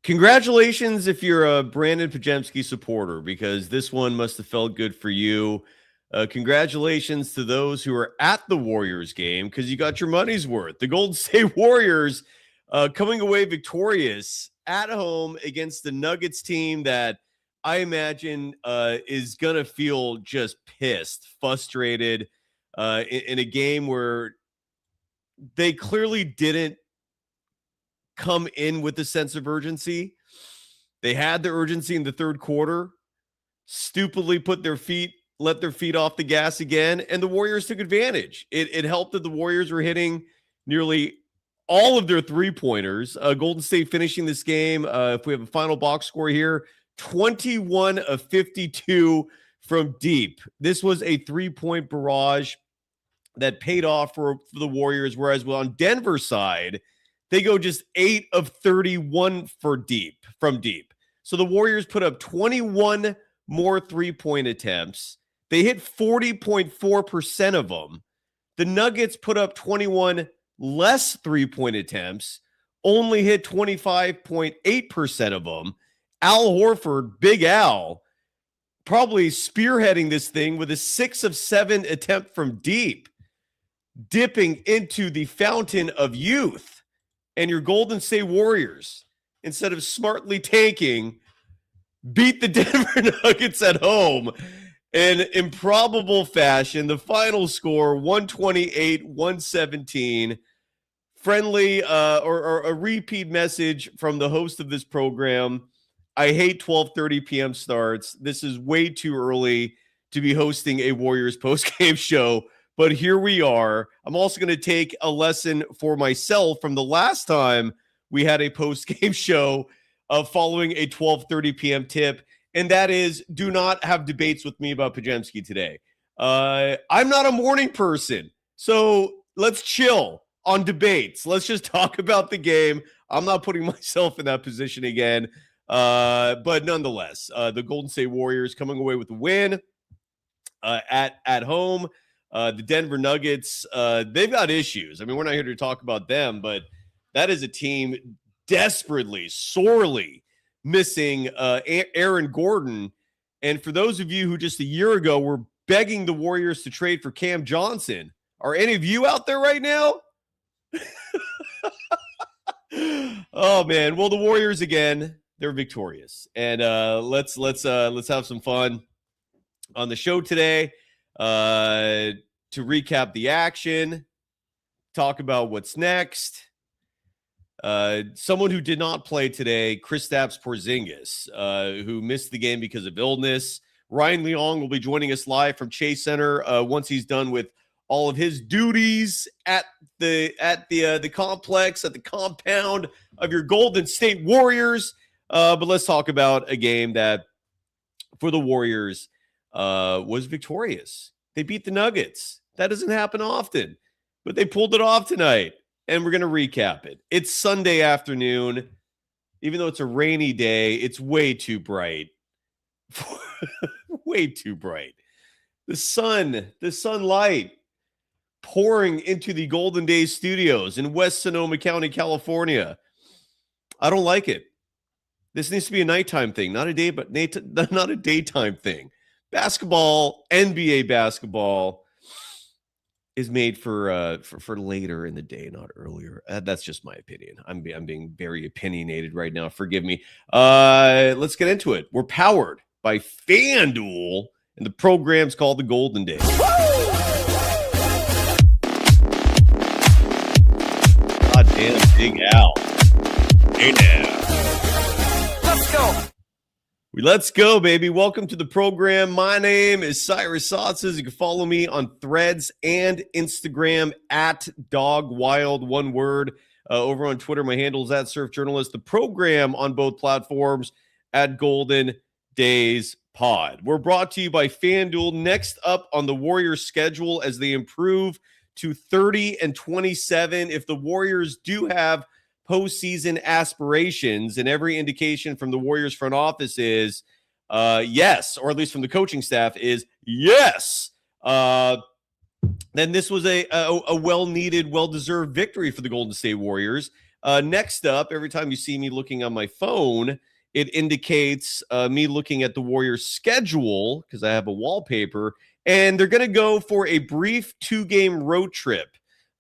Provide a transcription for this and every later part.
Congratulations if you're a Brandon Podziemski supporter, because this one must have felt good for you. Congratulations to those who are at the Warriors game, because you got your money's worth. The Golden State Warriors coming away victorious at home against the Nuggets team that I imagine is going to feel just pissed, frustrated in a game where they clearly didn't come in with a sense of urgency. They had the urgency in the third quarter, stupidly let their feet off the gas again, and the Warriors took advantage. It helped that the Warriors were hitting nearly all of their three-pointers. Golden State finishing this game, if we have a final box score here, 21 of 52 from deep. This was a three-point barrage that paid off for the Warriors, whereas on Denver's side, they go just 8 of 31 from deep. So the Warriors put up 21 more three-point attempts. They hit 40.4% of them. The Nuggets put up 21 less three-point attempts, only hit 25.8% of them. Al Horford, Big Al, probably spearheading this thing with a 6 of 7 attempt from deep, dipping into the fountain of youth. And your Golden State Warriors, instead of smartly tanking, beat the Denver Nuggets at home in improbable fashion. The final score, 128-117. Friendly or a repeat message from the host of this program. I hate 12:30 p.m. starts. This is way too early to be hosting a Warriors postgame show. But here we are. I'm also going to take a lesson for myself from the last time we had a post-game show following a 12:30 p.m. tip, and that is, do not have debates with me about Podziemski today. I'm not a morning person, so let's chill on debates. Let's just talk about the game. I'm not putting myself in that position again. But nonetheless, the Golden State Warriors coming away with the win at home. The Denver Nuggets, they've got issues. I mean, we're not here to talk about them, but that is a team desperately, sorely missing Aaron Gordon. And for those of you who just a year ago were begging the Warriors to trade for Cam Johnson, are any of you out there right now? Oh, man. Well, the Warriors, again, they're victorious. And let's have some fun on the show today. To recap the action, talk about what's next. Someone who did not play today, Kristaps Porzingis, who missed the game because of illness. Ryan Leong will be joining us live from Chase Center once he's done with all of his duties at the complex, at the compound of your Golden State Warriors. But let's talk about a game that, for the Warriors, was victorious. They beat the Nuggets. That doesn't happen often, but they pulled it off tonight, and we're going to recap it. It's Sunday afternoon. Even though it's a rainy day, it's way too bright. Way too bright. The sunlight pouring into the Golden Days studios in West Sonoma County, California. I don't like it. This needs to be a nighttime thing, not a daytime thing. Basketball, NBA basketball, is made for later in the day, not earlier. That's just my opinion. I'm being very opinionated right now. Forgive me. Let's get into it. We're powered by FanDuel, and the program's called the Golden Days. Goddamn Big Al. Hey now. Let's go. Let's go, baby. Welcome to the program. My name is Cyrus Saatsaz. You can follow me on Threads and Instagram at DogWild, one word. Over on Twitter, my handle is at SurfJournalist. The program on both platforms at Golden Days Pod. We're brought to you by FanDuel. Next up on the Warriors schedule as they improve to 30-27. If the Warriors do have postseason aspirations, and every indication from the Warriors front office is yes, or at least from the coaching staff is yes, then this was a well-needed, well-deserved victory for the Golden State Warriors. Next up, every time you see me looking on my phone, it indicates me looking at the Warriors' schedule because I have a wallpaper, and they're going to go for a brief 2-game road trip.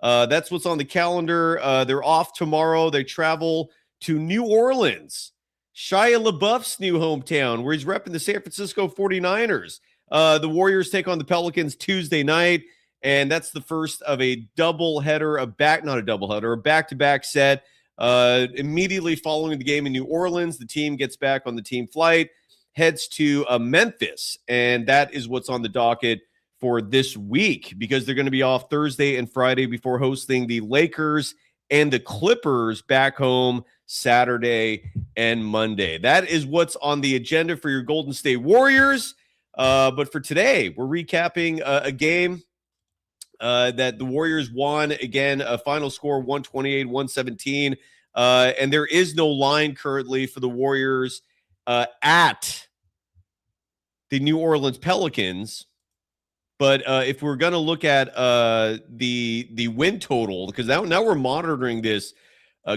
That's what's on the calendar. They're off tomorrow. They travel to New Orleans, Shia LaBeouf's new hometown, where he's repping the San Francisco 49ers. The Warriors take on the Pelicans Tuesday night, and that's the first of a doubleheader, a back-to-back set. Immediately following the game in New Orleans, the team gets back on the team flight, heads to Memphis, and that is what's on the docket for this week because they're going to be off Thursday and Friday before hosting the Lakers and the Clippers back home Saturday and Monday. That is what's on the agenda for your Golden State Warriors. But for today, we're recapping a game that the Warriors won. Again, a final score 128-117. And there is no line currently for the Warriors at the New Orleans Pelicans. But if we're going to look at the win total, because now we're monitoring this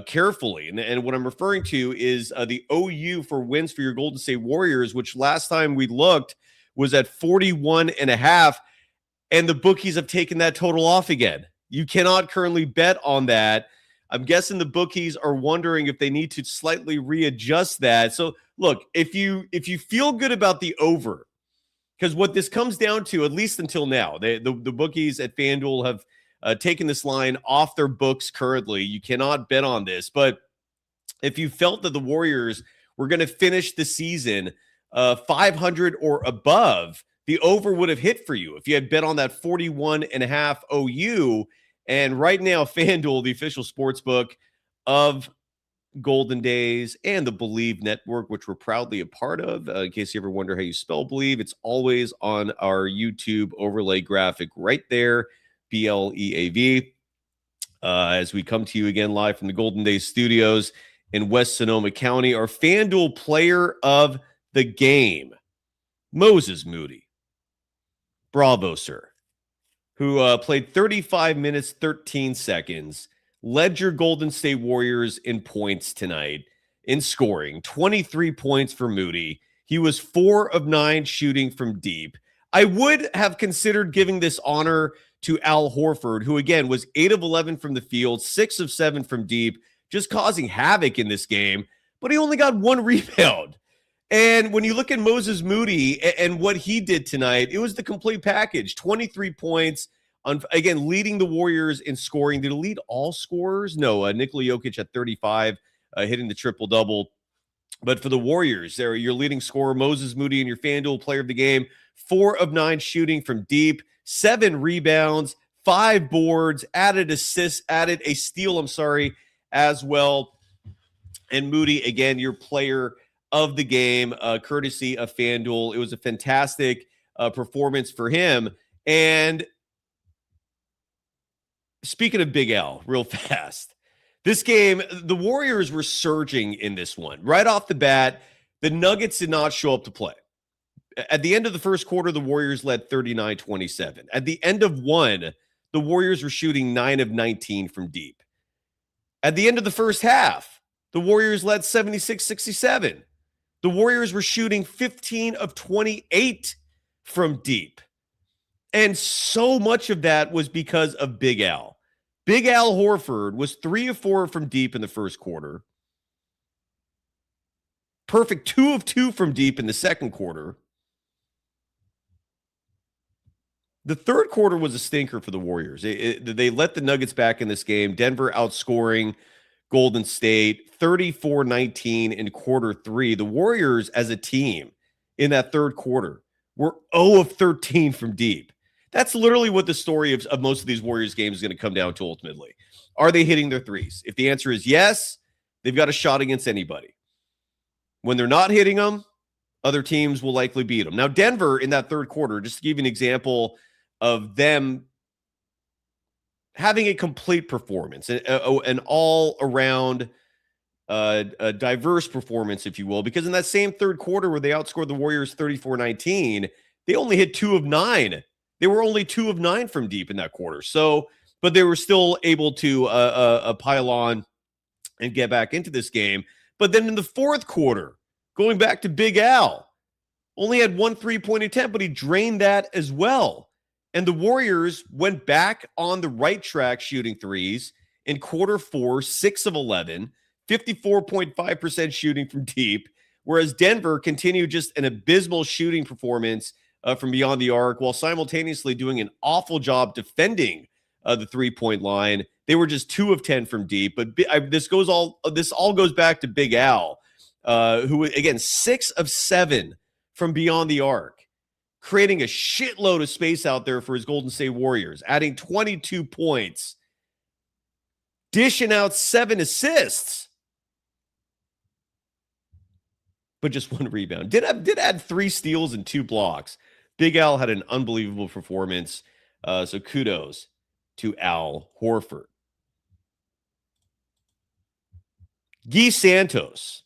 carefully. And what I'm referring to is the OU for wins for your Golden State Warriors, which last time we looked was at 41.5. And the bookies have taken that total off again. You cannot currently bet on that. I'm guessing the bookies are wondering if they need to slightly readjust that. So look, if you feel good about the over, because what this comes down to, at least until now, the bookies at FanDuel have taken this line off their books currently. You cannot bet on this. But if you felt that the Warriors were going to finish the season 500 or above, the over would have hit for you if you had bet on that 41.5 OU. And right now, FanDuel, the official sportsbook of Golden Days and the Believe Network, which we're proudly a part of. In case you ever wonder how you spell Believe, it's always on our YouTube overlay graphic right there, BLEAV. As we come to you again live from the Golden Days studios in West Sonoma County, our FanDuel player of the game, Moses Moody. Bravo, sir. Who played 35 minutes, 13 seconds, led your Golden State Warriors in points tonight, in scoring, 23 points for Moody. He was 4 of 9 shooting from deep. I would have considered giving this honor to Al Horford, who, again, was 8 of 11 from the field, 6 of 7 from deep, just causing havoc in this game, but he only got 1 rebound. And when you look at Moses Moody and what he did tonight, it was the complete package. 23 points, again, leading the Warriors in scoring. Did he lead all scorers? No, Nikola Jokic at 35, hitting the triple-double. But for the Warriors, they're your leading scorer, Moses Moody, and your FanDuel player of the game, 4 of 9 shooting from deep, 7 rebounds, 5 boards, added a steal, as well. And Moody, again, your player of the game, courtesy of FanDuel. It was a fantastic performance for him. And speaking of Big Al, real fast, this game, the Warriors were surging in this one. Right off the bat, the Nuggets did not show up to play. At the end of the first quarter, the Warriors led 39-27. At the end of one, the Warriors were shooting 9 of 19 from deep. At the end of the first half, the Warriors led 76-67. The Warriors were shooting 15 of 28 from deep. And so much of that was because of Big Al. Big Al Horford was 3 of 4 from deep in the first quarter. Perfect 2 of 2 from deep in the second quarter. The third quarter was a stinker for the Warriors. They let the Nuggets back in this game. Denver outscoring Golden State 34-19 in quarter 3. The Warriors as a team in that third quarter were 0 of 13 from deep. That's literally what the story of most of these Warriors games is going to come down to ultimately. Are they hitting their threes? If the answer is yes, they've got a shot against anybody. When they're not hitting them, other teams will likely beat them. Now, Denver in that third quarter, just to give you an example of them having a complete performance, an all-around a diverse performance, if you will, because in that same third quarter where they outscored the Warriors 34-19, they only hit 2 of 9. They were only 2 of 9 from deep in that quarter. So, but they were still able to pile on and get back into this game. But then in the fourth quarter, going back to Big Al, only had 1 3-point attempt, but he drained that as well. And the Warriors went back on the right track shooting threes in quarter four, 6 of 11, 54.5% shooting from deep, whereas Denver continued just an abysmal shooting performance from beyond the arc while simultaneously doing an awful job defending the three-point line. They were just 2 of 10 from deep, but this all goes back to Big Al, who again 6 of 7 from beyond the arc, creating a shitload of space out there for his Golden State Warriors, adding 22 points, dishing out 7 assists, but just 1 rebound. Did add 3 steals and 2 blocks. Big Al had an unbelievable performance, so kudos to Al Horford. Guy Santos.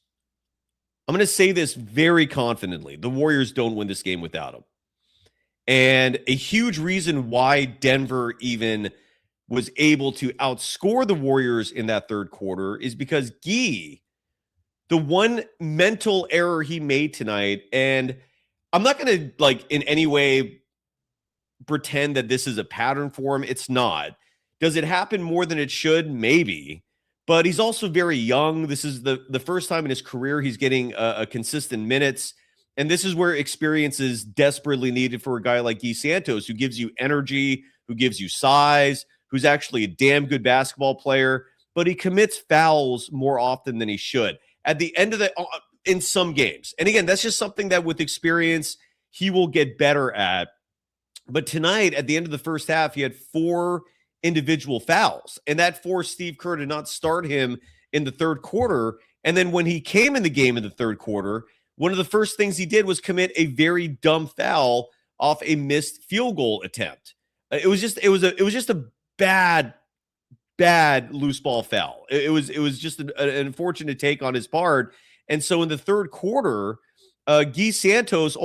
I'm going to say this very confidently. The Warriors don't win this game without him. And a huge reason why Denver even was able to outscore the Warriors in that third quarter is because Guy, the one mental error he made tonight, and I'm not going to in any way pretend that this is a pattern for him. It's not. Does it happen more than it should? Maybe. But he's also very young. This is the first time in his career he's getting a consistent minutes. And this is where experience is desperately needed for a guy like Guy Santos, who gives you energy, who gives you size, who's actually a damn good basketball player. But he commits fouls more often than he should at the end of in some games. And again, that's just something that with experience, he will get better at. But tonight, at the end of the first half, he had 4 individual fouls, and that forced Steve Kerr to not start him in the third quarter. And then when he came in the game in the third quarter, one of the first things he did was commit a very dumb foul off a missed field goal attempt. It was just a bad loose ball foul. It was just an unfortunate take on his part. And so in the third quarter, Guy Santos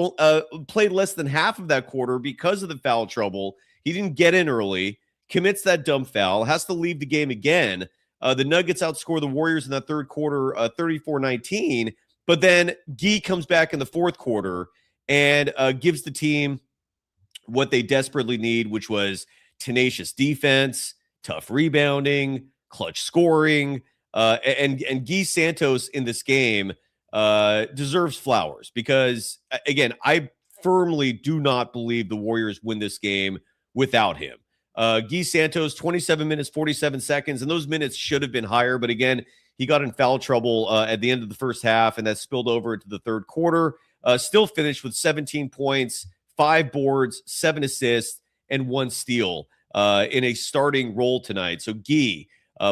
played less than half of that quarter because of the foul trouble. He didn't get in early, commits that dumb foul, has to leave the game again. The Nuggets outscore the Warriors in that third quarter 34-19, but then Guy comes back in the fourth quarter and gives the team what they desperately need, which was tenacious defense, tough rebounding, clutch scoring, and Guy Santos in this game deserves flowers because, again, I firmly do not believe the Warriors win this game without him. Guy Santos, 27 minutes, 47 seconds, and those minutes should have been higher. But again, he got in foul trouble at the end of the first half, and that spilled over into the third quarter. Still finished with 17 points, 5 boards, 7 assists, and 1 steal in a starting role tonight. So Guy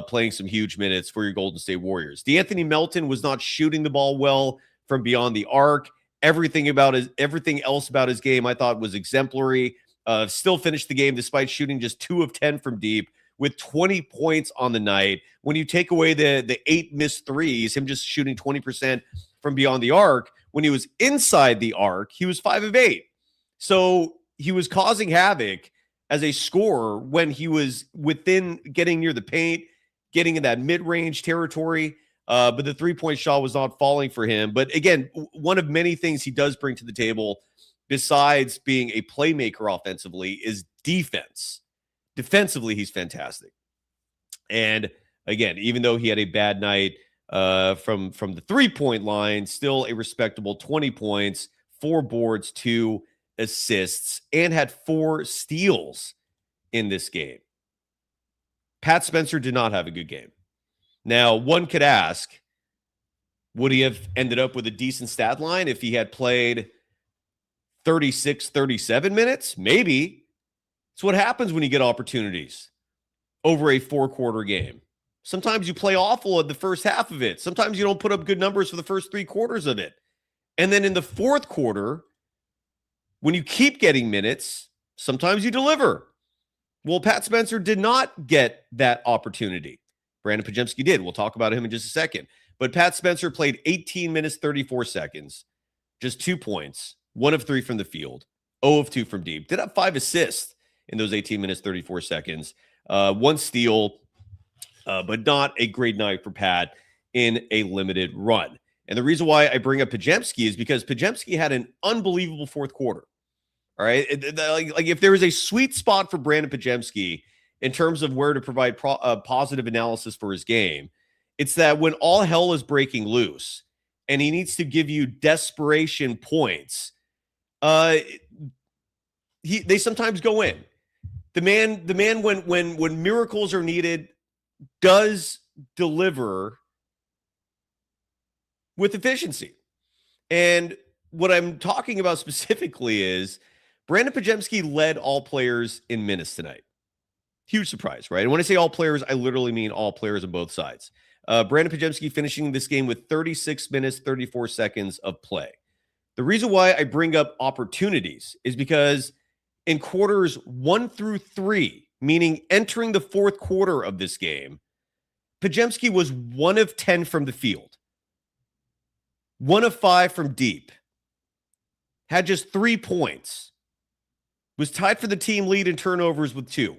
playing some huge minutes for your Golden State Warriors. DeAnthony Melton was not shooting the ball well from beyond the arc. Everything else about his game I thought was exemplary. Still finished the game despite shooting just 2 of 10 from deep with 20 points on the night. When you take away the 8 missed threes, him just shooting 20% from beyond the arc, when he was inside the arc, he was 5 of 8. So he was causing havoc as a scorer when he was within getting near the paint, getting in that mid-range territory. But the three-point shot was not falling for him. But again, one of many things he does bring to the table besides being a playmaker offensively is defense. Defensively, he's fantastic. And again, even though he had a bad night from the three-point line, still a respectable 20 points, 4 boards, 2 assists, and had 4 steals in this game. Pat Spencer did not have a good game. Now, one could ask, would he have ended up with a decent stat line if he had played 36, 37 minutes? Maybe. It's what happens when you get opportunities over a 4-quarter game. Sometimes you play awful at the first half of it. Sometimes you don't put up good numbers for the first 3 quarters of it. And then in the fourth quarter, when you keep getting minutes, sometimes you deliver. Well, Pat Spencer did not get that opportunity. Brandon Podziemski did. We'll talk about him in just a second. But Pat Spencer played 18 minutes, 34 seconds, just 2 points, 1 of 3 from the field, 0 of 2 from deep. Did have 5 assists in those 18 minutes, 34 seconds, 1 steal, but not a great night for Pat. in a limited run. And the reason why I bring up Podziemski is because Podziemski had an unbelievable fourth quarter. All right. Like if there is a sweet spot for Brandon Podziemski in terms of where to provide positive analysis for his game, it's that when all hell is breaking loose and he needs to give you desperation points, they sometimes go in. The man when miracles are needed does deliver with efficiency. And what I'm talking about specifically is Brandon Podziemski led all players in minutes tonight. Huge surprise, right? And when I say all players, I literally mean all players on both sides. Brandon Podziemski finishing this game with 36 minutes, 34 seconds of play. The reason why I bring up opportunities is because in quarters 1 through 3, meaning entering the fourth quarter of this game, Podziemski was 1 of 10 from the field, 1 of 5 from deep, had just 3 points, was tied for the team lead in turnovers with 2.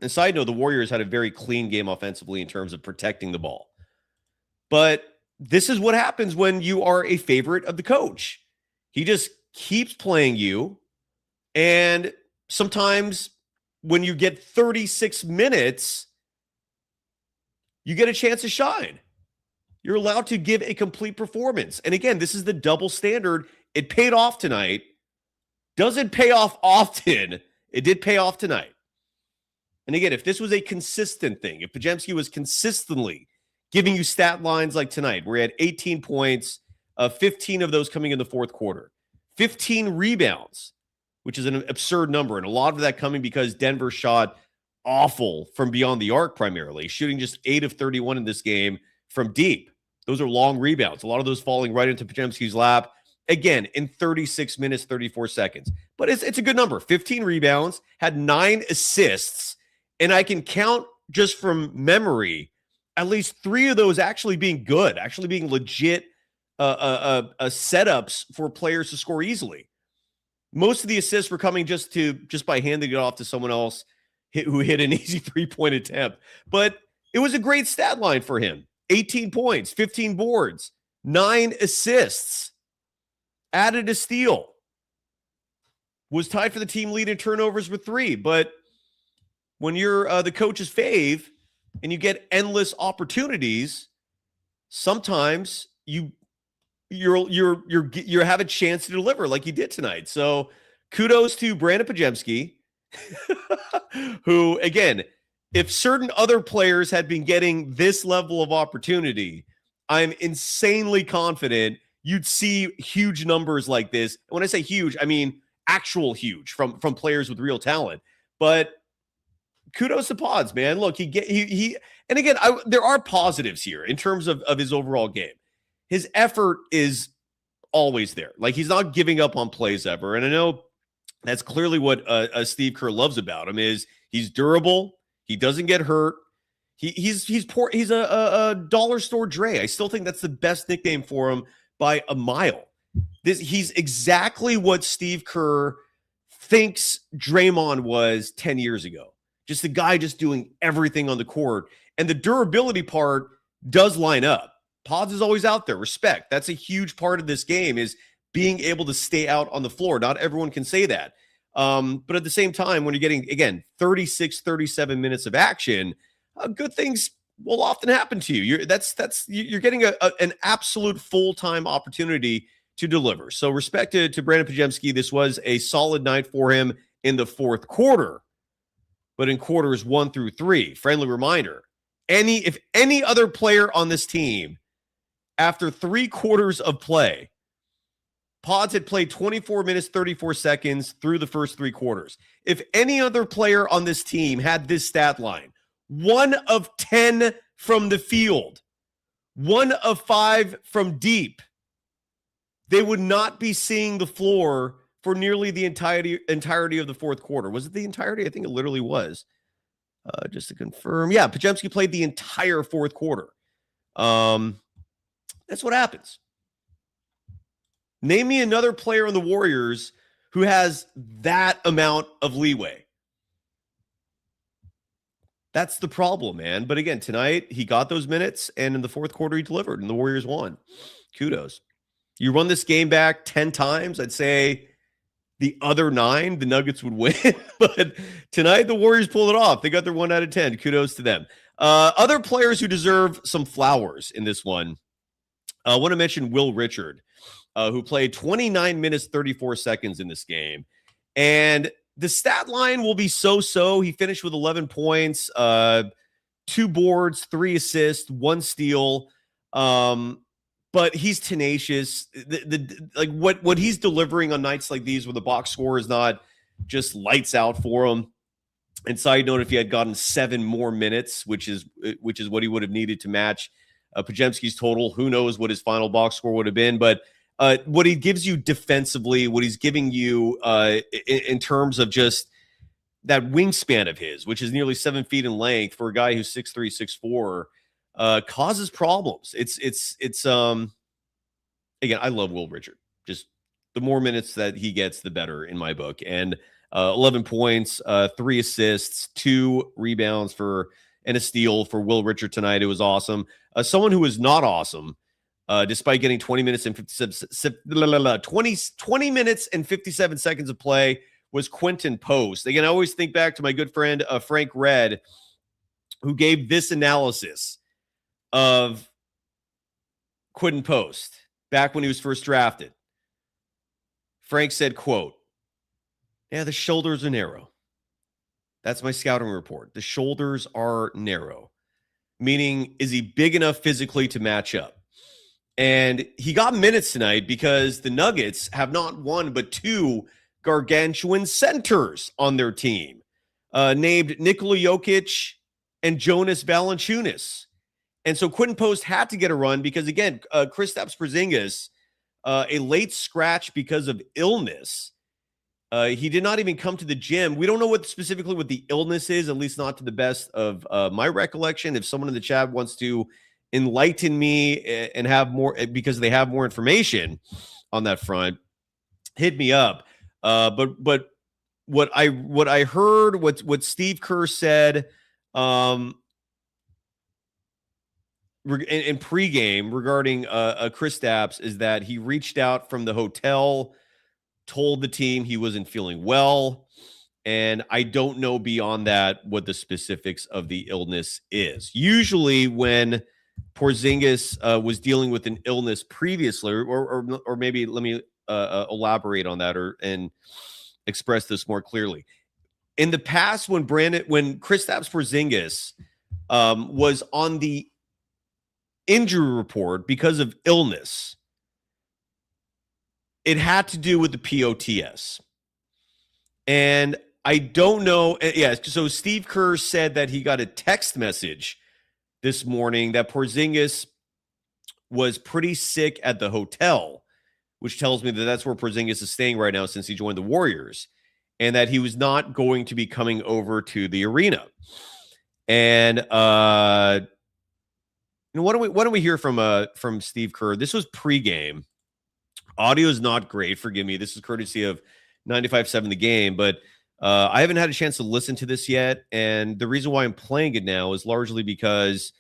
And side note, the Warriors had a very clean game offensively in terms of protecting the ball. But this is what happens when you are a favorite of the coach. He just keeps playing you. And sometimes when you get 36 minutes, you get a chance to shine. You're allowed to give a complete performance. And again, this is the double standard. It paid off tonight. Doesn't pay off often. It did pay off tonight. And again, if this was a consistent thing, if Podziemski was consistently giving you stat lines like tonight, where he had 18 points, 15 of those coming in the fourth quarter, 15 rebounds, which is an absurd number, and a lot of that coming because Denver shot awful from beyond the arc primarily, shooting just 8 of 31 in this game from deep. Those are long rebounds, a lot of those falling right into Podziemski's lap. Again, in 36 minutes, 34 seconds. But it's a good number. 15 rebounds, had 9 assists, and I can count just from memory at least 3 of those actually being good, actually being legit setups for players to score easily. Most of the assists were coming just by handing it off to someone else who hit an easy 3-point attempt. But it was a great stat line for him. 18 points, 15 boards, 9 assists, added a steal, was tied for the team lead in turnovers with 3. But when you're the coach's fave and you get endless opportunities, sometimes you have a chance to deliver like you did tonight. So kudos to Brandon Podziemski, who, again, if certain other players had been getting this level of opportunity, I'm insanely confident you'd see huge numbers like this. When I say huge, I mean actual huge from players with real talent. But kudos to Pods, man. Look, he and again, there are positives here in terms of his overall game. His effort is always there. Like, he's not giving up on plays ever. And I know that's clearly what Steve Kerr loves about him is he's durable. He doesn't get hurt. He's poor. He's a dollar store Dre. I still think that's the best nickname for him by a mile. He's exactly what Steve Kerr thinks Draymond was 10 years ago. Just the guy just doing everything on the court. And the durability part does line up. Pods is always out there. Respect. That's a huge part of this game is being able to stay out on the floor. Not everyone can say that. But at the same time, when you're getting, again, 36, 37 minutes of action, good things will often happen to you. You're getting an absolute full-time opportunity to deliver. So respect to Brandon Podziemski. This was a solid night for him in the fourth quarter. But in quarters 1 through 3, friendly reminder, if any other player on this team, after 3 quarters of play, Pods had played 24 minutes, 34 seconds through the first 3 quarters. If any other player on this team had this stat line, 1 of 10 from the field, 1 of 5 from deep, they would not be seeing the floor for nearly the entirety of the fourth quarter. Was it the entirety? I think it literally was. Just to confirm. Yeah, Podziemski played the entire fourth quarter. That's what happens. Name me another player on the Warriors who has that amount of leeway. That's the problem, man. But again, tonight he got those minutes, and in the fourth quarter he delivered, and the Warriors won. Kudos. You run this game back 10 times, I'd say the other 9, the Nuggets would win. But tonight the Warriors pulled it off. They got their 1 out of 10. Kudos to them. Other players who deserve some flowers in this one. I want to mention Will Richard, who played 29 minutes, 34 seconds in this game. And the stat line will be so-so. He finished with 11 points, 2 boards, 3 assists, 1 steal. But he's tenacious. Like what he's delivering on nights like these where the box score is not just lights out for him. And side note, if he had gotten 7 more minutes, which is what he would have needed to match Podziemski's total, who knows what his final box score would have been. But what he gives you defensively, what he's giving you in terms of just that wingspan of his, which is nearly 7 feet in length for a guy who's 6'3", 6'4", causes problems. It's again, I love Will Richard. Just the more minutes that he gets, the better in my book. And 11 points, 3 assists, 2 rebounds and a steal for Will Richard tonight. It was awesome. Someone who was not awesome, despite getting 20 minutes and 20 minutes and 57 seconds of play, was Quentin Post. Again, I always think back to my good friend Frank Red, who gave this analysis of Quentin Post back when he was first drafted. Frank said, quote, "Yeah, the shoulders are narrow." That's my scouting report. The shoulders are narrow. Meaning, is he big enough physically to match up? And he got minutes tonight because the Nuggets have not one but 2 gargantuan centers on their team, named Nikola Jokic and Jonas Valanciunas. And so Quentin Post had to get a run because, again, Kristaps Porzingis, a late scratch because of illness. He did not even come to the gym. We don't know specifically what the illness is, at least not to the best of my recollection. If someone in the chat wants to enlighten me and have more, because they have more information on that front, hit me up. But what I heard, what Steve Kerr said in pregame regarding Kristaps is that he reached out from the hotel, told the team he wasn't feeling well, and I don't know beyond that what the specifics of the illness is. Usually when Porzingis was dealing with an illness previously, or maybe let me elaborate on that and express this more clearly. In the past, when Kristaps Porzingis was on the injury report because of illness, it had to do with the POTS. And I don't know. Yeah, so Steve Kerr said that he got a text message this morning that Porzingis was pretty sick at the hotel, which tells me that that's where Porzingis is staying right now since he joined the Warriors, and that he was not going to be coming over to the arena. And why don't we hear from Steve Kerr? This was pregame. Audio is not great. Forgive me. This is courtesy of 95.7 The Game, but I haven't had a chance to listen to this yet. And the reason why I'm playing it now is largely because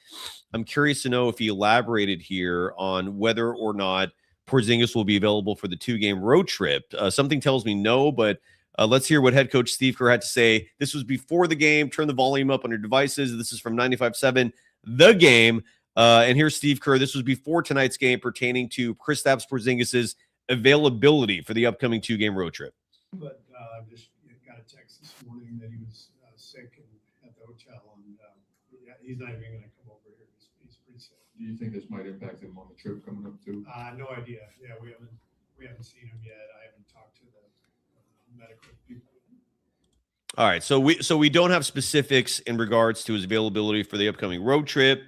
I'm curious to know if he elaborated here on whether or not Porzingis will be available for the 2-game road trip. Something tells me no, but let's hear what head coach Steve Kerr had to say. This was before the game. Turn the volume up on your devices. This is from 95.7 The Game. And here's Steve Kerr. This was before tonight's game pertaining to Kristaps Porzingis's availability for the upcoming 2-game road trip. But I just got a text this morning that he was sick and at the hotel, and he's not even going to come over here. He's pretty sick. Do you think this might impact him on the trip coming up too? No idea. Yeah, we haven't seen him yet. I haven't talked to the medical people. All right, so we don't have specifics in regards to his availability for the upcoming road trip.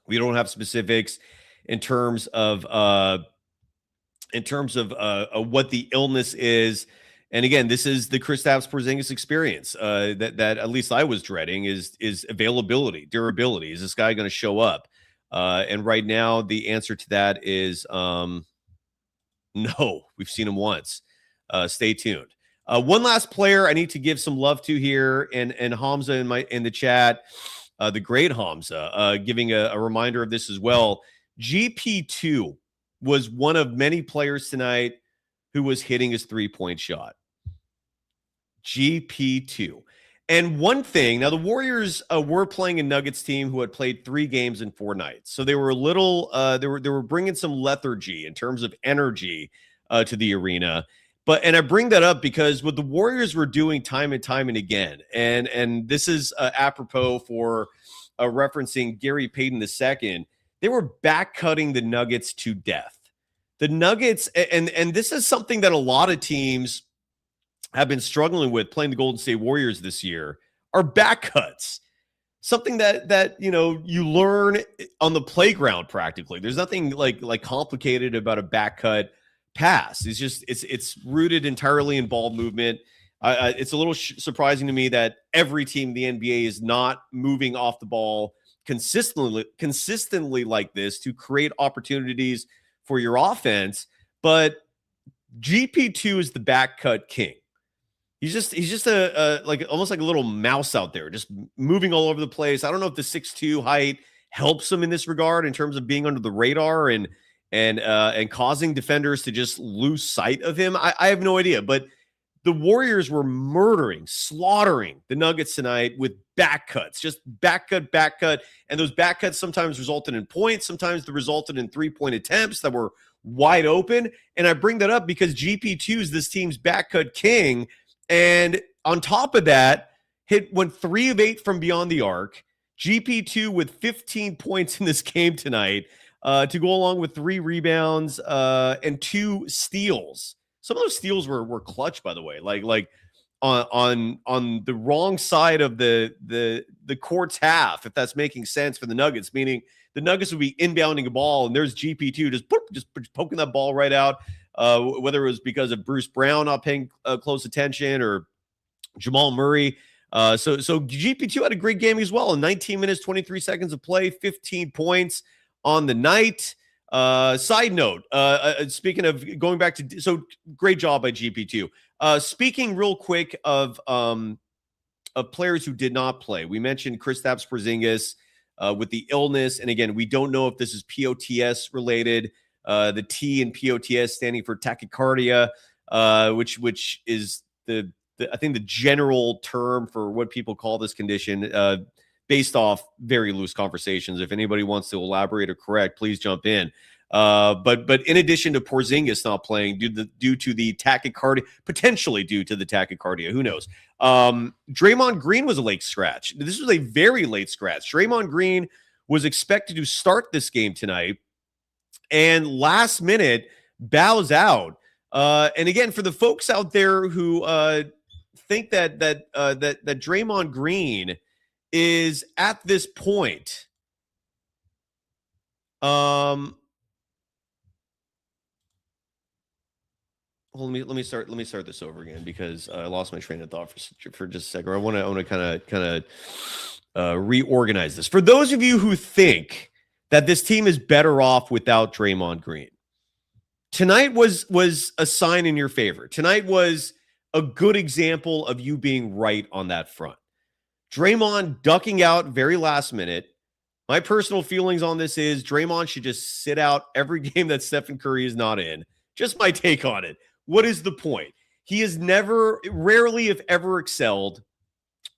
We don't have specifics in terms of what the illness is. And again, this is the Kristaps Porzingis experience that at least I was dreading is availability, durability. Is this guy going to show up? And right now, the answer to that is no. We've seen him once. Stay tuned. One last player I need to give some love to here, and Hamza in the chat, the great Hamza, giving a reminder of this as well. GP2 was one of many players tonight who was hitting his three-point shot. GP2. And one thing, now the Warriors were playing a Nuggets team who had played 3 games in 4 nights. So they were a little, they were bringing some lethargy in terms of energy to the arena. And I bring that up because what the Warriors were doing time and time and again, and this is apropos for referencing Gary Payton II, they were back cutting the Nuggets to death. The Nuggets, and this is something that a lot of teams have been struggling with playing the Golden State Warriors this year, are back cuts. Something that you learn on the playground practically. There's nothing like complicated about a back cut pass. It's just it's rooted entirely in ball movement. It's a little surprising to me that every team in the NBA is not moving off the ball consistently like this to create opportunities for your offense. But GP2 is the back cut king. He's just a like almost like a little mouse out there, just moving all over the place. I don't know if the 6'2" height helps him in this regard in terms of being under the radar and causing defenders to just lose sight of him. I have no idea, but the Warriors were slaughtering the Nuggets tonight with back cuts, just back cut. And those back cuts sometimes resulted in points. Sometimes they resulted in 3-point attempts that were wide open. And I bring that up because GP2 is this team's back cut king. And on top of that, went 3 of 8 from beyond the arc. GP2 with 15 points in this game tonight to go along with 3 rebounds and 2 steals. Some of those steals were clutch, by the way, like on the wrong side of the court's half, if that's making sense for the Nuggets, meaning the Nuggets would be inbounding a ball and there's GP2 just poking that ball right out, whether it was because of Bruce Brown not paying close attention or Jamal Murray. So GP2 had a great game as well. In 19 minutes, 23 seconds of play, 15 points on the night. Side note, speaking of going back to, so great job by GP2. Speaking real quick of players who did not play, we mentioned Kristaps Porzingis with the illness, and again, we don't know if this is POTS related. The T in POTS standing for tachycardia, which is I think the general term for what people call this condition. Based off very loose conversations. If anybody wants to elaborate or correct, please jump in. But in addition to Porzingis not playing due to the tachycardia, potentially due to the tachycardia, who knows? Draymond Green was a late scratch. This was a very late scratch. Draymond Green was expected to start this game tonight, and last minute bows out. And again, for the folks out there who think that Draymond Green is at this point let me start this over again because I lost my train of thought for just a second. I want to kind of reorganize this. For those of you who think that this team is better off without Draymond Green, tonight was a sign in your favor. Tonight was a good example of you being right on that front. Draymond ducking out very last minute. My personal feelings on this is Draymond should just sit out every game that Stephen Curry is not in. Just my take on it. What is the point? He has rarely, if ever, excelled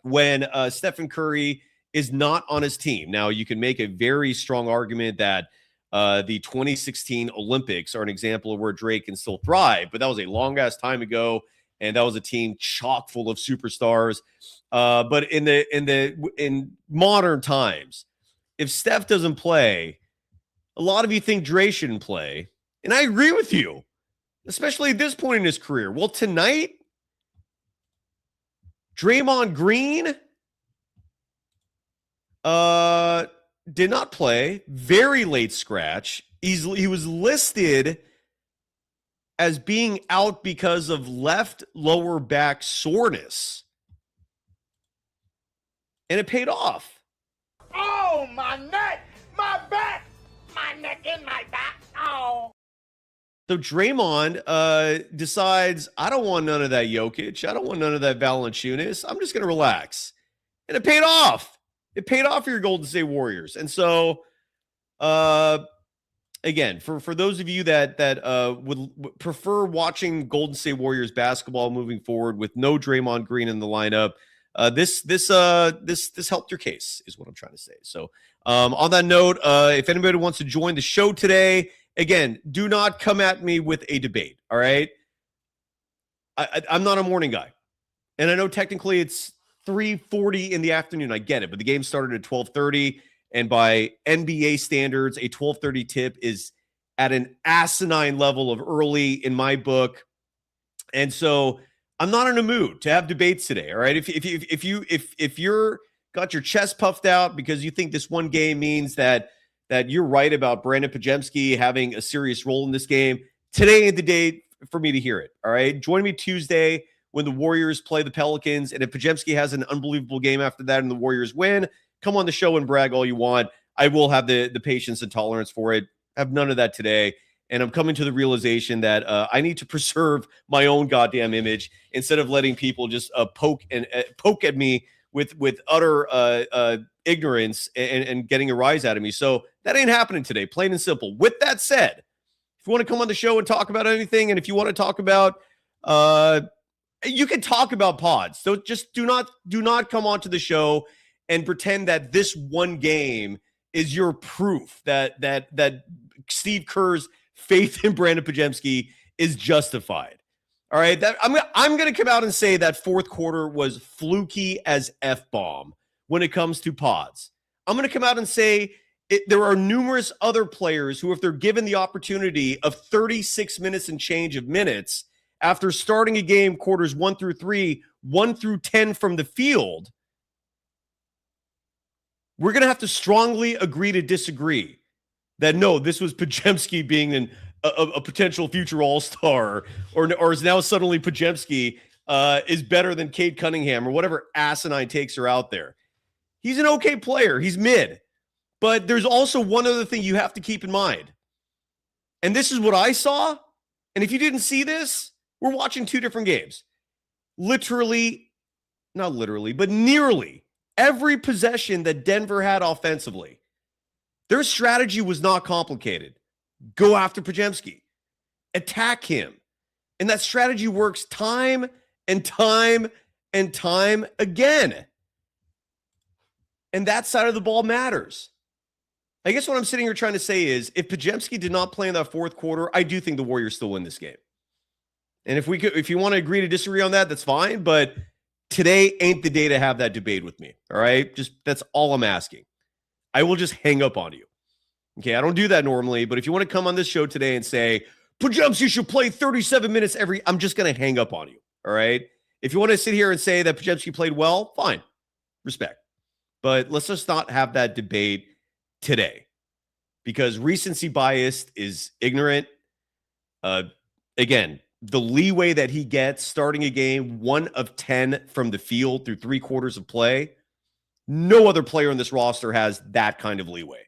when Stephen Curry is not on his team. Now, you can make a very strong argument that the 2016 Olympics are an example of where Drake can still thrive, but that was a long-ass time ago, and that was a team chock full of superstars. But in modern times, if Steph doesn't play, a lot of you think Dre shouldn't play. And I agree with you, especially at this point in his career. Well, tonight, Draymond Green did not play. Very late scratch. He was listed as being out because of left lower back soreness. And it paid off. Oh, my neck, my back, my neck and my back. Oh. So Draymond decides, I don't want none of that Jokic. I don't want none of that Valanciunas. I'm just going to relax. And it paid off. It paid off for your Golden State Warriors. And so, again, for those of you that would prefer watching Golden State Warriors basketball moving forward with no Draymond Green in the lineup, this helped your case, is what I'm trying to say. So, on that note, if anybody wants to join the show today, again, do not come at me with a debate. All right, I'm not a morning guy, and I know technically it's 3:40 in the afternoon. I get it, but the game started at 12:30, and by NBA standards, a 12:30 tip is at an asinine level of early in my book, and so I'm not in a mood to have debates today. All right, if you're got your chest puffed out because you think this one game means that you're right about Brandon Podziemski having a serious role in this game, today ain't the day for me to hear it. All right, join me Tuesday when the Warriors play the Pelicans, and if Podziemski has an unbelievable game after that and the Warriors win, come on the show and brag all you want. I will have the patience and tolerance for it. I have none of that today, and I'm coming to the realization that I need to preserve my own goddamn image instead of letting people just poke at me with utter ignorance and getting a rise out of me. So that ain't happening today, plain and simple. With that said, if you want to come on the show and talk about anything, and if you want to talk about you can talk about pods. So just do not come onto the show and pretend that this one game is your proof that Steve Kerr's faith in Brandon Podziemski is justified. All right, I'm going to come out and say that fourth quarter was fluky as F-bomb when it comes to pods. I'm going to come out and say there are numerous other players who, if they're given the opportunity of 36 minutes and change of minutes, after starting a game quarters 1 through 3, 1 through 10 from the field, we're going to have to strongly agree to disagree that, no, this was Podziemski being a potential future all-star, or is now suddenly Podziemski is better than Cade Cunningham or whatever asinine takes are out there. He's an okay player. He's mid. But there's also one other thing you have to keep in mind. And this is what I saw. And if you didn't see this, we're watching two different games. Literally, not literally, but nearly every possession that Denver had offensively, their strategy was not complicated. Go after Podziemski. Attack him. And that strategy works time and time and time again. And that side of the ball matters. I guess what I'm sitting here trying to say is, if Podziemski did not play in that fourth quarter, I do think the Warriors still win this game. And if you want to agree to disagree on that, that's fine. But today ain't the day to have that debate with me. All right? Just that's all I'm asking. I will just hang up on you. Okay, I don't do that normally, but if you want to come on this show today and say, Podziemski should play 37 minutes I'm just going to hang up on you. All right? If you want to sit here and say that Podziemski played well, fine. Respect. But let's just not have that debate today, because recency bias is ignorant. Again, the leeway that he gets starting a game 1 of 10 from the field through 3 quarters of play, no other player in this roster has that kind of leeway.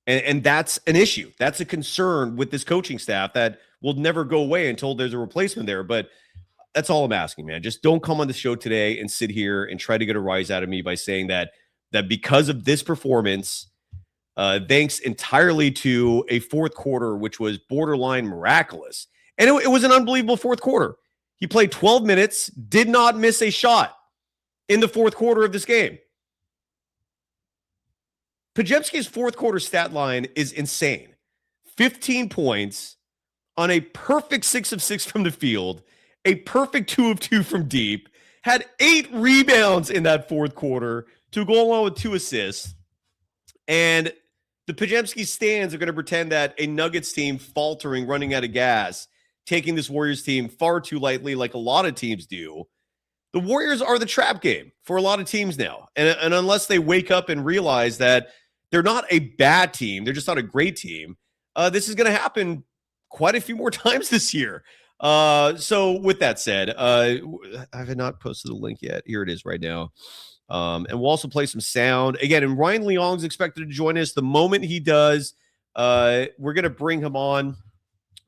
And that's an issue. That's a concern with this coaching staff that will never go away until there's a replacement there. But that's all I'm asking, man. Just don't come on the show today and sit here and try to get a rise out of me by saying that because of this performance, thanks entirely to a fourth quarter, which was borderline miraculous. And it was an unbelievable fourth quarter. He played 12 minutes, did not miss a shot in the fourth quarter of this game. Podziemski's fourth quarter stat line is insane. 15 points on a perfect 6 of 6 from the field, a perfect 2 of 2 from deep, had 8 rebounds in that fourth quarter to go along with 2 assists. And the Podziemski stands are going to pretend that a Nuggets team faltering, running out of gas, taking this Warriors team far too lightly like a lot of teams do. The Warriors are the trap game for a lot of teams now. And unless they wake up and realize that they're not a bad team, they're just not a great team, this is going to happen quite a few more times this year. So with that said, I have not posted the link yet. Here it is right now. And we'll also play some sound. Again, and Ryan Leong is expected to join us. The moment he does, we're going to bring him on.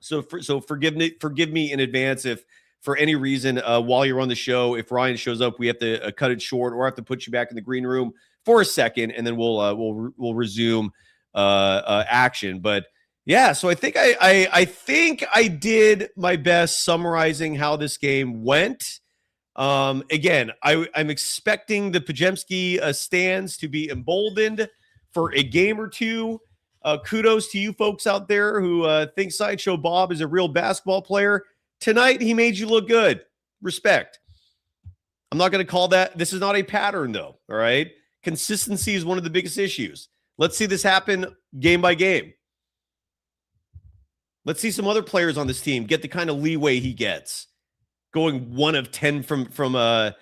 So forgive me in advance if for any reason while you're on the show, if Ryan shows up, we have to cut it short or have to put you back in the green room for a second, and then we'll resume action. But yeah, so I think I think I did my best summarizing how this game went. Again, I'm expecting the Podziemski stands to be emboldened for a game or two. Kudos to you folks out there who think Sideshow Bob is a real basketball player. Tonight, he made you look good. Respect. I'm not going to call that. This is not a pattern, though. All right. Consistency is one of the biggest issues. Let's see this happen game by game. Let's see some other players on this team get the kind of leeway he gets, going 1 of 10 from the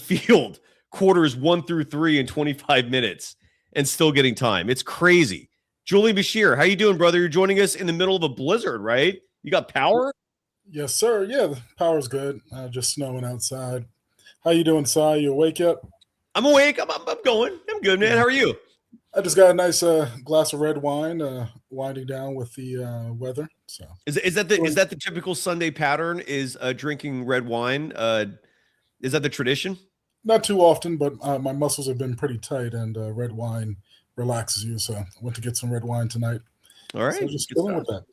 field, quarters 1 through 3 in 25 minutes, and still getting time. It's crazy. Julie Bashir, how you doing, brother? You're joining us in the middle of a blizzard, right? You got power? Yes, sir. Yeah, the power's good. Just snowing outside. How you doing, Si? You awake yet? I'm awake. I'm going. I'm good, man. How are you? I just got a nice glass of red wine, winding down with the weather. So is that the typical Sunday pattern? Is drinking red wine? Is that the tradition? Not too often, but my muscles have been pretty tight, and red wine relaxes you. So I went to get some red wine tonight. All right, so just dealing with that.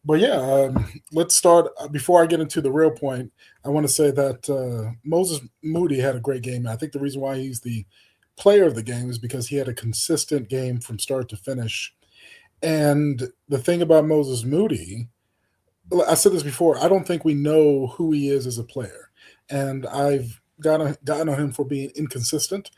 But yeah, let's start. Before I get into the real point, I want to say that Moses Moody had a great game. I think the reason why he's the player of the game is because he had a consistent game from start to finish. And the thing about Moses Moody, I said this before, I don't think we know who he is as a player. And I've gotten on him for being inconsistent.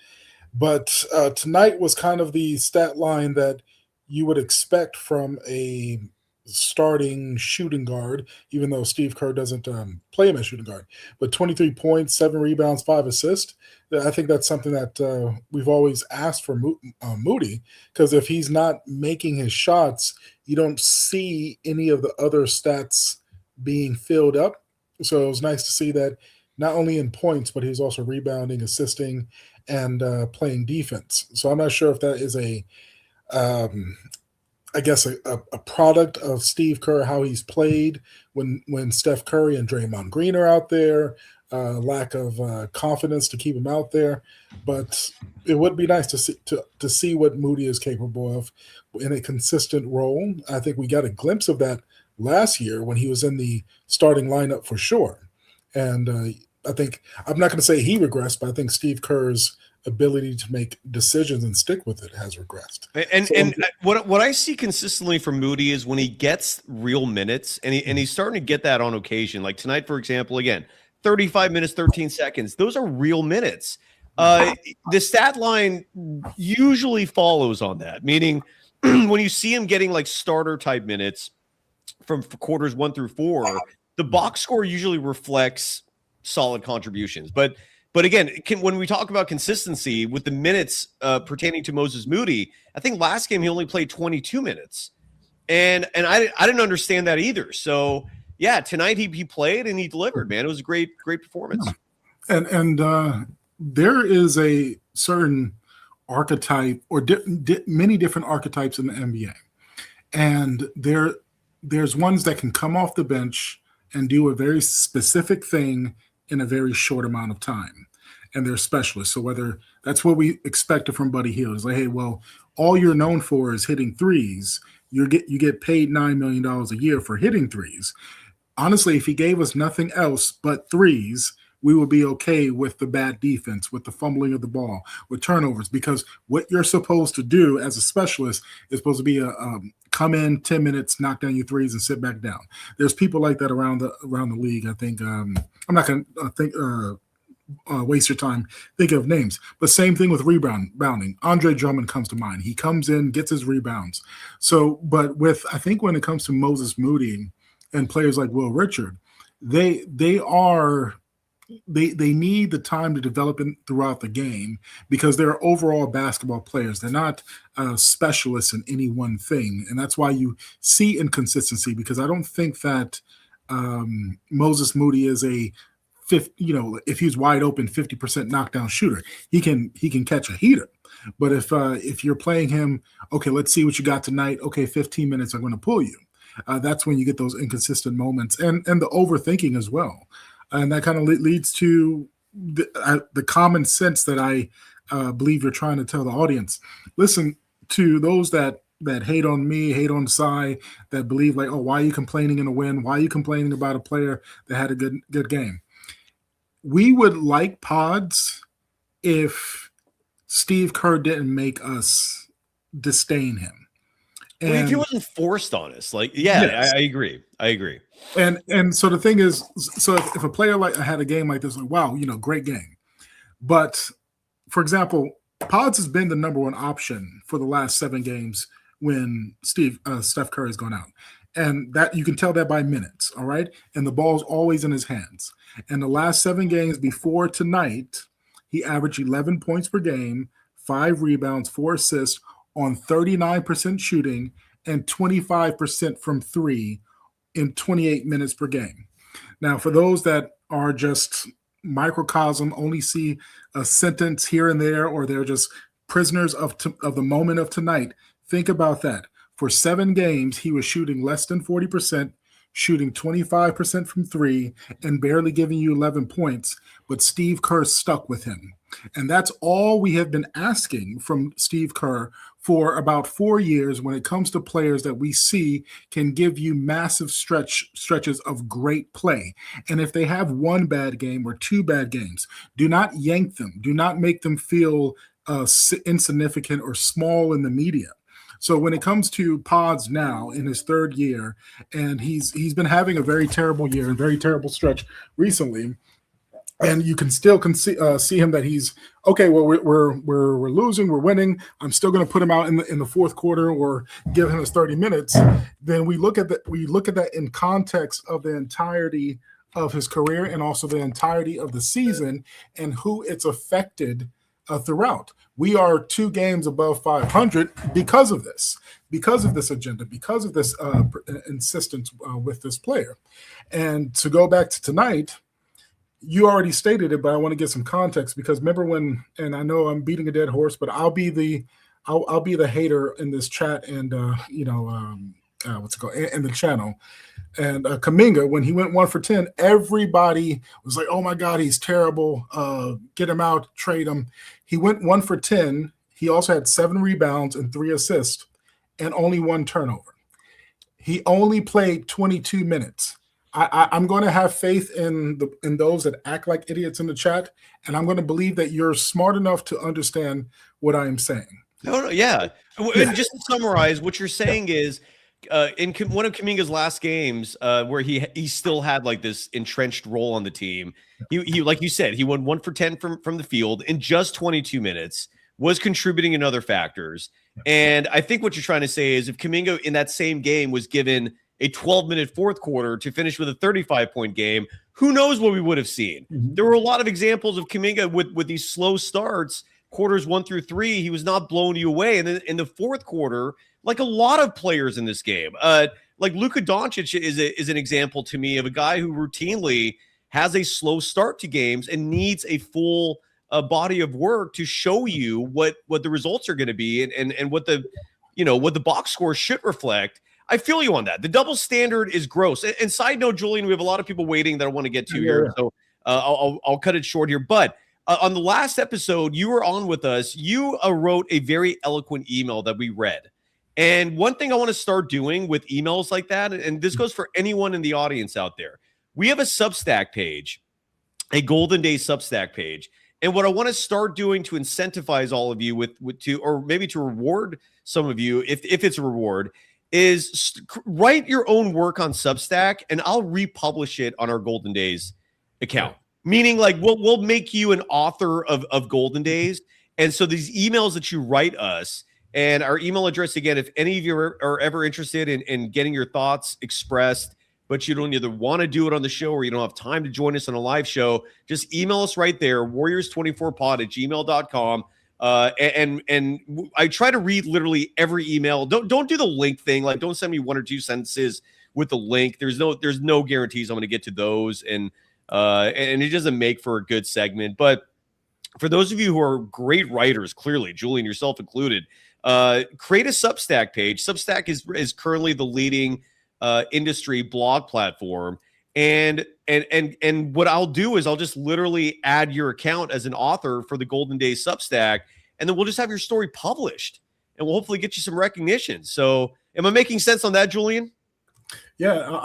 But tonight was kind of the stat line that you would expect from a starting shooting guard, even though Steve Kerr doesn't play him as shooting guard. But 23 points, 7 rebounds, 5 assists. I think that's something that we've always asked for Moody, because if he's not making his shots, you don't see any of the other stats being filled up. So it was nice to see that not only in points, but he's also rebounding, assisting, and playing defense. So I'm not sure if that is a product of Steve Kerr, how he's played when Steph Curry and Draymond Green are out there, lack of confidence to keep him out there. But it would be nice to see what Moody is capable of in a consistent role. I think we got a glimpse of that last year when he was in the starting lineup for sure. And I think, I'm not going to say he regressed, but I think Steve Kerr's ability to make decisions and stick with it has regressed. And what I see consistently from Moody is when he gets real minutes, and he's starting to get that on occasion. Like tonight, for example, again, 35 minutes, 13 seconds. Those are real minutes. The stat line usually follows on that, meaning when you see him getting like starter type minutes from quarters 1 through 4, the box score usually reflects solid contributions. But again, when we talk about consistency with the minutes pertaining to Moses Moody, I think last game he only played 22 minutes, and I didn't understand that either. So yeah, tonight he played and he delivered. Man, it was a great performance. And there is a certain archetype or many different archetypes in the NBA, and there's ones that can come off the bench and do a very specific thing in a very short amount of time. And they're specialists. So whether that's what we expected from Buddy Hield, is like, hey, well, all you're known for is hitting threes. You get paid $9 million a year for hitting threes. Honestly, if he gave us nothing else but threes, we would be okay with the bad defense, with the fumbling of the ball, with turnovers, because what you're supposed to do as a specialist is supposed to be come in 10 minutes, knock down your threes, and sit back down. There's people like that around the league. I think I'm not going to waste your time thinking of names, but same thing with rebounding. Andre Drummond comes to mind. He comes in, gets his rebounds. So, but I think when it comes to Moses Moody and players like Will Richard, they need the time to develop throughout the game, because they're overall basketball players. They're not specialists in any one thing. And that's why you see inconsistency, because I don't think that Moses Moody is a if he's wide open 50% knockdown shooter. He can catch a heater. But if you're playing him, okay, let's see what you got tonight. Okay, 15 minutes, I'm going to pull you. that's when you get those inconsistent moments and the overthinking as well. And that kind of leads to the common sense that I believe you're trying to tell the audience. Listen, to those that hate on me, hate on Cy, that believe like, oh, why are you complaining in a win? Why are you complaining about a player that had a good game? We would like Pods if Steve Kerr didn't make us disdain him. And if he wasn't forced on us, like, yes. I agree. And so the thing is, so if a player like had a game like this, like, wow, great game. But for example, Pods has been the number one option for the last 7 games when Steph Curry has gone out. And that you can tell that by minutes, all right? And the ball's always in his hands. And the last 7 games before tonight, he averaged 11 points per game, 5 rebounds, 4 assists on 39% shooting and 25% from 3 in 28 minutes per game. Now, for those that are just microcosm, only see a sentence here and there, or they're just prisoners of the moment of tonight, think about that. For 7 games, he was shooting less than 40%, shooting 25% from 3, and barely giving you 11 points, but Steve Kerr stuck with him. And that's all we have been asking from Steve Kerr for about 4 years when it comes to players that we see can give you massive stretches of great play. And if they have 1 bad game or 2 bad games, do not yank them. Do not make them feel insignificant or small in the media. So when it comes to Pods now in his 3rd year, and he's been having a very terrible year and very terrible stretch recently, and you can still see him that he's okay. Well, we're losing, we're winning. I'm still going to put him out in the 4th quarter or give him his 30 minutes. Then we look at that in context of the entirety of his career and also the entirety of the season and who it's affected throughout. We are 2 games above 500 because of this agenda, because of this insistence with this player. And to go back to tonight, you already stated it, but I want to get some context because remember when, and I know I'm beating a dead horse, but I'll be the hater in this chat and what's it called in the channel. And Kuminga, when he went 1 for 10, everybody was like, "Oh my God, he's terrible! Get him out, trade him." He went 1 for 10. He also had 7 rebounds and 3 assists, and only 1 turnover. He only played 22 minutes. I'm going to have faith in those that act like idiots in the chat, and I'm going to believe that you're smart enough to understand what I am saying. No, yeah. And just to summarize, what you're saying is, in one of Kuminga's last games, where he still had like this entrenched role on the team, he like you said, he won 1 for 10 from the field in just 22 minutes, was contributing in other factors. And I think what you're trying to say is if Kuminga in that same game was given a 12-minute 4th quarter to finish with a 35-point game, who knows what we would have seen. Mm-hmm. There were a lot of examples of Kuminga with these slow starts, quarters 1 through 3, he was not blowing you away. And then in the 4th quarter, like a lot of players in this game, like Luka Doncic is an example to me of a guy who routinely has a slow start to games and needs a full body of work to show you what the results are going to be and what the box score should reflect. I feel you on that. The double standard is gross. And side note, Julian, we have a lot of people waiting that I want to get to here. So I'll cut it short here. But on the last episode, you were on with us. You wrote a very eloquent email that we read. And one thing I want to start doing with emails like that, and this goes for anyone in the audience out there, we have a Substack page, a Golden Days Substack page. And what I want to start doing to incentivize all of you or maybe to reward some of you, if it's a reward, is write your own work on Substack and I'll republish it on our Golden Days account. Meaning like we'll make you an author of Golden Days. And so these emails that you write us, and our email address, again, if any of you are ever interested in getting your thoughts expressed, but you don't either want to do it on the show or you don't have time to join us on a live show, just email us right there, warriors24pod@gmail.com. And I try to read literally every email. Don't do the link thing. Like, don't send me 1 or 2 sentences with the link. There's no guarantees I'm going to get to those. And it doesn't make for a good segment. But for those of you who are great writers, clearly, Julian, yourself included, create a Substack page. Substack is currently the leading industry blog platform. And what I'll do is I'll just literally add your account as an author for the Golden Days Substack, and then we'll just have your story published, and we'll hopefully get you some recognition. So, am I making sense on that, Julian? Yeah,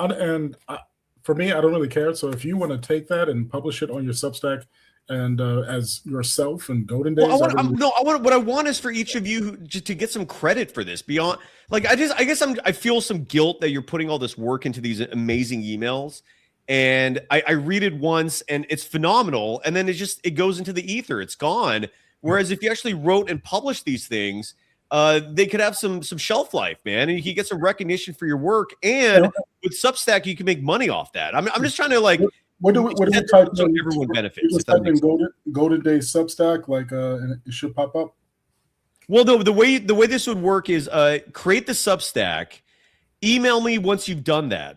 for me, I don't really care. So if you want to take that and publish it on your Substack and as yourself and Golden Days, what I want is for each of you just to get some credit for this. Beyond, like, I feel some guilt that you're putting all this work into these amazing emails. And I read it once and it's phenomenal. And then it goes into the ether. It's gone. Whereas if you actually wrote and published these things, they could have some shelf life, man. And you can get some recognition for your work. And with Substack, you can make money off that. I'm just trying to what do we type in? So everyone benefits. Just type in Golden Days Substack, and it should pop up. Well, no, the way this would work is create the Substack, email me once you've done that.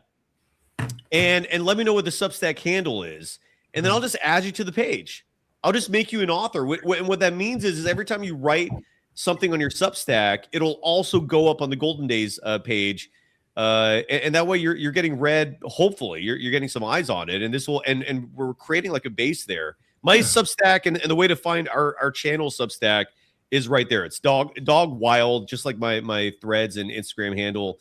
And let me know what the Substack handle is, and then I'll just add you to the page. I'll just make you an author. And what that means is every time you write something on your Substack, it'll also go up on the Golden Days page, and that way you're getting read. Hopefully, you're getting some eyes on it, and this will and we're creating like a base there. My Substack and the way to find our channel Substack is right there. It's Dog Wild, just like my Threads and Instagram handle.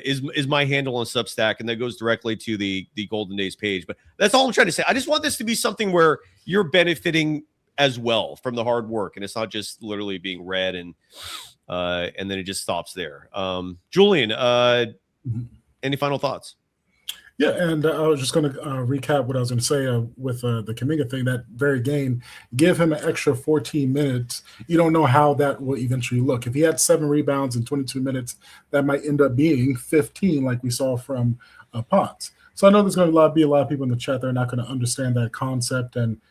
Is my handle on Substack, and that goes directly to the Golden Days page. But that's all I'm trying to say. I just want this to be something where you're benefiting as well from the hard work, and it's not just literally being read and then it just stops there. Julian, any final thoughts? Yeah, and I was just going to recap what I was going to say with the Kuminga thing. That very game, give him an extra 14 minutes. You don't know how that will eventually look. If he had 7 rebounds in 22 minutes, that might end up being 15, like we saw from Pods. So I know there's going to be a lot of people in the chat that are not going to understand that concept. And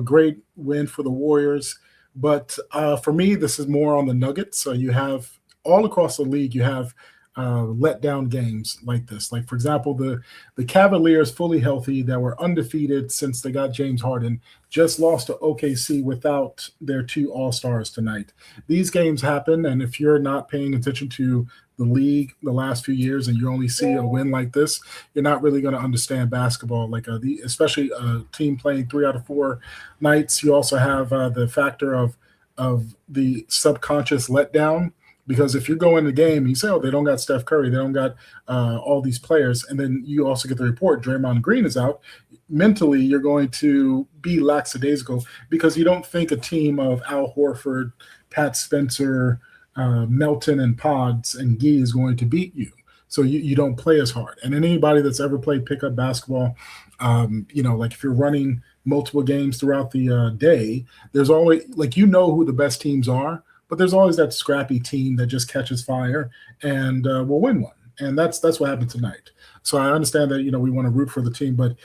great win for the Warriors. But for me, this is more on the Nuggets. So you have all across the league, you have let down games like this. Like, for example, the Cavaliers, fully healthy, that were undefeated since they got James Harden, just lost to OKC without their 2 All-Stars tonight. These games happen, and if you're not paying attention to the league the last few years and you only see a win like this, you're not really going to understand basketball. Like especially a team playing 3 out of 4 nights. You also have the factor of the subconscious letdown. Because if you go in the game and you say, oh, they don't got Steph Curry, they don't got all these players, and then you also get the report Draymond Green is out, mentally you're going to be lackadaisical because you don't think a team of Al Horford, Pat Spencer, Melton, and Pods and Gee is going to beat you. So you don't play as hard. And anybody that's ever played pickup basketball, like if you're running multiple games throughout the day, there's always, who the best teams are, but there's always that scrappy team that just catches fire and will win one. And that's what happened tonight. So I understand that, we want to root for the team, but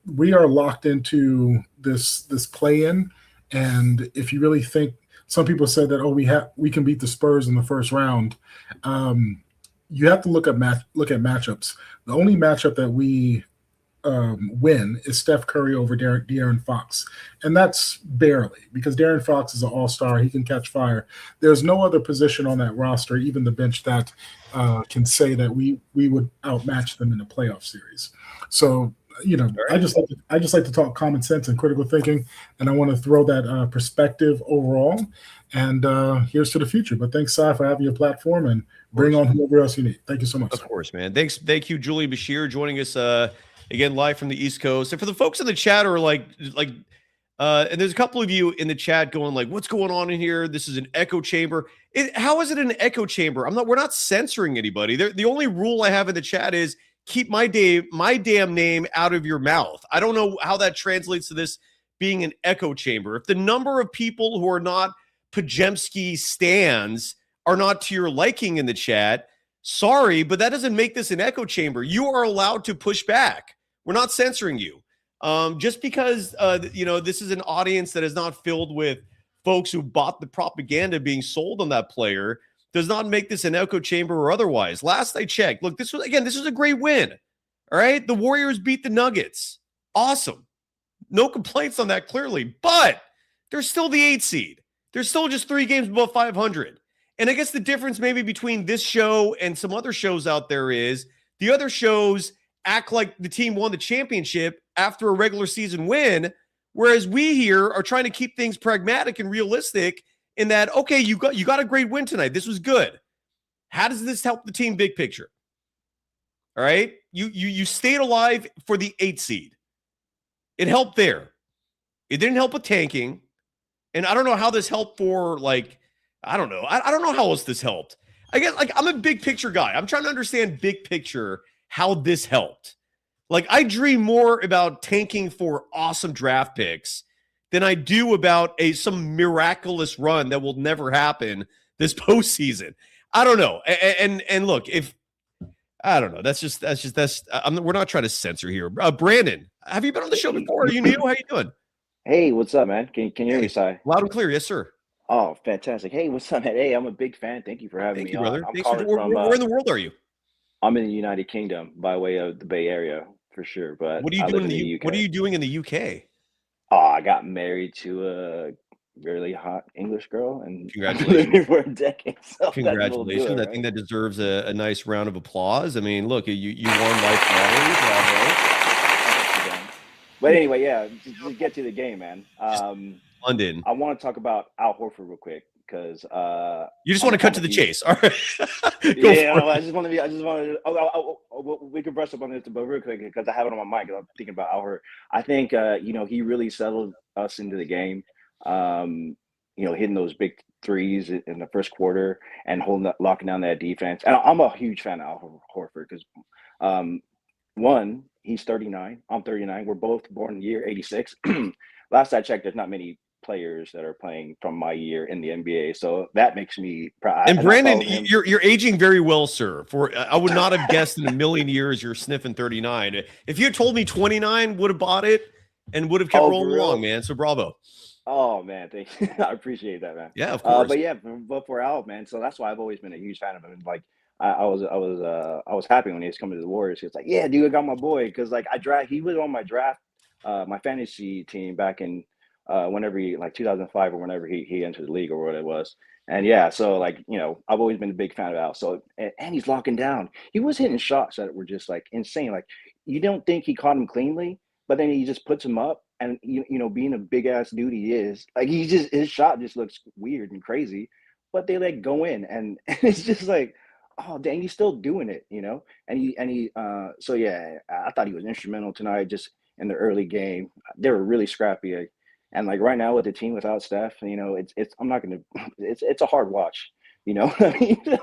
we are locked into this play-in. And if you really think, some people said that, we can beat the Spurs in the first round. You have to look at matchups. The only matchup that we win is Steph Curry over De'Aaron Fox. And that's barely, because De'Aaron Fox is an all-star. He can catch fire. There's no other position on that roster, even the bench, that can say that we would outmatch them in a playoff series. So, I just like to talk common sense and critical thinking, and I want to throw that perspective overall. And here's to the future. But thanks, Cy, for having your platform, and bring on whoever else you need. Thank you so much. Of course, man. Thank you, Julian Bashir, joining us again live from the East Coast. And for the folks in the chat who are and there's a couple of you in the chat going like, "What's going on in here? This is an echo chamber." How is it an echo chamber? We're not censoring anybody. The only rule I have in the chat is keep my damn name out of your mouth. I don't know how that translates to this being an echo chamber. If the number of people who are not Podziemski stans are not to your liking in the chat, sorry, but that doesn't make this an echo chamber. You are allowed to push back. We're not censoring you. Just because, this is an audience that is not filled with folks who bought the propaganda being sold on that player does not make this an echo chamber or otherwise. Last I checked, look, this was a great win. All right. The Warriors beat the Nuggets. Awesome. No complaints on that, clearly, but they're still the 8th seed. They're still just 3 games above 500. And I guess the difference maybe between this show and some other shows out there is The other shows act like the team won the championship after a regular season win, whereas we here are trying to keep things pragmatic and realistic in that, okay, you got a great win tonight. This was good. How does this help the team big picture? All right? You stayed alive for the 8th seed. It helped there. It didn't help with tanking. And I don't know how this helped for, like, I don't know. I don't know how else this helped. I guess, like, I'm a big picture guy. I'm trying to understand big picture how this helped. Like, I dream more about tanking for awesome draft picks than I do about some miraculous run that will never happen this postseason. I don't know. And look, if I don't know, we're not trying to censor here. Brandon, have you been on the show before? Are you new? How you doing? Hey, what's up, man? Can you hear me, Si? Loud and clear, yes, sir. Oh, fantastic. Hey, what's up, man? Hey, I'm a big fan. Thank you for having me Thank you, brother. on. Thanks for, where in the world are you? I'm in the United Kingdom by way of the Bay Area for sure. But what are you doing in the UK? What are you doing in the UK? Oh, I got married to a really hot English girl, and congratulations for a decade. So congratulations! Right? I think that deserves a nice round of applause. I mean, look, you won life lottery, bravo. But anyway, yeah, just get to the game, man. London. I want to talk about Al Horford real quick because you just want to cut to the chase. All right. We can brush up on this, but real quick because I have it on my mind. I'm thinking about Al Horford. I think he really settled us into the game. Hitting those big threes in the first quarter and locking down that defense. And I'm a huge fan of Al Horford because one, he's 39. I'm 39. We're both born in the year 86. Last I checked, there's not many players that are playing from my year in the NBA, so that makes me proud. And Brandon, you're aging very well, sir. I would not have guessed in a million years you're sniffing 39. If you had told me 29, would have bought it and would have kept rolling along, man. So bravo. Oh man, thank you. I appreciate that, man. Yeah, of course. But for Al, man, so that's why I've always been a huge fan of him. Like I was happy when he was coming to the Warriors. He was like, yeah, dude, I got my boy, because like he was on my draft, my fantasy team back in whenever 2005 or whenever he entered the league or what it was. And yeah, so like, I've always been a big fan of Al. So and he's locking down. He was hitting shots that were just like insane. Like you don't think he caught him cleanly, but then he just puts him up. And being a big ass dude he is, like his shot just looks weird and crazy, but they like go in and it's just like, oh dang, he's still doing it, so yeah, I thought he was instrumental tonight just in the early game. They were really scrappy. And like right now with the team without Steph, it's a hard watch. I'm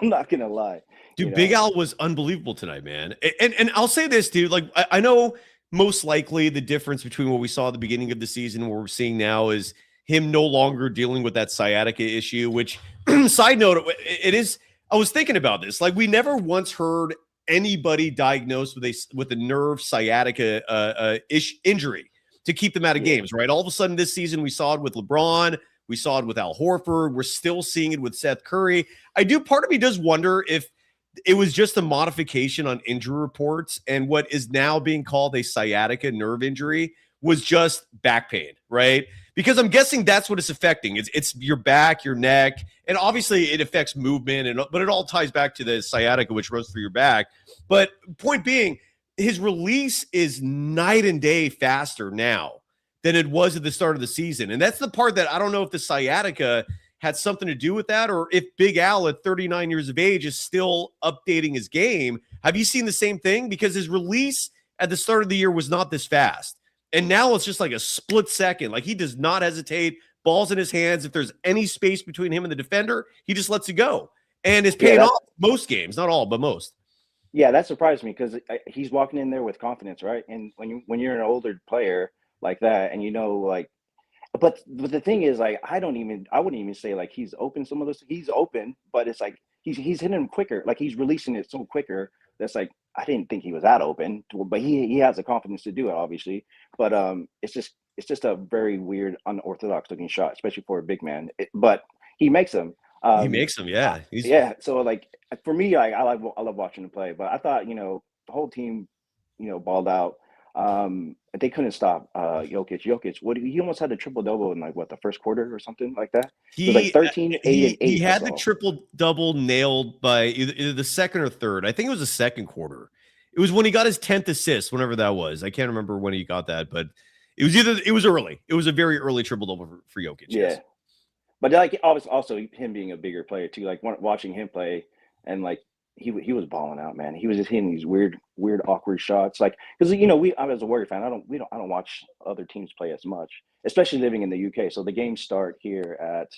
not gonna lie. Dude, Big Al was unbelievable tonight, man. And I'll say this, dude. Like I know most likely the difference between what we saw at the beginning of the season and what we're seeing now is him no longer dealing with that sciatica issue. Which, side note, it is. I was thinking about this. Like we never once heard anybody diagnosed with a nerve sciatica injury to keep them out of games, right? All of a sudden this season we saw it with LeBron, we saw it with Al Horford, we're still seeing it with Seth Curry. Part of me does wonder if it was just a modification on injury reports and what is now being called a sciatica nerve injury was just back pain, right? Because I'm guessing that's what it's affecting. It's your back, your neck, and obviously it affects movement, but it all ties back to the sciatica, which runs through your back. But point being, his release is night and day faster now than it was at the start of the season. And that's the part that I don't know if the sciatica had something to do with that, or if Big Al at 39 years of age is still updating his game. Have you seen the same thing? Because his release at the start of the year was not this fast. And now it's just like a split second. Like he does not hesitate. Ball's in his hands. If there's any space between him and the defender, he just lets it go. And it's paying off most games, not all, but most. Yeah, that surprised me because he's walking in there with confidence, right? And when you're an older player like that, and but the thing is, like, I wouldn't even say like he's open some of those. He's open, but it's like he's hitting them quicker. Like he's releasing it so quicker. That's like, I didn't think he was that open, but he has the confidence to do it, obviously. But it's just a very weird, unorthodox looking shot, especially for a big man. But he makes them. Yeah. So like for me, I love watching him play. But I thought the whole team, balled out. They couldn't stop Jokic. He almost had a triple double in the first quarter or something like that. It was like 13, 8, and 8. He had the triple double nailed by either the second or third. I think it was the second quarter. It was when he got his 10th assist, whenever that was. I can't remember when he got that, but it was early. It was a very early triple-double for Jokic. Yeah. Yes. But like also him being a bigger player too, like watching him play, and like he was balling out, man. He was just hitting these weird, awkward shots. Like, because I as a Warrior fan, I don't watch other teams play as much, especially living in the UK. So the games start here at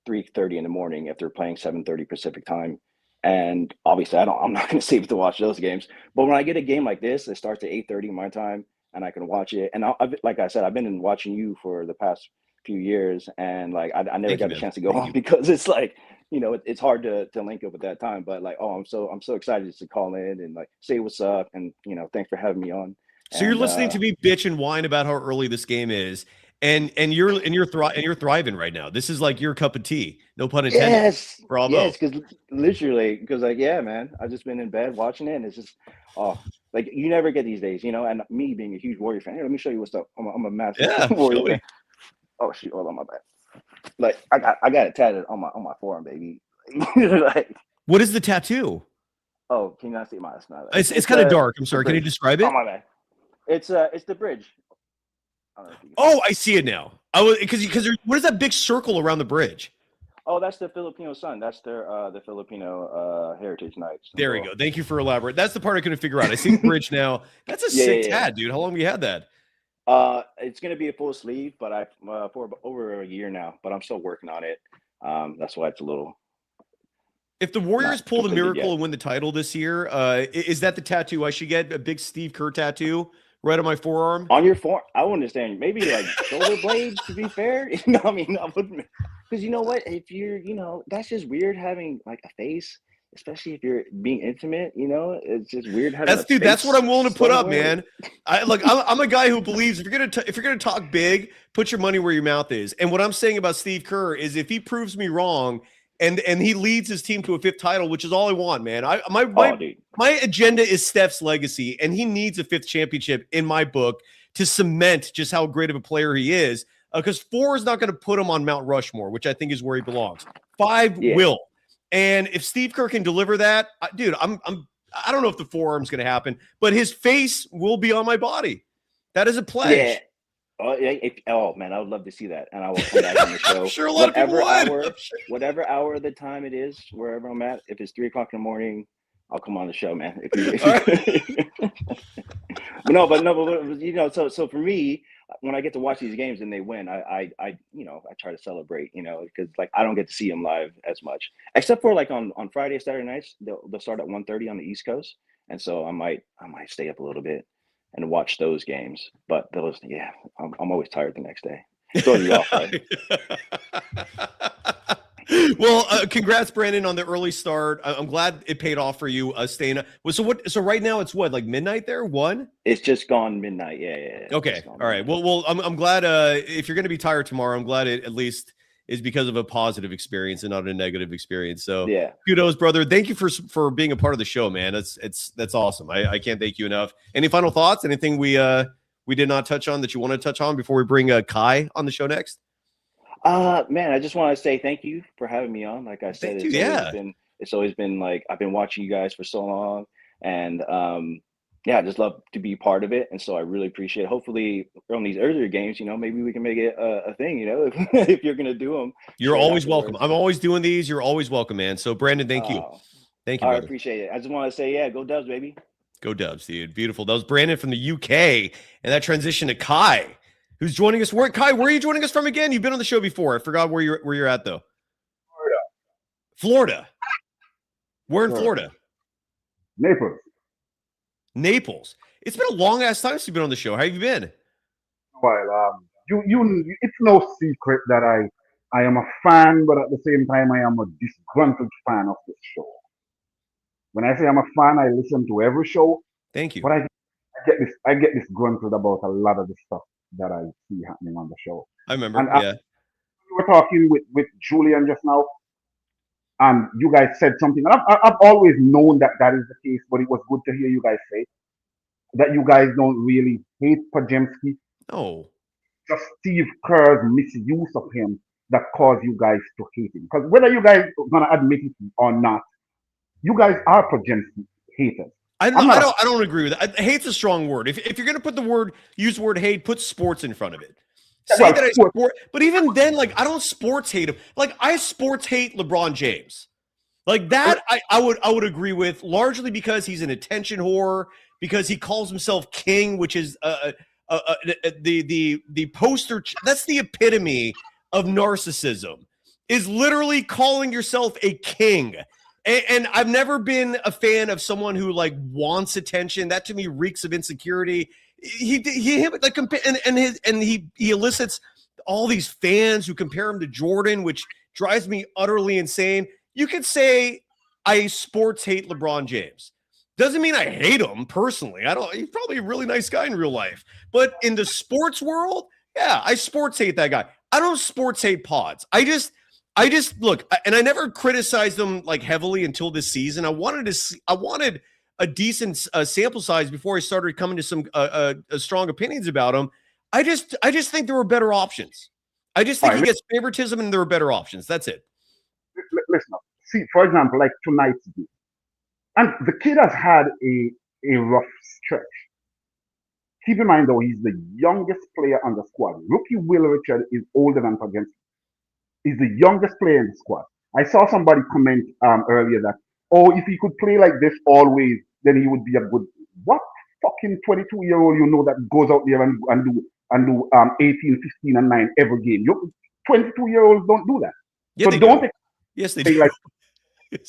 3:30 in the morning if they're playing 7:30 Pacific time, and obviously I'm not going to save to watch those games. But when I get a game like this, it starts at 8:30 my time, and I can watch it. And like I said, I've been watching you for the past few years, and like I never got a chance to go on because it's like it's hard to link up at that time. But like, I'm so excited just to call in and like say what's up, and thanks for having me on. So you're listening to me bitch and whine about how early this game is, and you're thriving right now. This is like your cup of tea, no pun intended. Yes, bravo. Yes, because like yeah, man, I've just been in bed watching it, and it's just like you never get these days, and me being a huge Warrior fan. Here, let me show you what's up. I'm a massive Warrior fan. Oh shoot, hold on, my bad. Like I got it tatted on my forearm, baby. Like, what is the tattoo? Oh, can you not see my smile? It's kind of dark. I'm sorry. Can you describe it? Oh my bad. It's the bridge. I see it now. Because what is that big circle around the bridge? Oh, that's the Filipino sun. That's the Filipino Heritage Nights. There we go. Thank you for elaborating. That's the part I couldn't figure out. I see the bridge now. That's a sick tat, dude. How long have you had that? It's gonna be a full sleeve, but for over a year now. But I'm still working on it. That's why it's a little. If the Warriors pull the miracle and win the title this year, is that the tattoo I should get? A big Steve Kerr tattoo right on my forearm? On your forearm? I would understand. Maybe like shoulder blades, to be fair. I mean, I wouldn't. Because you know what? If you're, that's just weird having like a face. Especially if you're being intimate, it's just weird. That's what I'm willing to put up, man. I'm a guy who believes if you're gonna talk big, put your money where your mouth is. And what I'm saying about Steve Kerr is if he proves me wrong and he leads his team to a 5th title, which is all I want, man. My agenda is Steph's legacy, and he needs a 5th championship in my book to cement just how great of a player he is. Because 4 is not going to put him on Mount Rushmore, which I think is where he belongs. 5 will. And if Steve Kerr can deliver that, dude, I don't know if the forearm's going to happen, but his face will be on my body. That is a pledge. Yeah. Oh man, I would love to see that, and I will come back on the show. I'm sure a lot of people would. Whatever hour of the time it is, wherever I'm at. If it's 3 o'clock in the morning, I'll come on the show, man. So for me, when I get to watch these games and they win, I try to celebrate, because like I don't get to see them live as much, except for like on Friday, Saturday nights, they'll start at 1:30 on the East Coast, and so I might stay up a little bit and watch those games. But I'm always tired the next day. Throwing you off, right? Well, congrats, Brandon, on the early start. I'm glad it paid off for you staying up. So right now it's what, like midnight there? 1? It's just gone midnight. Yeah. Okay. All right. Well, I'm glad if you're going to be tired tomorrow, I'm glad it at least is because of a positive experience and not a negative experience. So yeah, kudos, brother. Thank you for being a part of the show, man. That's awesome. I can't thank you enough. Any final thoughts? Anything we did not touch on that you want to touch on before we bring Kai on the show next? Man, I just want to say thank you for having me on. Like I said, it's always been like I've been watching you guys for so long, and I just love to be part of it. And so I really appreciate it. Hopefully on these earlier games, maybe we can make it a thing, if you're going to do them. You're always welcome. I'm always doing these. You're always welcome, man. So Brandon, thank you. Thank you. I appreciate it. I just want to say, go Dubs, baby. Go Dubs, dude. Beautiful. That was Brandon from the UK, and that transition to Kai, who's joining us. Kai, where are you joining us from again? You've been on the show before. I forgot where you're at though. Florida. Where in Florida? Naples. It's been a long ass time since you've been on the show. How have you been? Well, it's no secret that I am a fan, but at the same time I am a disgruntled fan of this show. When I say I'm a fan, I listen to every show. Thank you. But I get disgruntled about a lot of the stuff that I see happening on the show. I remember. We were talking with Julian just now, and you guys said something. And I've always known that is the case, but it was good to hear you guys say that you guys don't really hate Podziemski. No. Just Steve Kerr's misuse of him that caused you guys to hate him. Because whether you guys are going to admit it or not, you guys are Podziemski haters. I don't agree with that. Hate's a strong word. If you're going to use the word hate, put sports in front of it. Say that I sport, but even then, like, I don't sports hate him. Like, I sports hate LeBron James. Like that, I would agree with, largely because he's an attention whore, because he calls himself king, which is the poster. That's the epitome of narcissism. Is literally calling yourself a king. And I've never been a fan of someone who like wants attention. That to me reeks of insecurity. He elicits all these fans who compare him to Jordan, which drives me utterly insane. You could say I sports hate LeBron James. Doesn't mean I hate him personally. He's probably a really nice guy in real life. But in the sports world, yeah, I sports hate that guy. I don't sports hate Pods. I just look, and I never criticized them like heavily until this season. I wanted a decent sample size before I started coming to some strong opinions about him. I just think there were better options. I just think he gets favoritism, and there were better options. That's it. Listen up. See, for example, like tonight's game, and the kid has had a rough stretch. Keep in mind, though, he's the youngest player on the squad. Rookie Will Richard is older than Podziemski. He's the youngest player in the squad. I saw somebody comment earlier that, if he could play like this always, then he would be a good. What fucking 22-year-old that goes out there and do 18, 15, and 9 every game? 22-year-olds don't do that. Yeah, so don't. Yes, they do. Like,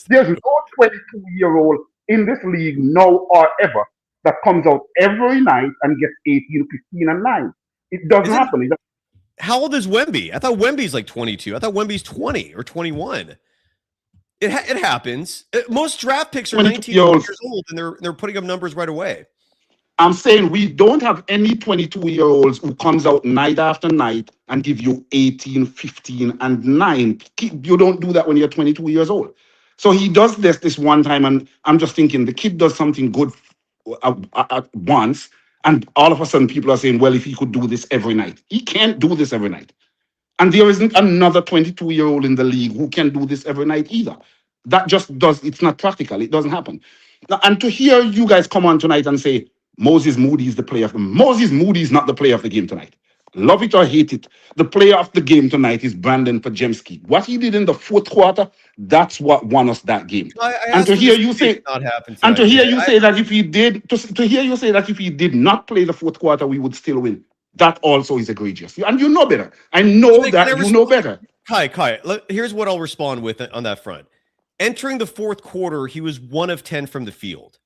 there's no 22-year-old in this league now or ever that comes out every night and gets 18, 15, and 9. It doesn't happen. How old is Wemby? I thought Wemby's like 22. I thought Wemby's 20 or 21. It happens. Most draft picks are 19 years old, and they're putting up numbers right away. I'm saying we don't have any 22-year-olds who comes out night after night and give you 18, 15, and 9. You don't do that when you're 22 years old. So he does this one time, and I'm just thinking the kid does something good at once, and all of a sudden people are saying, well, if he could do this every night. He can't do this every night. And there isn't another 22-year-old in the league who can do this every night either. It's not practical. It doesn't happen. And to hear you guys come on tonight and say, Moses Moody is the player of the game. Moses Moody is not the player of the game tonight. Love it or hate it. The player of the game tonight is Brandon Podziemski. What he did in the fourth quarter, that's what won us that game. And to hear you say, that if he did not play the fourth quarter, we would still win. That also is egregious. And you know better. I know that you know better. Kai, here's what I'll respond with on that front. Entering the fourth quarter, he was 1 of 10 from the field.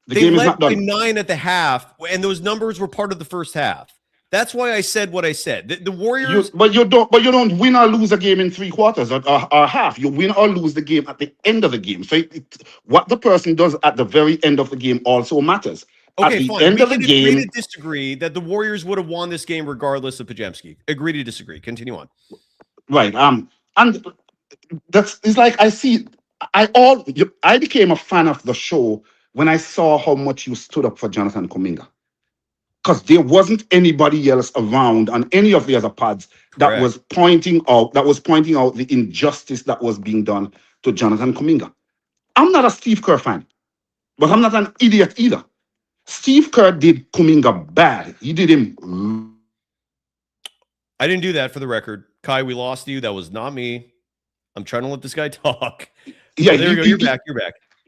They led by 9 at the half, and those numbers were part of the first half. That's why I said what I said. The Warriors, but you don't win or lose a game in 3 quarters or half. You win or lose the game at the end of the game. So what the person does at the very end of the game also matters. Okay, at the fine. end of the game, agree to disagree that the Warriors would have won this game regardless of Podziemski. Agree to disagree. Continue on. Right. And it's like I became a fan of the show when I saw how much you stood up for Jonathan Kuminga. Because there wasn't anybody else around on any of the other pods that was pointing out the injustice that was being done to Jonathan Kuminga. I'm not a Steve Kerr fan, but I'm not an idiot either. Steve Kerr did Kuminga bad. He did him. I didn't do that, for the record. Kai, we lost you. That was not me. I'm trying to let this guy talk. Yeah, there you go. You're back.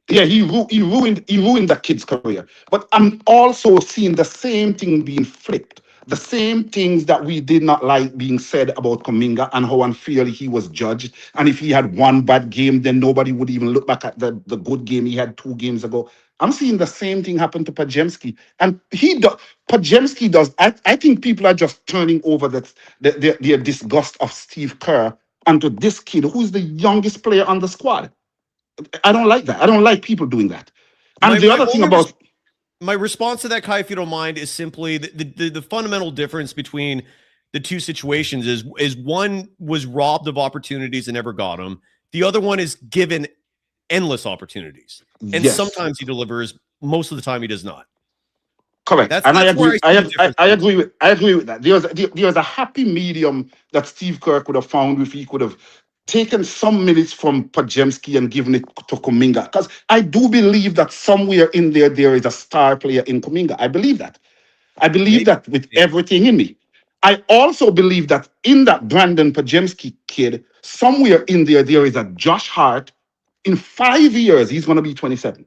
Yeah, he ruined that kid's career. But I'm also seeing the same thing being flipped. The same things that we did not like being said about Kuminga and how unfairly he was judged. And if he had one bad game, then nobody would even look back at the good game he had 2 games ago. I'm seeing the same thing happen to Podziemski. And Podziemski does. I think people are just turning over their disgust of Steve Kerr onto this kid who's the youngest player on the squad. I don't like that. I don't like people doing that. And the other thing about my response to that, Kai, if you don't mind, is simply the fundamental difference between the two situations is one was robbed of opportunities and never got them. The other one is given endless opportunities, and sometimes he delivers. Most of the time, he does not. Correct, and I agree. I agree with that. There's a happy medium that Steve Kerr could have found if he could have taken some minutes from Podziemski and given it to Kuminga. Because I do believe that somewhere in there is a star player in Kuminga. I believe that. I believe that with everything in me. I also believe that in that Brandon Podziemski kid, somewhere in there is a Josh Hart. In 5 years, he's going to be 27.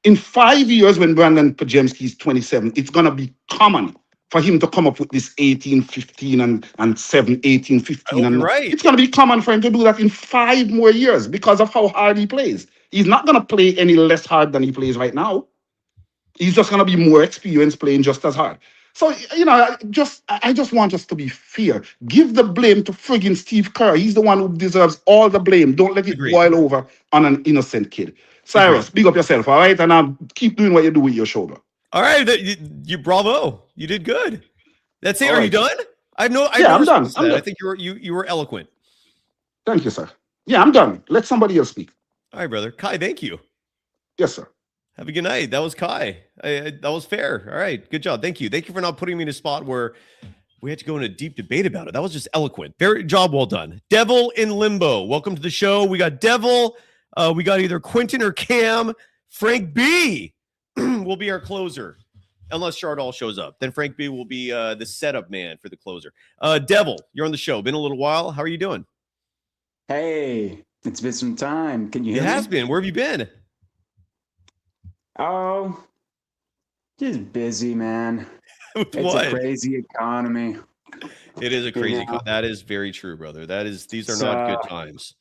In 5 years, when Brandon Podziemski is 27, it's going to be common for him to come up with this 18, 15, and 7, 18, 15. And right. It's going to be common for him to do that in 5 more years because of how hard he plays. He's not going to play any less hard than he plays right now. He's just going to be more experienced playing just as hard. So, I just want us to be fair. Give the blame to friggin' Steve Kerr. He's the one who deserves all the blame. Don't let it boil over on an innocent kid. Cyrus, big up yourself, all right? And keep doing what you do with your shoulder. All right, you bravo. You did good. That's it. Are you done? I'm done. I think you were eloquent. Thank you, sir. Yeah, I'm done. Let somebody else speak. All right, brother. Kai, thank you. Yes, sir. Have a good night. That was Kai. That was fair. All right, good job. Thank you. Thank you for not putting me in a spot where we had to go in a deep debate about it. That was just eloquent. Very job well done. Devil in Limbo. Welcome to the show. We got Devil. We got either Quentin or Cam. Frank B will be our closer, unless Shardall shows up. Then Frank B will be the setup man for the closer. Devil, you're on the show. Been a little while. How are you doing? Hey, it's been some time. Can you hear me? It has been. Where have you been? Oh, just busy, man. It's a crazy economy. It is a crazy. That is very true, brother. These are not good times.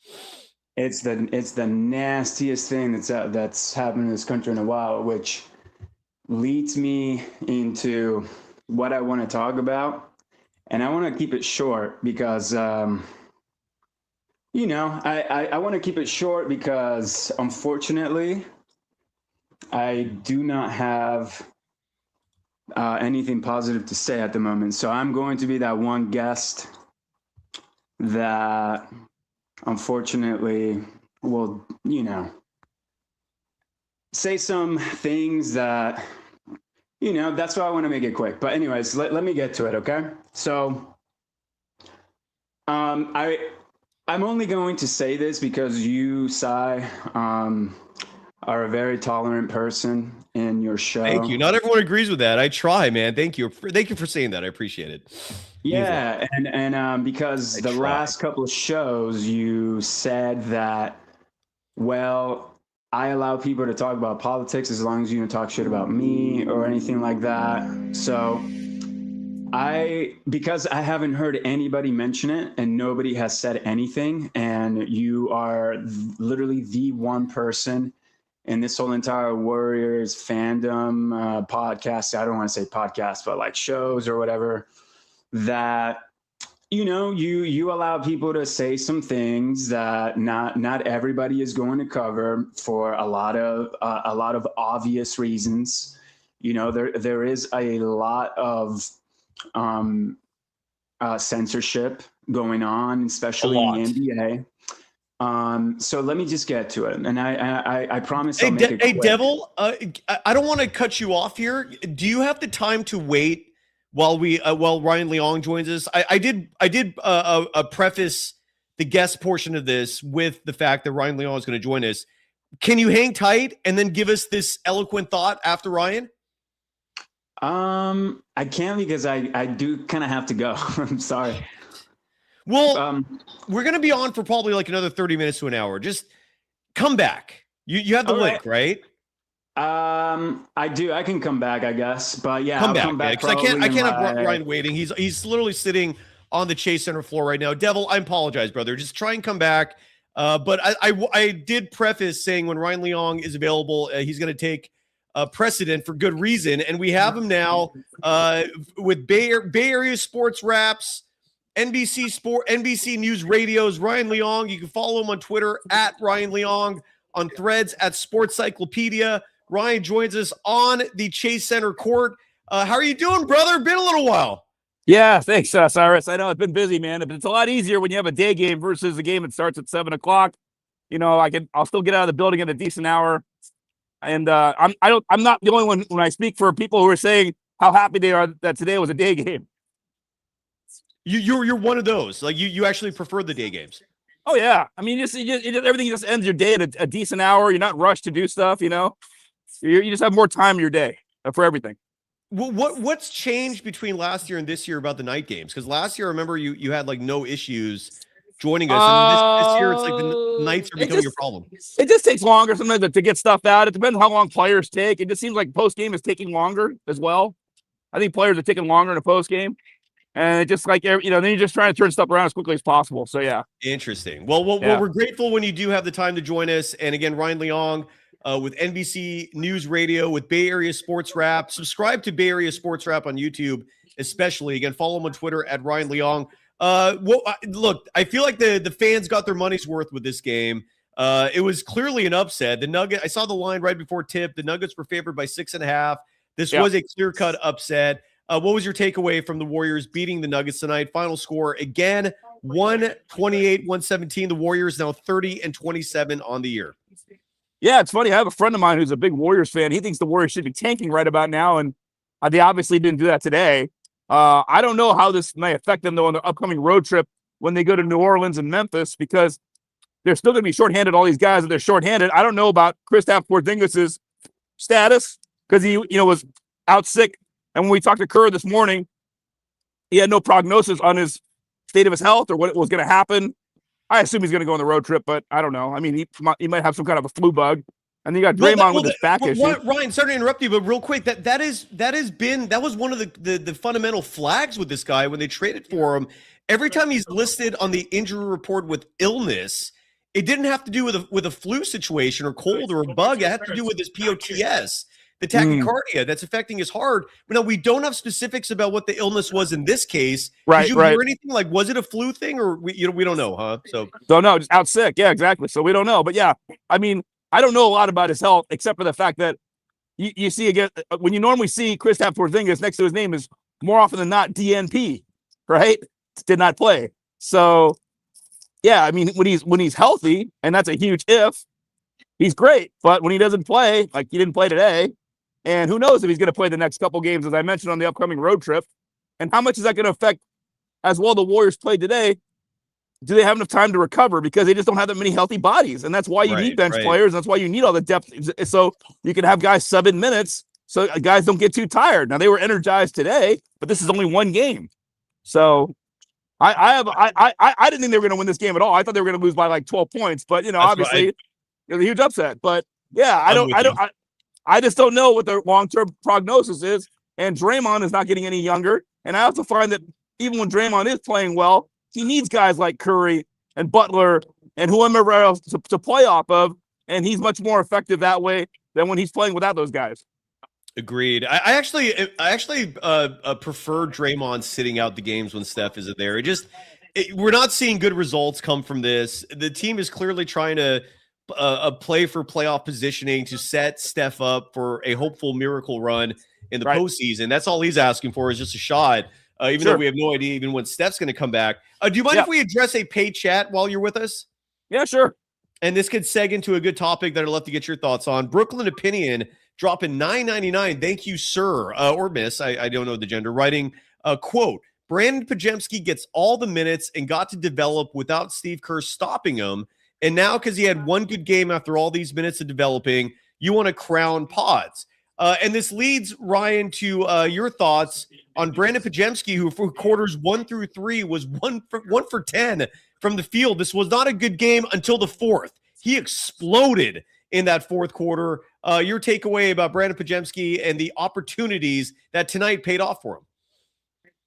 It's the nastiest thing that's happened in this country in a while, which leads me into what I want to talk about, and I want to keep it short because I want to keep it short because unfortunately I do not have anything positive to say at the moment. So I'm going to be that one guest that unfortunately will, say some things that, that's why I want to make it quick. But anyways, let me get to it, okay? So I'm only going to say this because you, Cy, are a very tolerant person in your show. Thank you. Not everyone agrees with that. I try, man. Thank you. Thank you for saying that. I appreciate it. Yeah, and because the last couple of shows you said that, well, I allow people to talk about politics as long as you don't talk shit about me or anything like that. So because I haven't heard anybody mention it and nobody has said anything, and you are literally the one person in this whole entire Warriors fandom podcast, I don't want to say podcast, but like shows or whatever, that you allow people to say some things that not everybody is going to cover for a lot of obvious reasons. There is a lot of censorship going on, especially in the NBA. So let me just get to it, and I promise I'll make it quick. Hey, Devil, I don't want to cut you off here. Do you have the time to wait while Ryan Leong joins us? I did preface the guest portion of this with the fact that Ryan Leong is going to join us. Can you hang tight and then give us this eloquent thought after Ryan? I can't because I do kind of have to go. I'm sorry. Well, we're going to be on for probably like another 30 minutes to an hour. Just come back. You have the link, right? I do. I can come back, I guess. But yeah, I'll come back. Because I can't have Ryan waiting. He's literally sitting on the Chase Center floor right now. Devil, I apologize, brother. Just try and come back. But I did preface saying when Ryan Leong is available, he's going to take precedent for good reason. And we have him now with Bay Area Sports Wraps, NBC News Radio's Ryan Leong. You can follow him on Twitter at Ryan Leong, on Threads at Sports Cyclopedia. Ryan joins us on the Chase Center court. How are you doing, brother? Been a little while. Yeah, thanks, Cyrus. I know it's been busy, man, but it's a lot easier when you have a day game versus a game that starts at 7:00. I'll still get out of the building at a decent hour. And I'm not the only one when I speak for people who are saying how happy they are that today was a day game. You're one of those. Like you actually prefer the day games. Oh yeah, I mean, everything just ends your day at a decent hour. You're not rushed to do stuff, you know. You just have more time in your day for everything. Well, what's changed between last year and this year about the night games? Because last year, I remember you had like no issues joining us, and this year it's like the nights are becoming a problem. It just takes longer sometimes to get stuff out. It depends how long players take. It just seems like post game is taking longer as well. I think players are taking longer in a post game. And it just like, then you're just trying to turn stuff around as quickly as possible. So, yeah. Interesting. Well, we're grateful when you do have the time to join us. And again, Ryan Leong with NBC News Radio with Bay Area Sports Wrap. Subscribe to Bay Area Sports Wrap on YouTube, especially. Again, follow him on Twitter at Ryan Leong. Look, I feel like the fans got their money's worth with this game. It was clearly an upset. I saw the line right before tip. The Nuggets were favored by 6.5. This was a clear-cut upset. What was your takeaway from the Warriors beating the Nuggets tonight? Final score, again, 128-117. The Warriors now 30-27 on the year. Yeah, it's funny. I have a friend of mine who's a big Warriors fan. He thinks the Warriors should be tanking right about now, and they obviously didn't do that today. I don't know how this may affect them, though, on their upcoming road trip when they go to New Orleans and Memphis, because they're still going to be shorthanded, all these guys that they're shorthanded. I don't know about Kristaps Porzingis' status because he was out sick. And when we talked to Kerr this morning, he had no prognosis on his state of his health or what was going to happen. I assume he's going to go on the road trip, but I don't know. I mean, he might have some kind of a flu bug. And then you got Draymond with his back issue. Ryan, sorry to interrupt you, but real quick, that was one of the fundamental flags with this guy when they traded for him. Every time he's listed on the injury report with illness, it didn't have to do with a flu situation or cold or a bug. It had to do with his POTS. The tachycardia that's affecting his heart. But no, we don't have specifics about what the illness was in this case. Right, Did you hear anything? Like, was it a flu thing, or we don't know, huh? So don't know, just out sick. Yeah, exactly. So we don't know. But yeah, I mean, I don't know a lot about his health except for the fact that you see again when you normally see Kristaps Porzingis next to his name is more often than not DNP, right? Did not play. So yeah, I mean, when he's healthy, and that's a huge if, he's great. But when he doesn't play, like he didn't play today. And who knows if he's going to play the next couple games, as I mentioned, on the upcoming road trip. And how much is that going to affect as well the Warriors played today? Do they have enough time to recover? Because they just don't have that many healthy bodies. And that's why you need bench players. That's why you need all the depth. So you can have guys sub in minutes so guys don't get too tired. Now, they were energized today, but this is only one game. So I didn't think they were going to win this game at all. I thought they were going to lose by like 12 points. But, obviously, it was a huge upset. But, yeah, I just don't know what their long-term prognosis is, and Draymond is not getting any younger. And I also find that even when Draymond is playing well, he needs guys like Curry and Butler and whoever else to play off of, and he's much more effective that way than when he's playing without those guys. Agreed. I actually prefer Draymond sitting out the games when Steph isn't there. We're not seeing good results come from this. The team is clearly trying to play for playoff positioning to set Steph up for a hopeful miracle run in the postseason. That's all he's asking for is just a shot, even though we have no idea even when Steph's going to come back. Do you mind if we address a paid chat while you're with us? Yeah, sure. And this could seg into a good topic that I'd love to get your thoughts on. Brooklyn Opinion dropping $9.99. Thank you, sir, or miss. I don't know the gender. Writing, quote, Brandon Podziemski gets all the minutes and got to develop without Steve Kerr stopping him. And now, because he had one good game after all these minutes of developing, you want to crown Pods. And this leads, Ryan, to your thoughts on Brandon Podziemski, who for quarters 1 through 3 was 1 for 10 from the field. This was not a good game until the fourth. He exploded in that fourth quarter. Your takeaway about Brandon Podziemski and the opportunities that tonight paid off for him.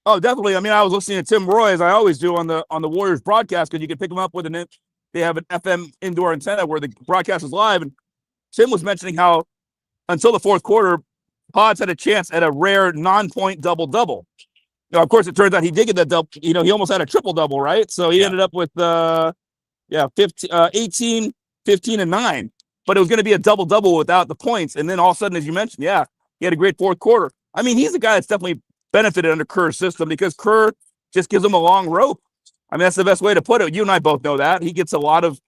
Oh, definitely. I mean, I was listening to Tim Roy, as I always do on the Warriors broadcast, because you can pick him up with they have an FM indoor antenna where the broadcast is live. And Tim was mentioning how until the fourth quarter, Pods had a chance at a rare non-point double-double. Now, of course, it turns out he did get that double. He almost had a triple-double, right? So he ended up with 18, 15, and 9. But it was going to be a double-double without the points. And then all of a sudden, as you mentioned, he had a great fourth quarter. I mean, he's a guy that's definitely benefited under Kerr's system because Kerr just gives him a long rope. I mean, that's the best way to put it. You and I both know that. He gets a lot of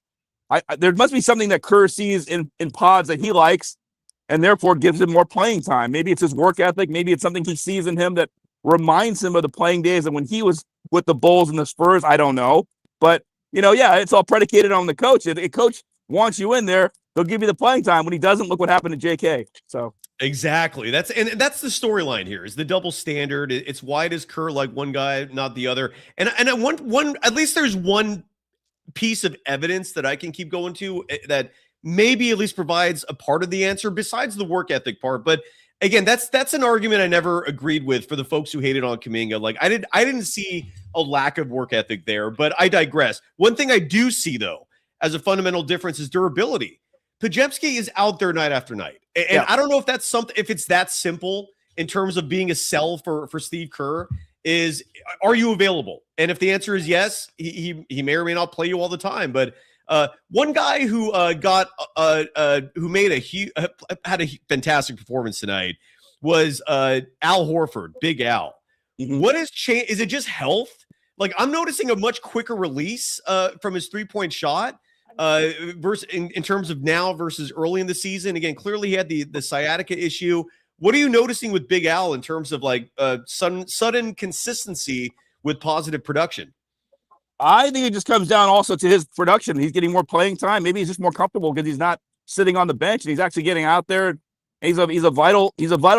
there must be something that Kerr sees in Pods that he likes and therefore gives him more playing time. Maybe it's his work ethic. Maybe it's something he sees in him that reminds him of the playing days and when he was with the Bulls and the Spurs. I don't know. But yeah, it's all predicated on the coach. If the coach wants you in there, they'll give you the playing time. When he doesn't, look what happened to JK. So exactly. That's the storyline here is the double standard. It's why does Kerr like one guy, not the other? And one at least there's one piece of evidence that I can keep going to that maybe at least provides a part of the answer besides the work ethic part. But again, that's an argument I never agreed with for the folks who hated on Kuminga. Like I didn't see a lack of work ethic there, but I digress. One thing I do see though, as a fundamental difference is durability. Podziemski is out there night after night. And I don't know if that's something, if it's that simple in terms of being a sell for Steve Kerr is, are you available? And if the answer is yes, he may or may not play you all the time. But one guy who who had a fantastic performance tonight was Al Horford, Big Al. Mm-hmm. What has changed? Is it just health? Like I'm noticing a much quicker release from his 3-point shot versus in terms of now versus early in the season. Again, clearly he had the sciatica issue. What are you noticing with Big Al in terms of like sudden consistency with positive production? I think it just comes down also to his production. He's getting more playing time. Maybe he's just more comfortable because he's not sitting on the bench and he's actually getting out there. He's a vital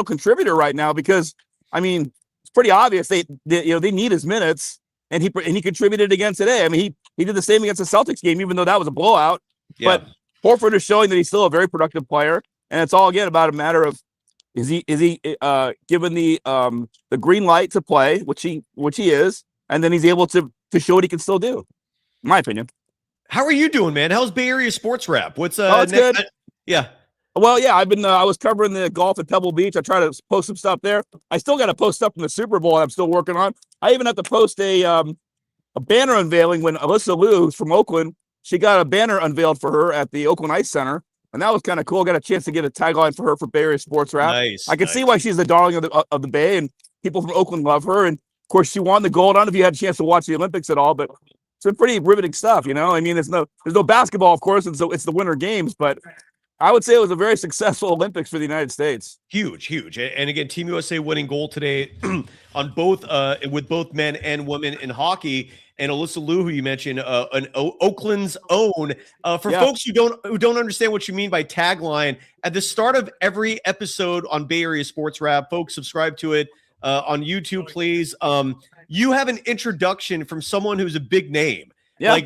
contributor right now because I mean it's pretty obvious they need his minutes and he contributed again today. I mean he did the same against the Celtics game even though that was a blowout. Yeah. But Horford is showing that he's still a very productive player and it's all again about a matter of is he given the green light to play, which he is, and then he's able to show what he can still do, in my opinion. How are you doing, man? How's Bay Area sports rap? What's it's good. Yeah. Well, yeah, I was covering the golf at Pebble Beach. I try to post some stuff there. I still got to post stuff from the Super Bowl I'm still working on. I even have to post a banner unveiling when Alyssa Liu, who's from Oakland, she got a banner unveiled for her at the Oakland Ice Center. And that was kind of cool. Got a chance to get a tagline for her for Bay Area sports rap. Nice. I can see why she's the darling of the Bay, and people from Oakland love her. And of course, she won the gold. I don't know if you had a chance to watch the Olympics at all, but it's been pretty riveting stuff. I mean, there's no basketball, of course, and so it's the Winter Games. But I would say it was a very successful Olympics for the United States. Huge. And again, Team USA winning gold today on both with both men and women in hockey. And Alyssa Liu, who you mentioned, Oakland's own. For folks who don't understand what you mean by tagline, at the start of every episode on Bay Area Sports Rap, folks subscribe to it on YouTube, please. You have an introduction from someone who's a big name. Yeah.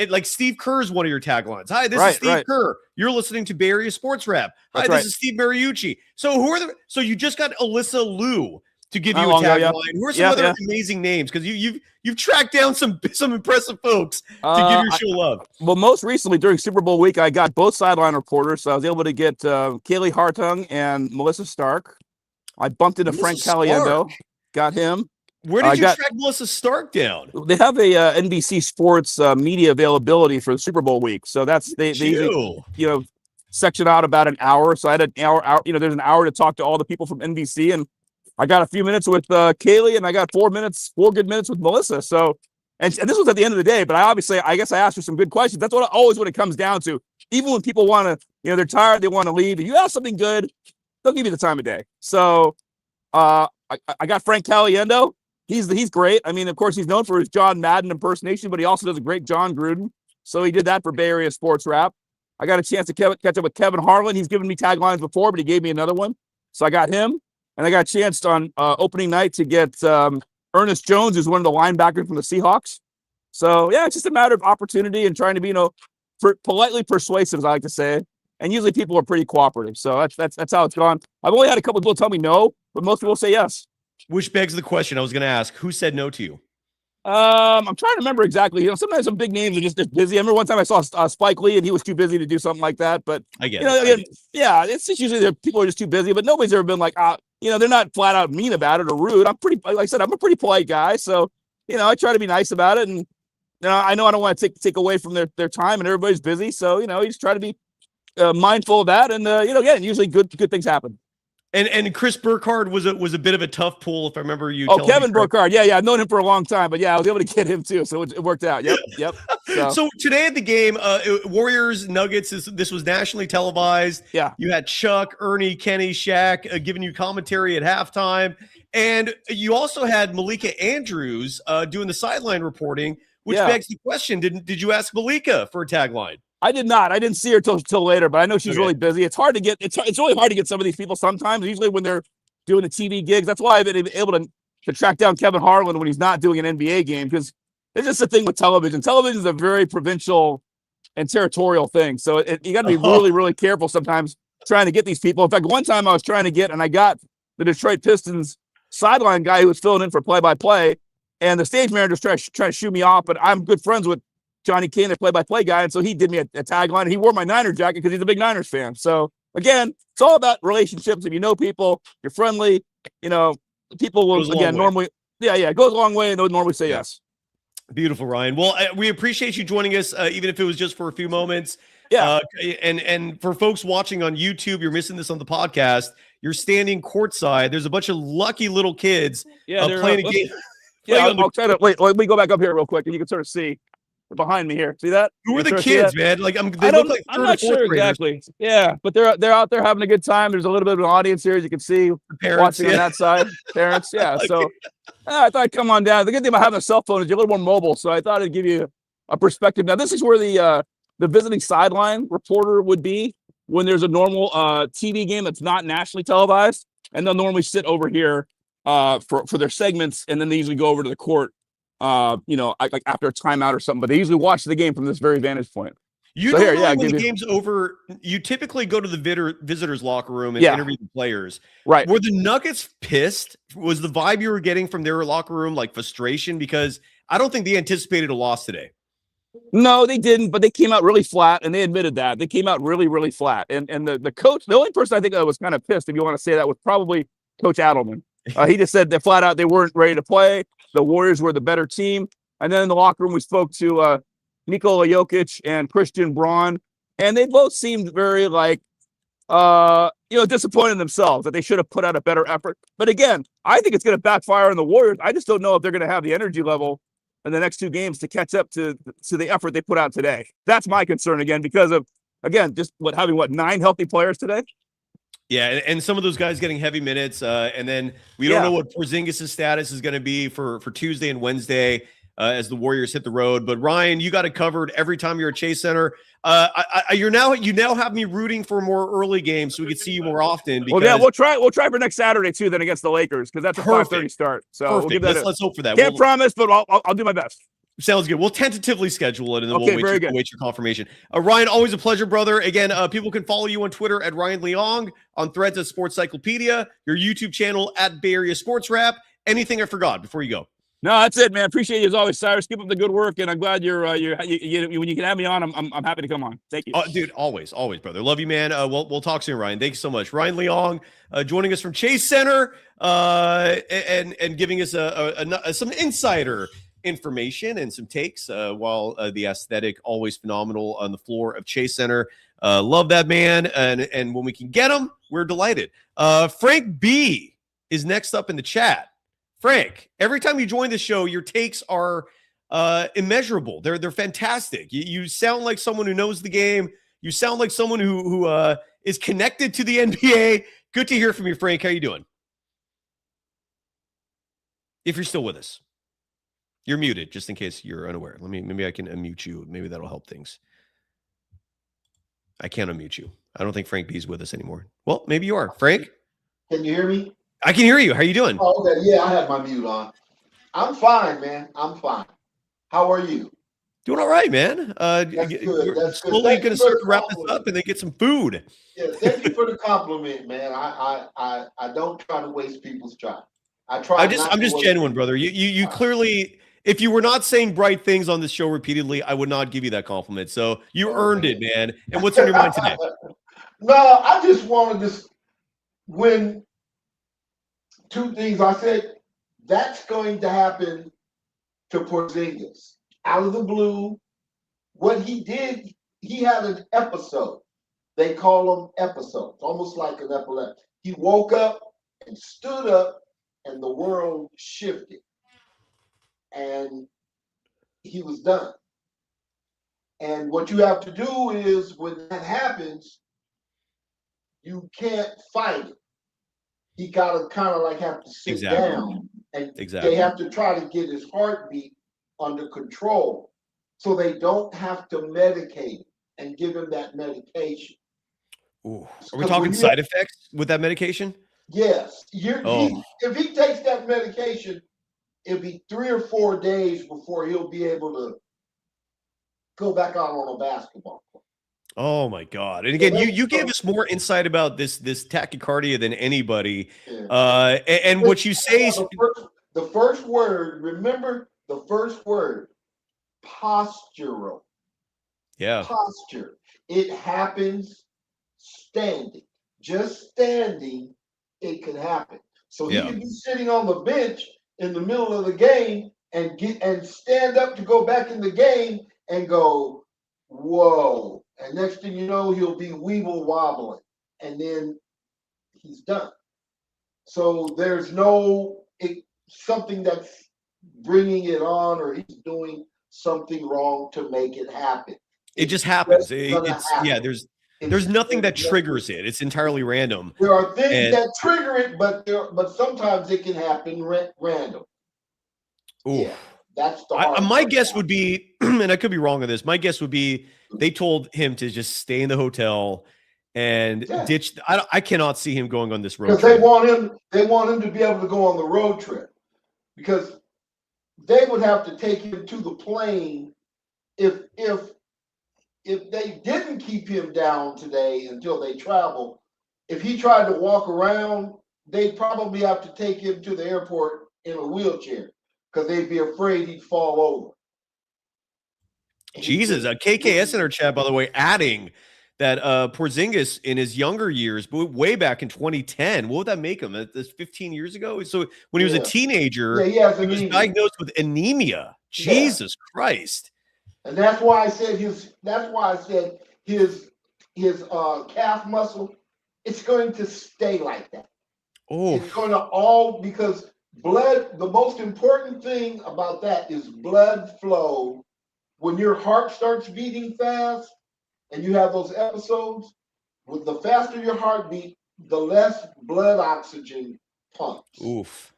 Like Steve Kerr is one of your taglines. Hi, this is Steve Kerr. You're listening to Bay Area Sports Rap. Hi, this is Steve Mariucci. So so you just got Alyssa Liu to give you a tagline. Who are some other amazing names? Because you've tracked down some impressive folks to give your show love. Well, most recently during Super Bowl week, I got both sideline reporters, so I was able to get Kaylee Hartung and Melissa Stark. I bumped into Frank Caliendo, got him. Where did you track Melissa Stark down? They have a NBC Sports media availability for the Super Bowl week, so that's they usually, section out about an hour. So I had an hour. There's an hour to talk to all the people from NBC, and I got a few minutes with Kaylee, and I got 4 good minutes with Melissa. So, and this was at the end of the day, but I guess I asked her some good questions. That's always what it comes down to. Even when people want to, they're tired, they want to leave. If you ask something good, they'll give you the time of day. So, I got Frank Caliendo. He's great. I mean, of course, he's known for his John Madden impersonation, but he also does a great John Gruden. So he did that for Bay Area Sports Rap. I got a chance to catch up with Kevin Harlan. He's given me taglines before, but he gave me another one. So I got him. And I got a chance on opening night to get Ernest Jones, who's one of the linebackers from the Seahawks. So, yeah, it's just a matter of opportunity and trying to be, politely persuasive, as I like to say. And usually people are pretty cooperative. So that's how it's gone. I've only had a couple people tell me no, but most people say yes. Which begs the question I was going to ask. Who said no to you? I'm trying to remember exactly. Sometimes some big names are just busy. I remember one time I saw Spike Lee, and he was too busy to do something like that. But I get it's just usually that people are just too busy. But nobody's ever been like, they're not flat out mean about it or rude. I'm pretty, like I said, I'm a pretty polite guy. So, I try to be nice about it. And, I know I don't want to take away from their time, and everybody's busy. So, you just try to be mindful of that. And, again, usually good things happen. And Chris Burkhardt was a bit of a tough pull, if I remember you. Kevin Burkhardt. Yeah. I've known him for a long time, but I was able to get him too. So it worked out. Yep. So today at the game, Warriors Nuggets, this was nationally televised. Yeah. You had Chuck, Ernie, Kenny, Shaq giving you commentary at halftime. And you also had Malika Andrews doing the sideline reporting which begs the question: did you ask Malika for a tagline? I did not. I didn't see her till later, but I know she's really busy. It's hard to get. It's really hard to get some of these people sometimes. Usually when they're doing the TV gigs, that's why I've been able to track down Kevin Harlan when he's not doing an NBA game, because it's just the thing with television. Television is a very provincial and territorial thing, so you got to be really, really careful sometimes trying to get these people. In fact, one time I was trying to get, and I got the Detroit Pistons sideline guy who was filling in for play-by-play, and the stage manager was trying to shoot me off, but I'm good friends with Johnny Kane, the play-by-play guy, and so he did me a tagline, and he wore my Niner jacket because he's a big Niners fan. So, again, it's all about relationships. If you know people, you're friendly, people will, again, normally, it goes a long way, and they'll normally say yes. Beautiful, Ryan. Well, we appreciate you joining us, even if it was just for a few moments. Yeah. And for folks watching on YouTube, you're missing this on the podcast. You're standing courtside. There's a bunch of lucky little kids playing a game. I'll try to wait. Let me go back up here real quick, and you can sort of see behind me here. See that? Who are the kids, man? Like I'm not sure exactly. Yeah, but they're out there having a good time. There's a little bit of an audience here, as you can see, watching on that side. Parents, yeah. Okay. So I thought I'd come on down. The good thing about having a cell phone is you're a little more mobile. So I thought I'd give you a perspective. Now, this is where the visiting sideline reporter would be when there's a normal TV game that's not nationally televised, and they'll normally sit over here for their segments, and then they usually go over to the court. Like after a timeout or something, but they usually watch the game from this very vantage point. When the game's over, you typically go to the visitors' locker room and interview the players. Right. Were the Nuggets pissed? Was the vibe you were getting from their locker room like frustration? Because I don't think they anticipated a loss today. No, they didn't, but they came out really flat, and they admitted that. They came out really, really flat. And the coach, the only person I think that was kind of pissed, if you want to say that, was probably Coach Adelman. He just said that flat out they weren't ready to play. The Warriors were the better team. And then in the locker room, we spoke to Nikola Jokic and Christian Braun, and they both seemed very disappointed in themselves that they should have put out a better effort. But again, I think it's going to backfire on the Warriors. I just don't know if they're going to have the energy level in the next two games to catch up to the effort they put out today. That's my concern again, because of, just having 9 healthy players today. Yeah, and some of those guys getting heavy minutes, and then we don't know what Porzingis' status is going to be for Tuesday and Wednesday as the Warriors hit the road. But Ryan, you got it covered every time you're at Chase Center. You now have me rooting for more early games so we can see you more often. Because we'll try for next Saturday too, then against the Lakers, because that's a 5:30 start. So we'll give that. Let's hope for that. Can't promise, but I'll do my best. Sounds good. We'll tentatively schedule it, and then we'll wait your confirmation. Ryan, always a pleasure, brother. Again, people can follow you on Twitter at Ryan Leong, on Threads at Sports Cyclopedia, your YouTube channel at Bay Area Sports Wrap. Anything I forgot before you go? No, that's it, man. Appreciate you as always, Cyrus. Keep up the good work, and I'm glad you're when you can have me on, I'm happy to come on. Thank you. Dude, always, brother. Love you, man. We'll talk soon, Ryan. Thank you so much. Ryan Leong joining us from Chase Center and giving us some insider information and some takes while the aesthetic always phenomenal on the floor of Chase Center. Love that man, and when we can get him, we're delighted. Frank B is next up in the chat. Frank, every time you join the show, your takes are immeasurable. They're fantastic. You sound like someone who knows the game. You sound like someone who is connected to the NBA. Good to hear from you, Frank. How you doing? If you're still with us. You're muted, just in case you're unaware. Maybe I can unmute you. Maybe that'll help things. I can't unmute you. I don't think Frank B is with us anymore. Well, maybe you are. Frank? Can you hear me? I can hear you. How are you doing? Oh, okay. Yeah, I have my mute on. I'm fine, man. I'm fine. How are you? Doing all right, man. That's good. That's slowly going to start to wrap this up and then get some food. Yeah, thank you for the compliment, man. I don't try to waste people's time. I'm just genuine, brother. You clearly, if you were not saying bright things on this show repeatedly, I would not give you that compliment. So you earned it, man. And what's on your mind today? No, I just wanted to win two things. I said that's going to happen to Porzingis out of the blue. What he did, he had an episode. They call them episodes, almost like an epilepsy. He woke up and stood up, and the world shifted, and he was done. And what you have to do is, when that happens, you can't fight it. He got to kind of like have to sit down, and they have to try to get his heartbeat under control, so they don't have to medicate and give him that medication. Ooh. Are we talking side effects with that medication? Yes. If he takes that medication, it'll be 3 or 4 days before he'll be able to go back out on a basketball court. Oh my God. And again, you gave us more insight about this tachycardia than anybody. Yeah. And what you say is the first word, remember the first word, postural. Yeah. Posture. It happens standing. Just standing, it can happen. So he can be sitting on the bench in the middle of the game and stand up to go back in the game and go, whoa. And next thing you know, he'll be weeble wobbling. And then he's done. So there's something that's bringing it on, or he's doing something wrong to make it happen. It just happens. There's nothing that triggers it. It's entirely random. There are things that trigger it, but sometimes it can happen random. Ooh. Yeah, that's the my guess would be, and I could be wrong on this. My guess would be they told him to just stay in the hotel and ditch. I cannot see him going on this road trip. Because they want him to be able to go on the road trip, because they would have to take him to the plane if they didn't keep him down today until they travel. If he tried to walk around, they'd probably have to take him to the airport in a wheelchair because they'd be afraid he'd fall over. Jesus, KKS in our chat, by the way, adding that Porzingis in his younger years, but way back in 2010, what would that make him? That's 15 years ago. So when he was a teenager, he was diagnosed with anemia. Jesus Christ. And that's why I said his calf muscle, it's going to stay like that. Oh, it's going to because blood, the most important thing about that is blood flow. When your heart starts beating fast and you have those episodes, with the faster your heartbeat, the less blood oxygen pumps. Oof.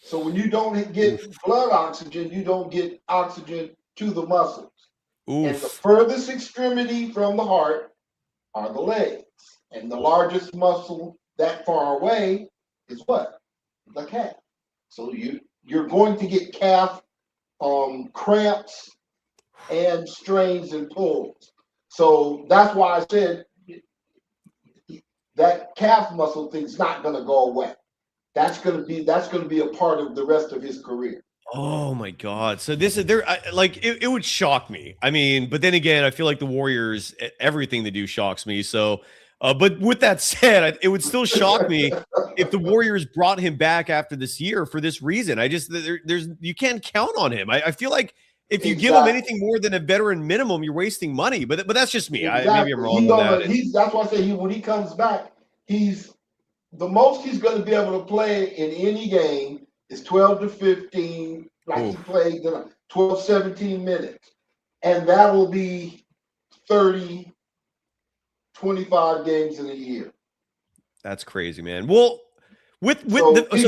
So when you don't get blood oxygen, you don't get oxygen to the muscles. Oof. And the furthest extremity from the heart are the legs. And the largest muscle that far away is what? The calf. So you're going to get calf cramps and strains and pulls. So that's why I said that calf muscle thing's not going to go away. That's going to be a part of the rest of his career. Oh my God. So this is it would shock me. I mean, but then again, I feel like the Warriors, everything they do shocks me. So, but with that said, it would still shock me if the Warriors brought him back after this year for this reason. You can't count on him. I feel like if you give him anything more than a veteran minimum, you're wasting money. But that's just me. Exactly. Maybe I'm wrong on that. That's why I say when he comes back, the most he's going to be able to play in any game is 12 to 15, like he played 12, 17 minutes. And that will be 30, 25 games in a year. That's crazy, man. Well, he's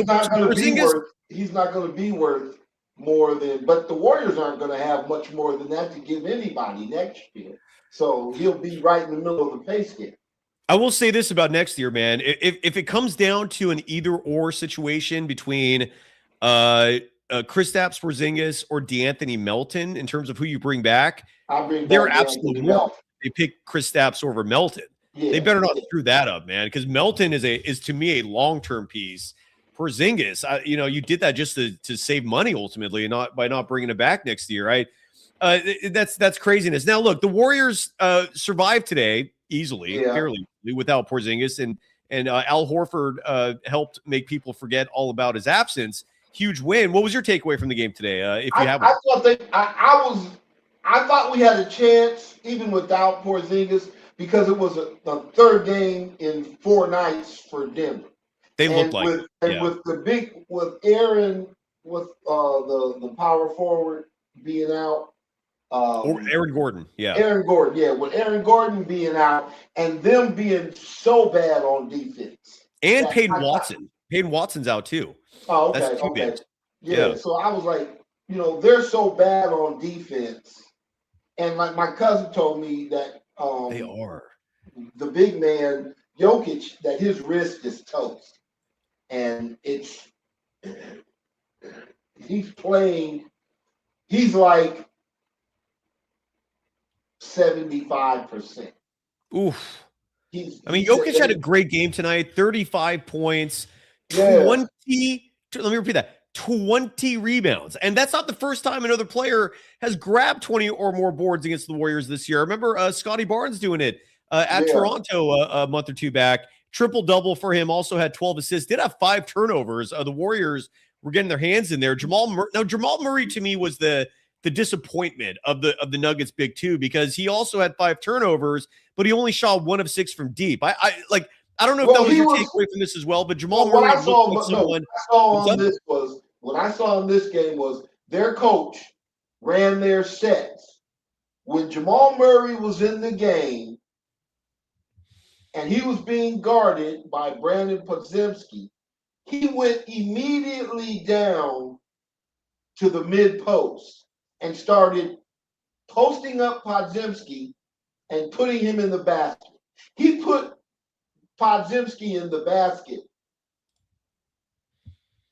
not going to be worth more than, but the Warriors aren't going to have much more than that to give anybody next year. So he'll be right in the middle of the pay scale. I will say this about next year, man. If it comes down to an either-or situation between Kristaps Porzingis or DeAnthony Melton in terms of who you bring back, they're absolutely wrong. They pick Kristaps over Melton. They better not screw that up, man, because Melton is to me a long-term piece. Porzingis, you did that just to save money ultimately, and not by not bringing it back next year, right? That's craziness. Now, look, the Warriors survived today easily, fairly without Porzingis, and Al Horford helped make people forget all about his absence. Huge win. What was your takeaway from the game today? If you have one? I thought we had a chance even without Porzingis because it was a third game in 4 nights for Denver. They looked like with Aaron, with the power forward being out. Or Aaron Gordon, with Aaron Gordon being out and them being so bad on defense. And Payton Watson. Payton Watson's out too. Oh, okay. That's 2 games. Yeah, so I was like, they're so bad on defense. And like my cousin told me that They are. the big man, Jokic, that his wrist is toast. And he's like 75%. Oof. Jokic had a great game tonight, 35 points, 20, let me repeat that, 20 rebounds. And that's not the first time another player has grabbed 20 or more boards against the Warriors this year. I remember Scotty Barnes doing it at Toronto a month or two back. Triple-double for him, also had 12 assists, did have 5 turnovers. The Warriors were getting their hands in there. Jamal Murray to me was the disappointment of the Nuggets big two, because he also had 5 turnovers, but he only shot 1 of 6 from deep. I don't know if that was your takeaway from this as well, but Jamal Murray What I saw in this game was their coach ran their sets. When Jamal Murray was in the game and he was being guarded by Brandon Podziemski, he went immediately down to the mid-post and started posting up Podziemski and putting him in the basket. He put Podziemski in the basket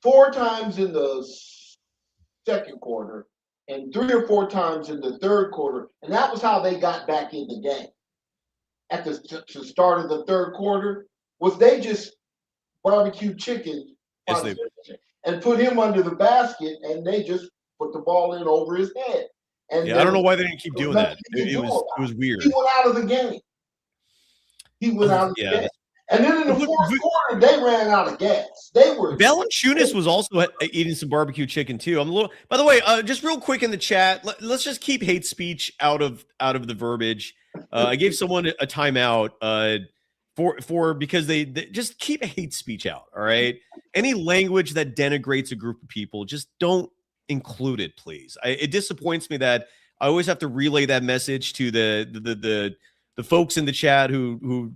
4 times in the second quarter and 3 or 4 times in the third quarter, and that was how they got back in the game. At the start of the third quarter, was they just barbecue chicken and put him under the basket, and they just put the ball in over his head. And I don't know why they didn't keep doing that. It was weird. He went out of the game. Game. And then in the fourth quarter, they ran out of gas. Valanciunas was also eating some barbecue chicken too. By the way, just real quick in the chat, let's just keep hate speech out of the verbiage. I gave someone a timeout because they just keep hate speech out. All right, any language that denigrates a group of people, just don't include it, please. It disappoints me that I always have to relay that message to the folks in the chat who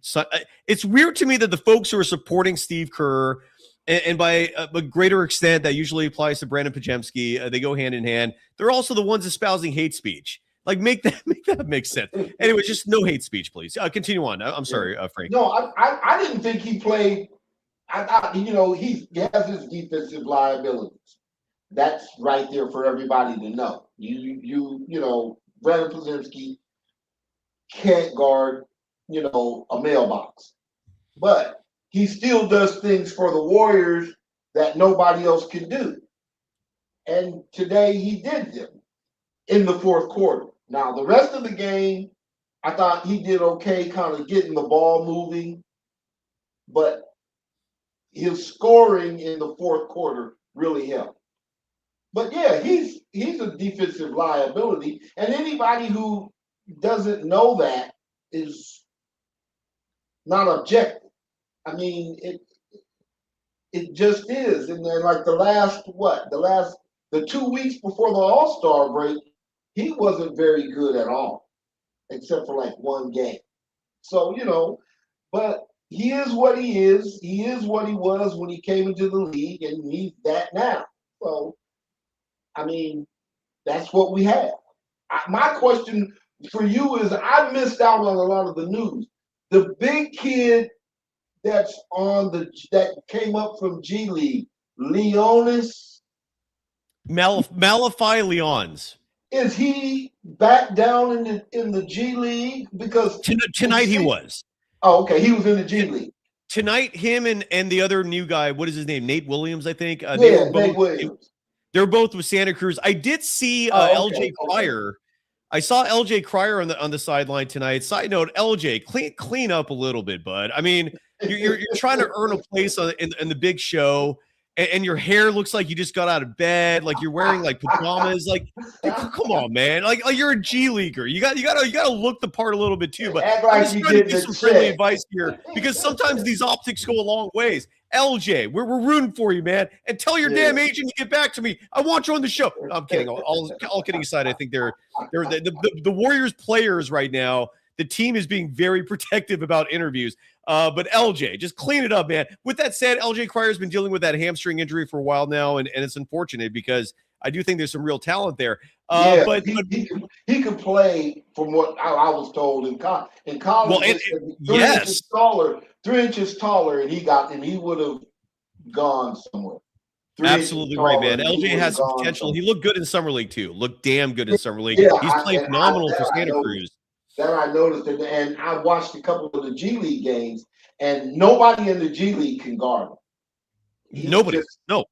it's weird to me that the folks who are supporting Steve Kerr and by a greater extent that usually applies to Brandon Podziemski, they go hand in hand. They're also the ones espousing hate speech. Like make that make sense. Anyway, just no hate speech, please. Continue on. I'm sorry, Frank. No, I didn't think he played. I thought he has his defensive liabilities. That's right there for everybody to know. Brandon Podziemski can't guard, a mailbox. But he still does things for the Warriors that nobody else can do. And today he did them in the fourth quarter. Now, the rest of the game, I thought he did okay kind of getting the ball moving. But his scoring in the fourth quarter really helped. But yeah, he's a defensive liability. And anybody who doesn't know that is not objective. I mean, it just is. And then like the 2 weeks before the All-Star break, he wasn't very good at all, except for like one game. So, but he is what he is. He is what he was when he came into the league, and he's that now. So, I mean, that's what we have. My question for you is, I missed out on a lot of the news. The big kid that came up from G League, Leonis. Malachi Leons. Is he back down in the G League? Because tonight he was. Oh, okay. He was in the G League. Tonight, him and the other new guy, what is his name? Nate Williams, I think. Nate Williams. They're both with Santa Cruz. I did see LJ Cryer. I saw LJ Cryer on the sideline tonight. Side note, LJ, clean up a little bit, bud. I mean, you're trying to earn a place in the big show, and your hair looks like you just got out of bed, like you're wearing like pajamas. Like, come on, man. Like you're a G leaguer. You gotta look the part a little bit too. But I'm just trying to give some friendly advice here, because sometimes these optics go a long ways. LJ, we're rooting for you, man. And tell your damn agent to get back to me. I want you on the show. No, I'm kidding. All kidding aside, I think they're the Warriors players right now. The team is being very protective about interviews. But LJ, just clean it up, man. With that said, LJ Cryer has been dealing with that hamstring injury for a while now, and it's unfortunate because I do think there's some real talent there. Yeah, But he could play from what I was told in college. In college, Well, he was 3 inches taller, 3 inches taller, and he would have gone somewhere. 3 inches absolutely right, man. taller, and he LJ would has have some gone potential. somewhere. He looked good in summer league too. Looked damn good in summer league. Yeah, He's played phenomenal for Santa Cruz. That I noticed, and I watched a couple of the G League games, and nobody in the G League can guard him. Nobody,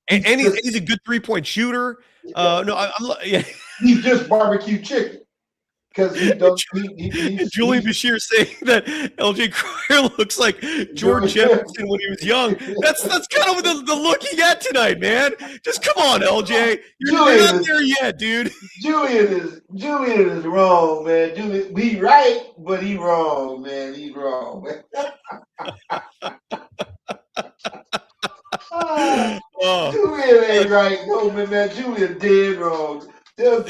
and he's a good 3-point shooter. Yeah. He's just barbecue chicken because he does. Julian Bashir saying that LJ Cryer looks like George Jefferson when he was young. That's kind of the look you got tonight, man. Just come on, LJ. You're not there yet, dude. Julian is wrong, man. Julian, he right, but he wrong, man. He's wrong, man. Julian ain't right. No, man. Julian dead wrong. It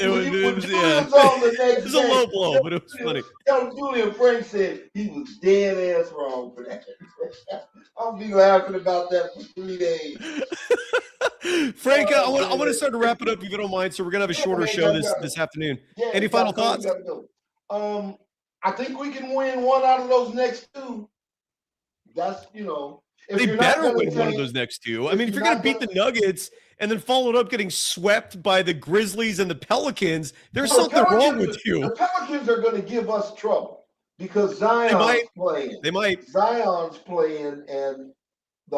was a low blow, but it was funny. Julian Frank said he was dead ass wrong for that. I'll be laughing about that for 3 days. Frank, I want to start to wrap it up if you don't mind. So we're gonna have a shorter show this afternoon. Yeah, any final thoughts? I think we can win one out of those next two. That's They better win one of those next two. I mean, if you're going to beat the Nuggets and then follow it up getting swept by the Grizzlies and the Pelicans, there's something wrong with you. The Pelicans are going to give us trouble because Zion's playing. They might. Zion's playing, and the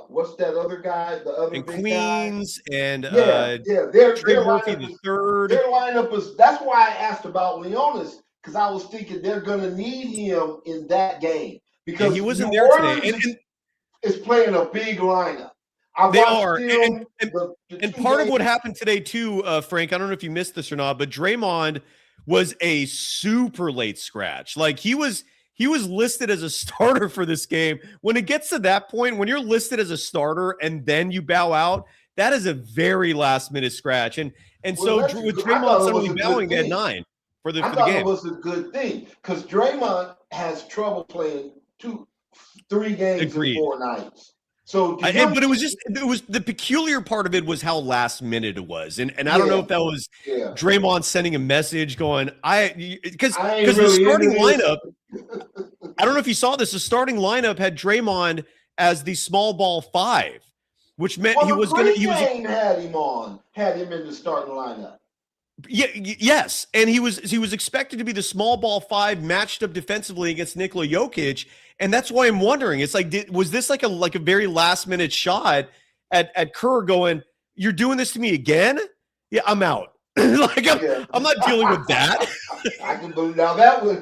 what's that other guy? The other and big Queens guy? and Their Murphy the third. Their lineup is. That's why I asked about Leonis, because I was thinking they're going to need him in that game because he wasn't there today. And is playing a big lineup. They are. And part of what happened today, too, Frank, I don't know if you missed this or not, but Draymond was a super late scratch. Like he was listed as a starter for this game. When it gets to that point, when you're listed as a starter and then you bow out, that is a very last minute scratch. And so with Draymond suddenly bowing, they had 9 for the game. It was a good thing because Draymond has trouble playing 3 games in 4 nights. So, but it was the peculiar part of it was how last minute it was, and I don't know if that was Draymond sending a message going, because the starting lineup. I don't know if you saw this. The starting lineup had Draymond as the small ball 5, which meant he was going to. Had him in the starting lineup. Yes, and he was expected to be the small ball 5 matched up defensively against Nikola Jokic, and that's why I'm wondering. It's like, was this like a very last minute shot at Kerr going, "You're doing this to me again? Yeah, I'm out." I'm not dealing with that. I can believe now that was.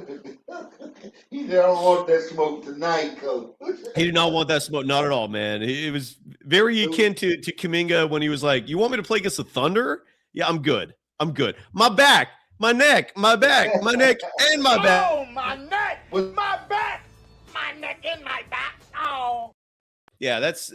He said, "I don't want that smoke tonight, Coach." He did not want that smoke, not at all, man. It was very akin to Kuminga when he was like, "You want me to play against the Thunder? Yeah, I'm good. I'm good. My back, my neck, my back, my neck, and my back." Oh, my neck, my back, my neck, and my back. Oh. Yeah, that's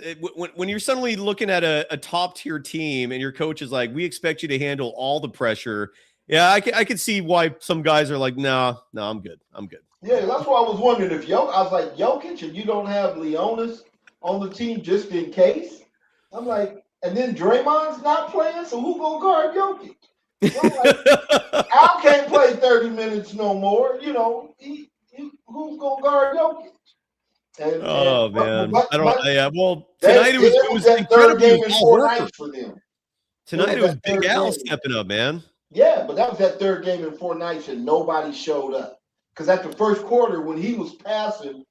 when you're suddenly looking at a top tier team and your coach is like, "We expect you to handle all the pressure." Yeah, I can see why some guys are like, "No, I'm good. I'm good." Yeah, that's why I was wondering if I was like, Jokic, and you don't have Leonis on the team just in case. I'm like, and then Draymond's not playing, so who gonna guard Jokic? Al can't play 30 minutes no more. Who's gonna guard Jokic? Man, I don't. Yeah, well, tonight it was that third game in incredible. 4 nights for them. Tonight it was Big Al stepping up, man. Yeah, but that was that third game in 4 nights, and nobody showed up. Because at the first quarter, when he was passing,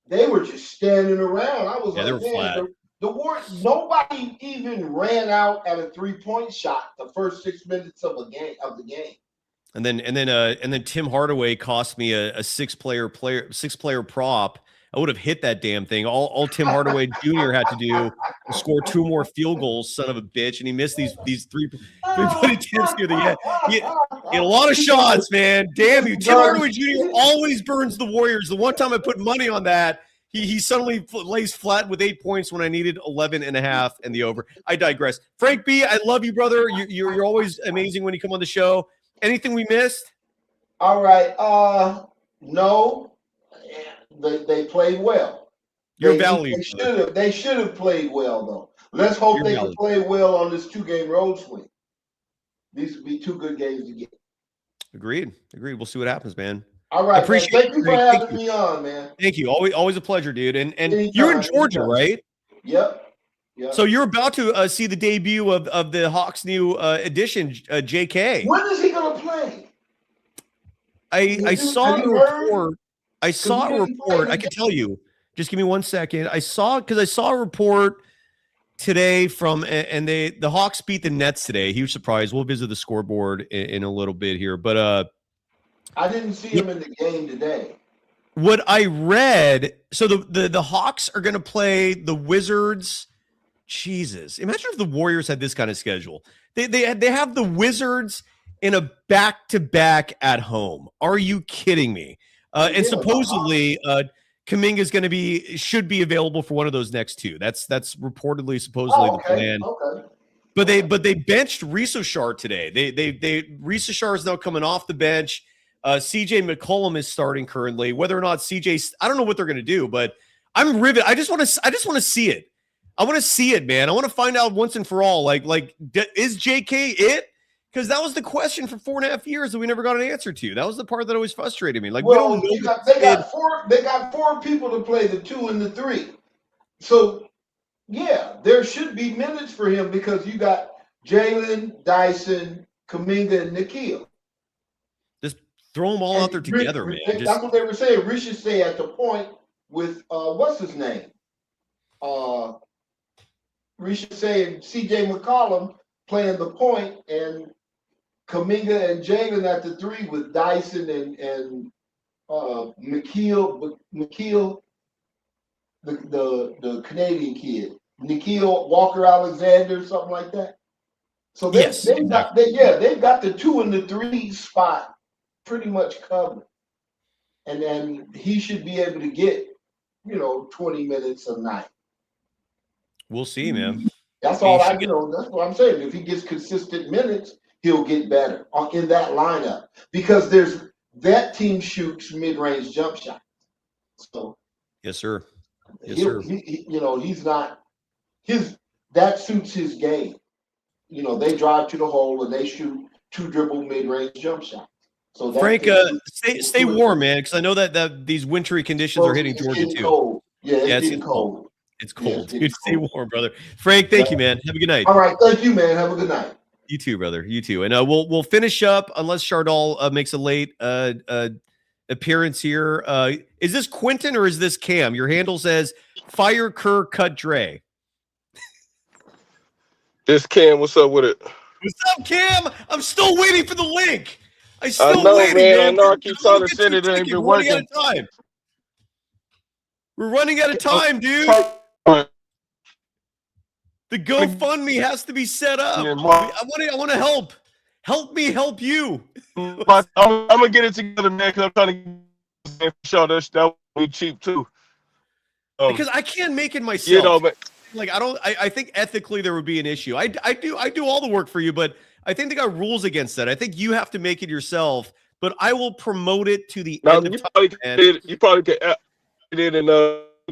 they were just standing around. I was they were flat. The Warriors, nobody even ran out at a 3-point shot the first 6 minutes of the game. And then Tim Hardaway cost me a 6-player prop. I would have hit that damn thing. All Tim Hardaway Jr. had to do was score 2 more field goals, son of a bitch, and he missed these three-point attempts near the end. He had a lot of shots, man. Damn you. Tim Hardaway Jr. always burns the Warriors. The one time I put money on that, he suddenly lays flat with 8 points when I needed 11.5 and the over. I digress. Frank B., I love you, brother. You're always amazing when you come on the show. Anything we missed? All right. No. They played well. They should have played well, though. Let's hope they can play well on this 2-game road swing. these would be two good games to get. Agreed. We'll see what happens, man. All right, man. Thank you for Thank having me on, man. Thank you. Always a pleasure, dude. And Anytime, you're in Georgia, anytime. right? Yep. So you're about to see the debut of the Hawks' new addition, JK. When is he going to play? I saw a report. I can tell you. Just give me 1 second. I saw a report today from, and the Hawks beat the Nets today. Huge surprise. We'll visit the scoreboard in a little bit here, but I didn't see him in the game today. What I read, so the Hawks are going to play the Wizards. Jesus, imagine if the Warriors had this kind of schedule. They have the Wizards in a back-to-back at home. Are you kidding me? And supposedly, Kuminga should be available for one of those next two. That's supposedly the plan. Okay. But they benched Shard today. Shard is now coming off the bench. CJ McCollum is starting currently. Whether or not I don't know what they're going to do, but I'm riveted. I just want to see it. I want to see it, man. I want to find out once and for all. Like is JK it? Because that was the question for 4.5 years that we never got an answer to. That was the part that always frustrated me. Like, we don't know. They got four people to play the 2 and the 3. So yeah, there should be minutes for him because you got Jalen, Dyson, Kuminga, and Nikhil. Throw them all out there together, man. That's what they were saying. Rich should stay at the point with what's his name? Rich should say CJ McCollum playing the point and Kuminga and Jalen at the 3 with Dyson and Nikhil, the Canadian kid, Nikhil Walker-Alexander, something like that. So they've got the 2 and the 3 spot pretty much covered, and then he should be able to get 20 minutes a night. We'll see, man. That's all I know. That's what I'm saying. If he gets consistent minutes, he'll get better in that lineup because that team shoots mid-range jump shots. So yes, sir. He's not that suits his game. They drive to the hole and they shoot 2 dribble mid-range jump shots. So Frank, stay warm, man, because I know that these wintry conditions are hitting Georgia too. Cold. Yeah, it's getting cold. It's cold. Dude, stay warm, brother. Frank, thank you, man. Have a good night. All right, thank you, man. Have a good night. You too, brother. You too. And we'll finish up unless Shardall makes a late appearance here. Is this Quentin or is this Cam? Your handle says Fire Kerr Cut Dre. This Cam, what's up with it? What's up, Cam? I'm still waiting for the link. I know, waiting, man. I know. I keep trying to send it. It ain't been working. We're running out of time, dude. The GoFundMe has to be set up. Yeah, I want to help. Help me help you. I'm gonna get it together, man. Because I'm trying to show that would be cheap too. Because I can't make it myself. But like I think ethically there would be an issue. I do all the work for you, but I think they got rules against that. I think you have to make it yourself. But I will promote it to the end of time. You probably could it and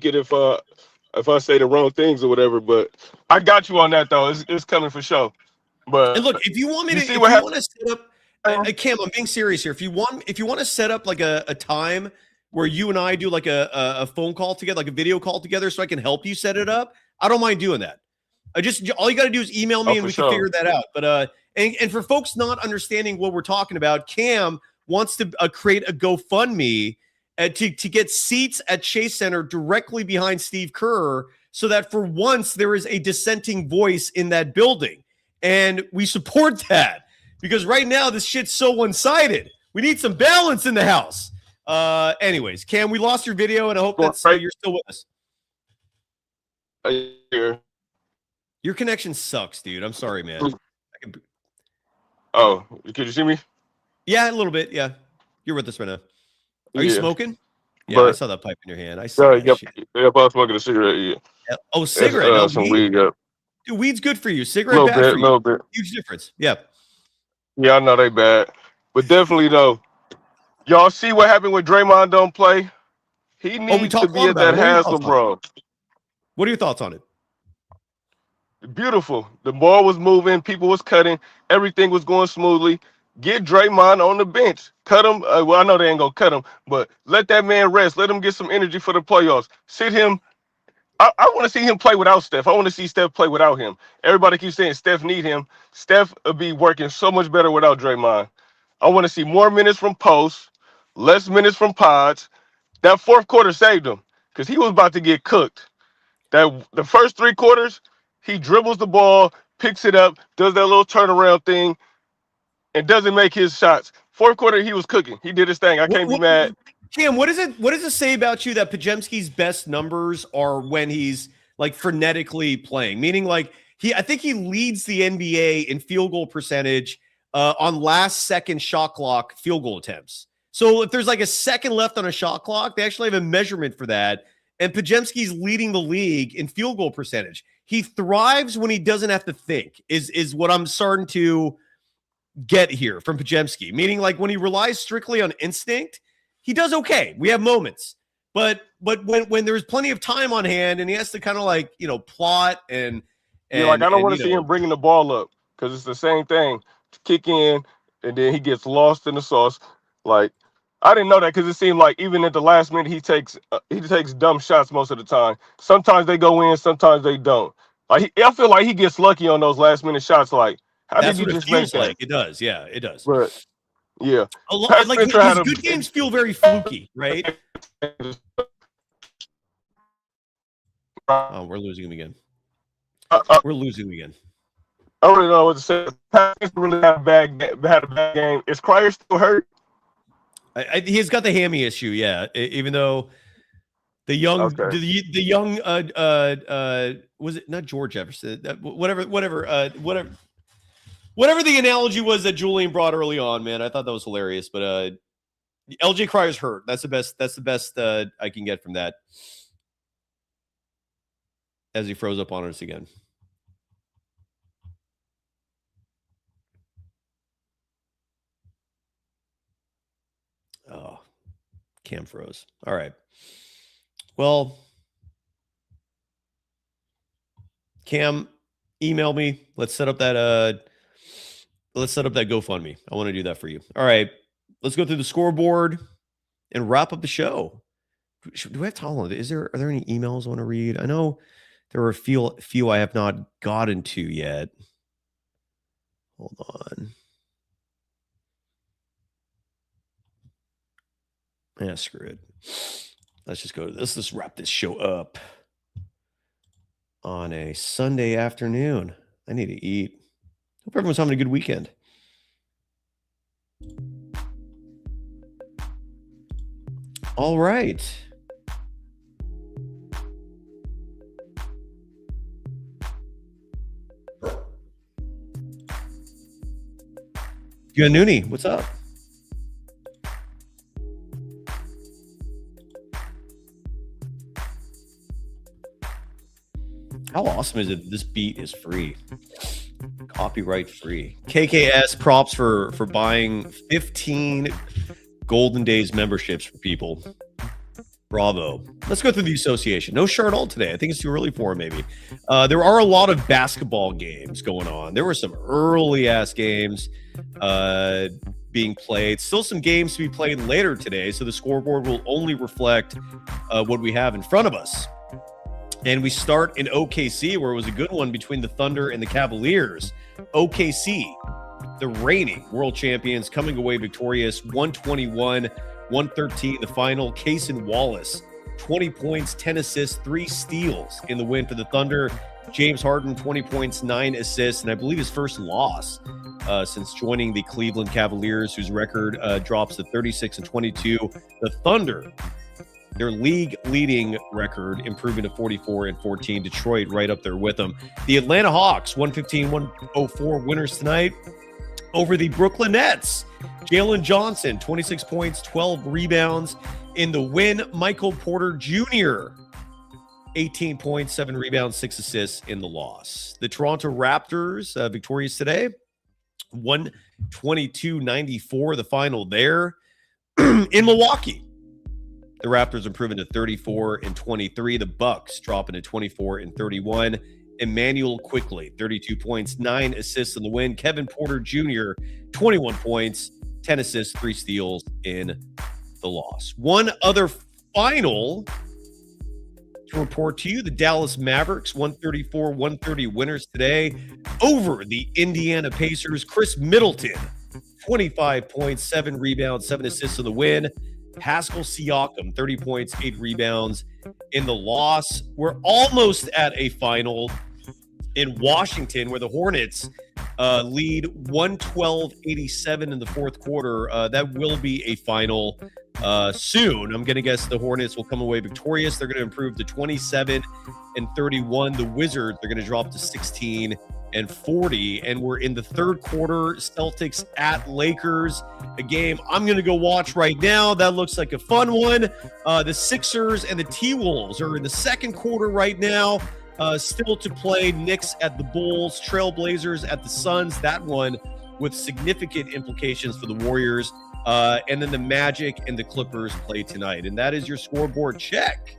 get if I say the wrong things or whatever. But I got you on that though. It's coming for sure. But and look, if you want me to, if you want to set up, Cam, I'm being serious here. If you want to set up like a time where you and I do like a phone call together, like a video call together, so I can help you set it up, I don't mind doing that. All you got to do is email me and we can figure that out. But and for folks not understanding what we're talking about, Cam wants to create a GoFundMe to get seats at Chase Center directly behind Steve Kerr, so that for once there is a dissenting voice in that building. And we support that because right now this shit's so one-sided. We need some balance in the house. Anyways, Cam, we lost your video, and I hope that's you're still with us. Your connection sucks, dude. I'm sorry, man. Oh, can you see me? Yeah, a little bit. Yeah, you're with us right now. Are you smoking? Yeah, but, I saw that pipe in your hand. I saw that shit. Yeah, I was smoking a cigarette. Yeah. Oh, cigarette. Some weed. Yeah. Dude, weed's good for you. Cigarette bad for you. Little bit. Huge difference. Yeah. Yeah, I know they bad, but definitely though. Y'all see what happened when Draymond don't play? He needs to be at that Haslam, bro. What are your thoughts on it? Beautiful. The ball was moving. People was cutting. Everything was going smoothly. Get Draymond on the bench. Cut him. Well, I know they ain't going to cut him, but let that man rest. Let him get some energy for the playoffs. Sit him. I want to see him play without Steph. I want to see Steph play without him. Everybody keeps saying Steph need him. Steph will be working so much better without Draymond. I want to see more minutes from Post, less minutes from Pods. That fourth quarter saved him because he was about to get cooked. The first 3 quarters, he dribbles the ball, picks it up, does that little turnaround thing, and doesn't make his shots. Fourth quarter, he was cooking. He did his thing. I can't be mad. Cam, what does it say about you that Podziemski's best numbers are when he's like frenetically playing? Meaning, like I think he leads the NBA in field goal percentage on last second shot clock field goal attempts. So if there's like a second left on a shot clock, they actually have a measurement for that. And Podziemski's leading the league in field goal percentage. He thrives when he doesn't have to think. Is what I'm starting to get here from Podziemski. Meaning, like when he relies strictly on instinct, he does okay. We have moments, but when there's plenty of time on hand and he has to kind of like, plot and I don't want to see him bringing the ball up because it's the same thing. Kick in and then he gets lost in the sauce. Like I didn't know that because it seemed like even at the last minute he takes dumb shots most of the time. Sometimes they go in, sometimes they don't. Like I feel like he gets lucky on those last minute shots. Like how that's did you what just it feels make that? like. It does, yeah, it does. But yeah, like his good games feel very fluky, right? Oh, we're losing him again. We're losing him again. I don't really know what to say. Packers really had a bad game. Is Cryer still hurt? He's got the hammy issue, yeah. Even though the young, the young, was it not George Jefferson? Whatever the analogy was that Julian brought early on, man. I thought that was hilarious. But LJ Cryer's hurt. That's the best. That's the best I can get from that. As he froze up on us again. Oh, Cam froze. All right. Well, Cam, email me. Let's set up that GoFundMe. I want to do that for you. All right. Let's go through the scoreboard and wrap up the show. Do we have time? Are there any emails I want to read? I know there are a few I have not gotten to yet. Hold on. Yeah, screw it. Let's just wrap this show up on a Sunday afternoon. I need to eat. Hope everyone's having a good weekend. All right. Good Noonie, what's up? How awesome is it? This beat is free, copyright free. KKS props for buying 15 Golden Days memberships for people. Bravo. Let's go through the association. No Shardall today. I think it's too early for him, maybe. There are a lot of basketball games going on. There were some early-ass games being played. Still some games to be played later today, so the scoreboard will only reflect what we have in front of us. And we start in OKC, where it was a good one between the Thunder and the Cavaliers. OKC, the reigning world champions, coming away victorious, 121-113, the final. Cason Wallace, 20 points, 10 assists, 3 steals in the win for the Thunder. James Harden, 20 points, 9 assists, and I believe his first loss since joining the Cleveland Cavaliers, whose record drops to 36-22. The Thunder, their league-leading record, improving to 44-14. Detroit right up there with them. The Atlanta Hawks, 115-104 winners tonight over the Brooklyn Nets. Jalen Johnson, 26 points, 12 rebounds in the win. Michael Porter Jr., 18 points, 7 rebounds, 6 assists in the loss. The Toronto Raptors, victorious today, 122-94, the final there. In Milwaukee, the Raptors improving to 34-23. The Bucks dropping to 24-31. Emmanuel Quickly, 32 points, 9 assists in the win. Kevin Porter Jr., 21 points, 10 assists, 3 steals in the loss. One other final to report to you, the Dallas Mavericks, 134-130 winners today over the Indiana Pacers. Chris Middleton, 25 points, 7 rebounds, 7 assists in the win. Pascal Siakam, 30 points, 8 rebounds in the loss. We're almost at a final in Washington where the Hornets lead 112-87 in the fourth quarter. That will be a final soon. I'm going to guess the Hornets will come away victorious. They're going to improve to 27-31. The Wizards are going to drop to 16-40. And we're in the third quarter. Celtics at Lakers, a game I'm going to go watch right now. That looks like a fun one. The Sixers and the T-Wolves are in the second quarter right now. Still to play. Knicks at the Bulls, Trailblazers at the Suns. That one with significant implications for the Warriors. And then the Magic and the Clippers play tonight. And that is your scoreboard check.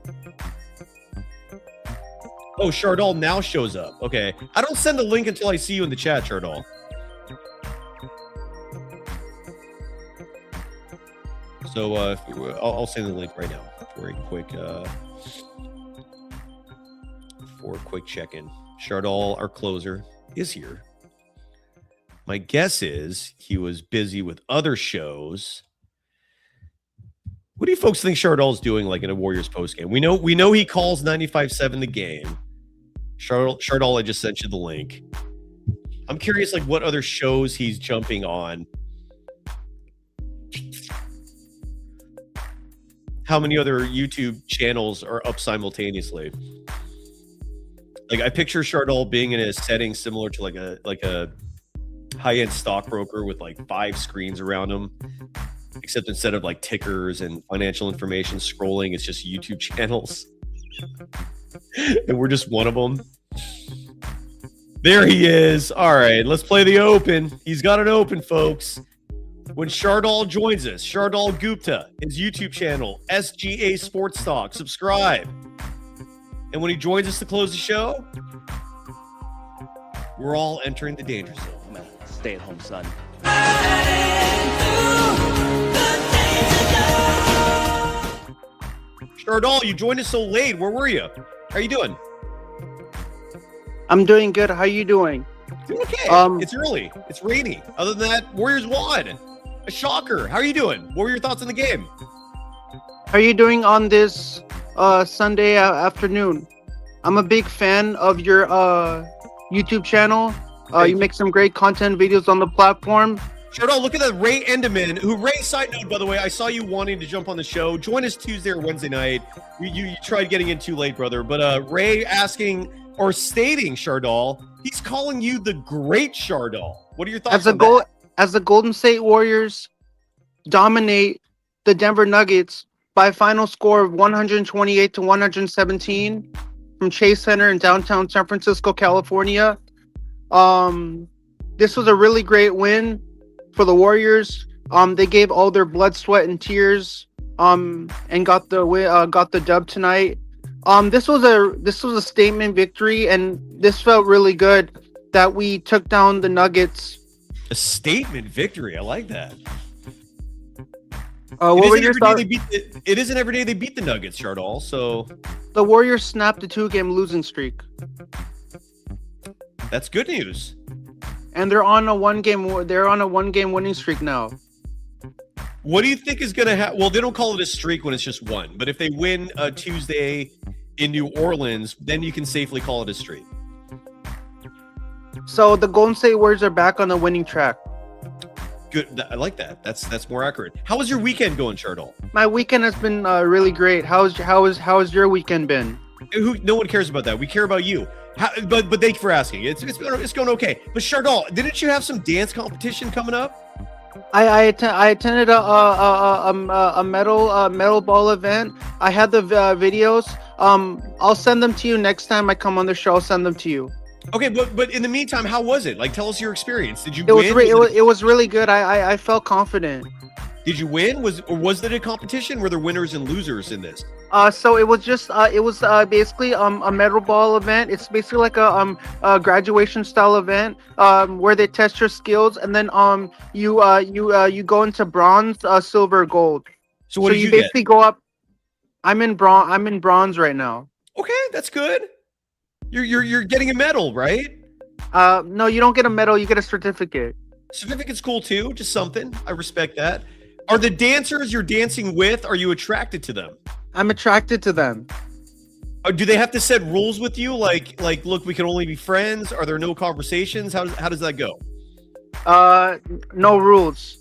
Oh, Shardall now shows up. Okay. I don't send the link until I see you in the chat, Shardall. So I'll send the link right now for a quick check-in. Shardall, our closer, is here. My guess is he was busy with other shows. What do you folks think Shardall's doing like in a Warriors postgame? We know he calls 95.7 the game. Shardall, I just sent you the link. I'm curious like what other shows he's jumping on. How many other YouTube channels are up simultaneously? Like I picture Shardall being in a setting similar to like a high-end stockbroker with like 5 screens around him, except instead of like tickers and financial information scrolling, it's just YouTube channels. And we're just one of them. There he is. All right, let's play the open. He's got it open, folks. When Shardall joins us, Shardall Gupta, his YouTube channel, SGA Sports Talk. Subscribe. And when he joins us to close the show, we're all entering the danger zone. Stay at home, son. Shardall, you joined us so late. Where were you? How are you doing? I'm doing good. How you doing? Doing okay. It's early. It's rainy. Other than that, Warriors won. A shocker. How are you doing? What were your thoughts on the game? How are you doing on this Sunday afternoon? I'm a big fan of your YouTube channel. You make some great content videos on the platform. Shardall, look at that Ray Endeman, who Ray, side note, by the way, I saw you wanting to jump on the show. Join us Tuesday or Wednesday night. You tried getting in too late, brother. But Ray asking or stating, Shardall, he's calling you the great Shardall. What are your thoughts on that? As the Golden State Warriors dominate the Denver Nuggets by a final score of 128-117 from Chase Center in downtown San Francisco, California. This was a really great win for the Warriors. They gave all their blood, sweat, and tears, and got the dub tonight. This was a statement victory, and this felt really good that we took down the Nuggets. A statement victory. I like that. What were your thoughts? It isn't every day they beat the Nuggets, Shardall. So the Warriors snapped a 2-game losing streak. That's good news. And they're on a 1-game winning streak now. What do you think is going to happen? Well, they don't call it a streak when it's just one. But if they win Tuesday in New Orleans, then you can safely call it a streak. So the Golden State Warriors are back on the winning track. Good. I like that. That's more accurate. How was your weekend going, Shardall? My weekend has been really great. How's your weekend been? No one cares about that. We care about you. But thank you for asking. It's going okay. But Shardall, didn't you have some dance competition coming up? I attended a metal ball event. I had the videos. I'll send them to you next time I come on the show. I'll send them to you. Okay, but in the meantime, how was it? Like, tell us your experience. Did you win? It was really good. I felt confident. Did you win? Was it a competition? Were there winners and losers in this? So it was just basically a metal ball event. It's basically like a graduation style event where they test your skills, and then you go into bronze, silver, gold. So what did you you get? basically go up. I'm in bronze right now. Okay, that's good. You're getting a medal, right? No, you don't get a medal. You get a certificate. Certificate's cool too. Just something. I respect that. Are the dancers you're dancing with? Are you attracted to them? I'm attracted to them. Do they have to set rules with you? Like, look, we can only be friends. Are there no conversations? How does that go? No rules.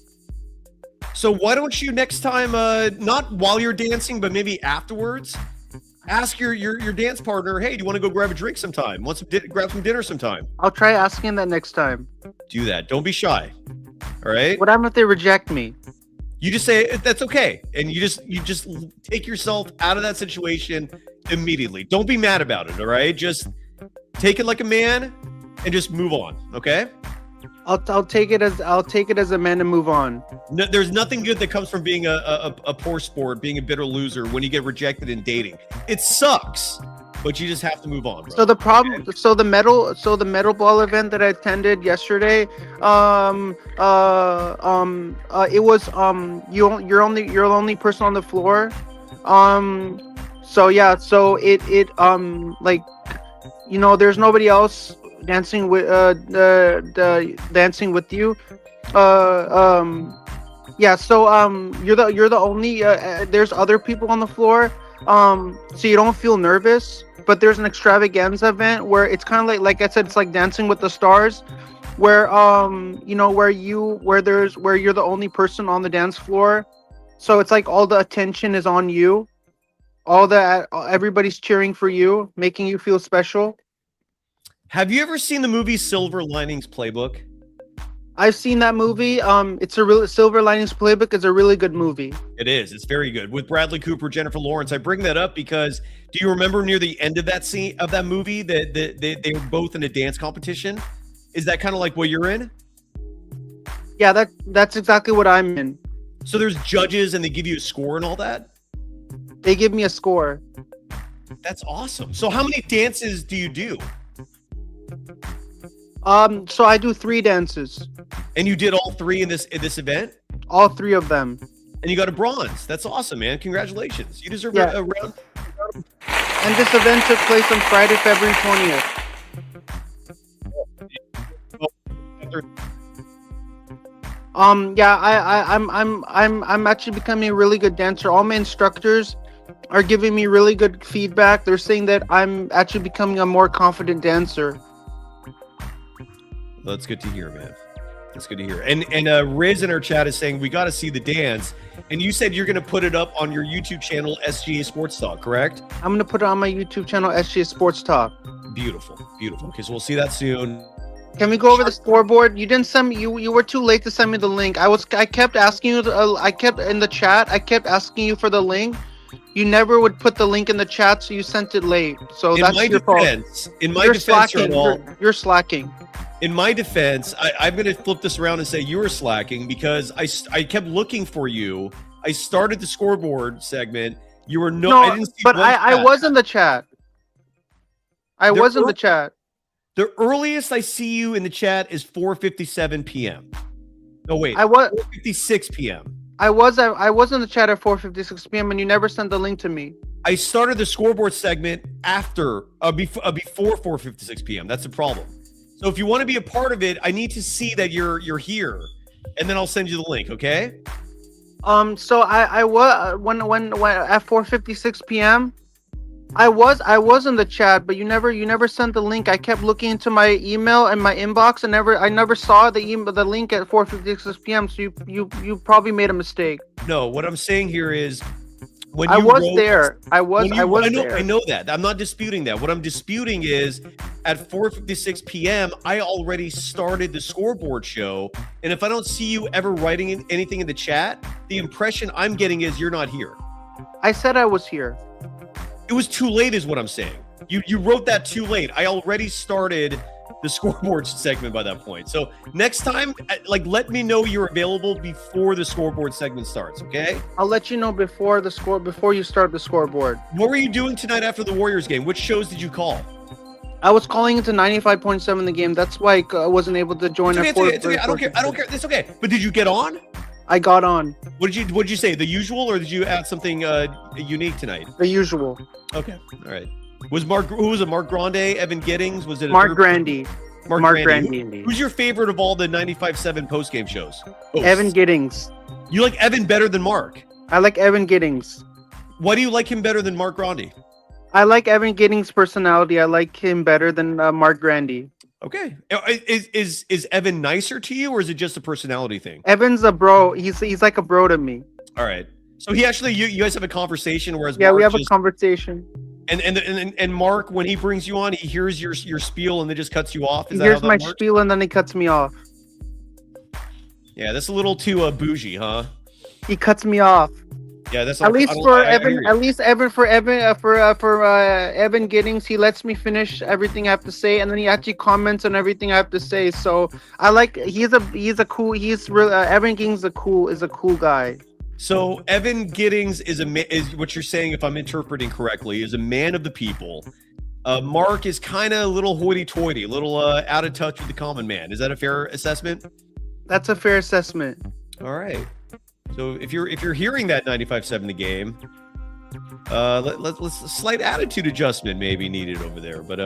So why don't you next time, not while you're dancing, but maybe afterwards, ask your dance partner, hey, do you want to go grab a drink sometime? Grab some dinner sometime? I'll try asking that next time. Do that. Don't be shy. All right. What happens if they reject me? You just say that's okay, and you just take yourself out of that situation immediately. Don't be mad about it. All right. Just take it like a man and just move on. Okay. I'll take it as a man to move on. No, there's nothing good that comes from being a poor sport, being a bitter loser when you get rejected in dating. It sucks, but you just have to move on, bro. So the problem, so the metal ball event that I attended yesterday, it was you're the only person on the floor. So yeah, so it like, you know, there's nobody else dancing with dancing with you. Yeah, so you're the only there's other people on the floor, so you don't feel nervous. But there's an extravaganza event where it's kind of like I said, it's like Dancing with the Stars, where you know, where you're the only person on the dance floor, so it's like all the attention is on you, everybody's cheering for you, making you feel special. Have you ever seen the movie Silver Linings Playbook? I've seen that movie. It's a real Silver Linings Playbook is a really good movie. It is. It's very good with Bradley Cooper, Jennifer Lawrence. I bring that up because do you remember near the end of that scene of that movie that they were both in a dance competition? Is that kind of like what you're in? Yeah, that's exactly what I'm in. So there's judges and they give you a score and all that? They give me a score. That's awesome. So how many dances do you do? So I do 3 dances. And you did all 3 in this event? All 3 of them. And you got a bronze. That's awesome, man. Congratulations. You deserve a round. And this event took place on Friday, February 20th. Yeah, I'm actually becoming a really good dancer. All my instructors are giving me really good feedback. They're saying that I'm actually becoming a more confident dancer. That's good to hear, man. That's good to hear. And Riz in our chat is saying we got to see the dance. And you said you're going to put it up on your YouTube channel, SGA Sports Talk, correct? I'm going to put it on my YouTube channel, SGA Sports Talk. Beautiful, beautiful. Okay, so we'll see that soon. Can we go over the scoreboard? You didn't send me. You were too late to send me the link. I kept asking you. I kept in the chat. I kept asking you for the link. You never would put the link in the chat, so you sent it late. So that's your fault. In my defense, you're slacking. In my defense, I'm going to flip this around and say you were slacking because I kept looking for you. I started the scoreboard segment. You were I didn't see but I was in the chat. I was in the chat. The earliest I see you in the chat is 4:57 p.m. No, wait. 4:56 p.m. I was in the chat at 4:56 p.m. and you never sent the link to me. I started the scoreboard segment after before 4:56 p.m. That's the problem. So if you want to be a part of it, I need to see that you're here, and then I'll send you the link. Okay? So I was when at 4:56 p.m. I was in the chat, but you never sent the link. I kept looking into my email and my inbox, and I never saw the link at 4:56 p.m. So you probably made a mistake. No, what I'm saying here is when I was there. I was there. I know that. I'm not disputing that. What I'm disputing is at 4:56 p.m. I already started the scoreboard show, and if I don't see you ever writing anything in the chat, the impression I'm getting is you're not here. I said I was here. It was too late is what I'm saying. You wrote that too late. I already started the scoreboard segment by that point. So next time, like, let me know you're available before the scoreboard segment starts, okay? I'll let you know before you start the scoreboard. What were you doing tonight after the Warriors game? Which shows did you call? I was calling into 95.7 the game. That's why I wasn't able to join. It's okay. I don't care. It's okay. But did you get on? I got on. What did you say? The usual, or did you add something unique tonight? The usual. Okay. All right. Who was it? Mark Grande, Evan Giddings? Was it Mark Grandy? Mark Grandy. Who's your favorite of all the 95.7 postgame shows? Evan Giddings. You like Evan better than Mark? I like Evan Giddings. Why do you like him better than Mark Grande? I like Evan Giddings' personality. I like him better than Mark Grandy. Okay. Is Evan nicer to you, or is it just a personality thing? Evan's a bro. He's like a bro to me. All right. So he actually, you guys have a conversation, whereas yeah, Mark we have a conversation. And Mark, when he brings you on, he hears your spiel and then just cuts you off. He hears my spiel and then he cuts me off. Yeah, that's a little too bougie, huh? He cuts me off. Yeah, that's at least for Evan. At least for Evan Giddings, he lets me finish everything I have to say, and then he actually comments on everything I have to say. So I like. Evan Giddings is a cool guy. So Evan Giddings is what you're saying, if I'm interpreting correctly, is a man of the people. Mark is kind of a little hoity-toity, a little out of touch with the common man. Is that a fair assessment? That's a fair assessment. All right. So if you're hearing that 95.7 the game, let's a slight attitude adjustment may be needed over there. But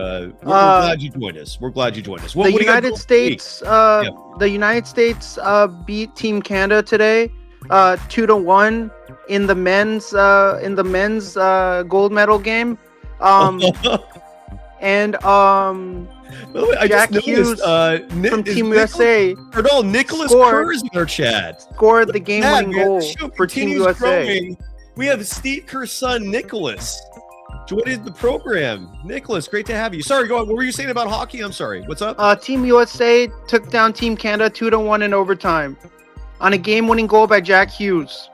we're glad you joined us. The United States, the United States beat Team Canada today, 2-1 in the men's gold medal game. And Jack Hughes from Team USA. Nicholas Kerr is in our chat. Scored the game-winning goal for Team USA. Growing. We have Steve Kerr's son, Nicholas, joining the program. Nicholas, great to have you. Sorry, go on. What were you saying about hockey? I'm sorry. What's up? Team USA took down Team Canada 2-1 in overtime on a game-winning goal by Jack Hughes.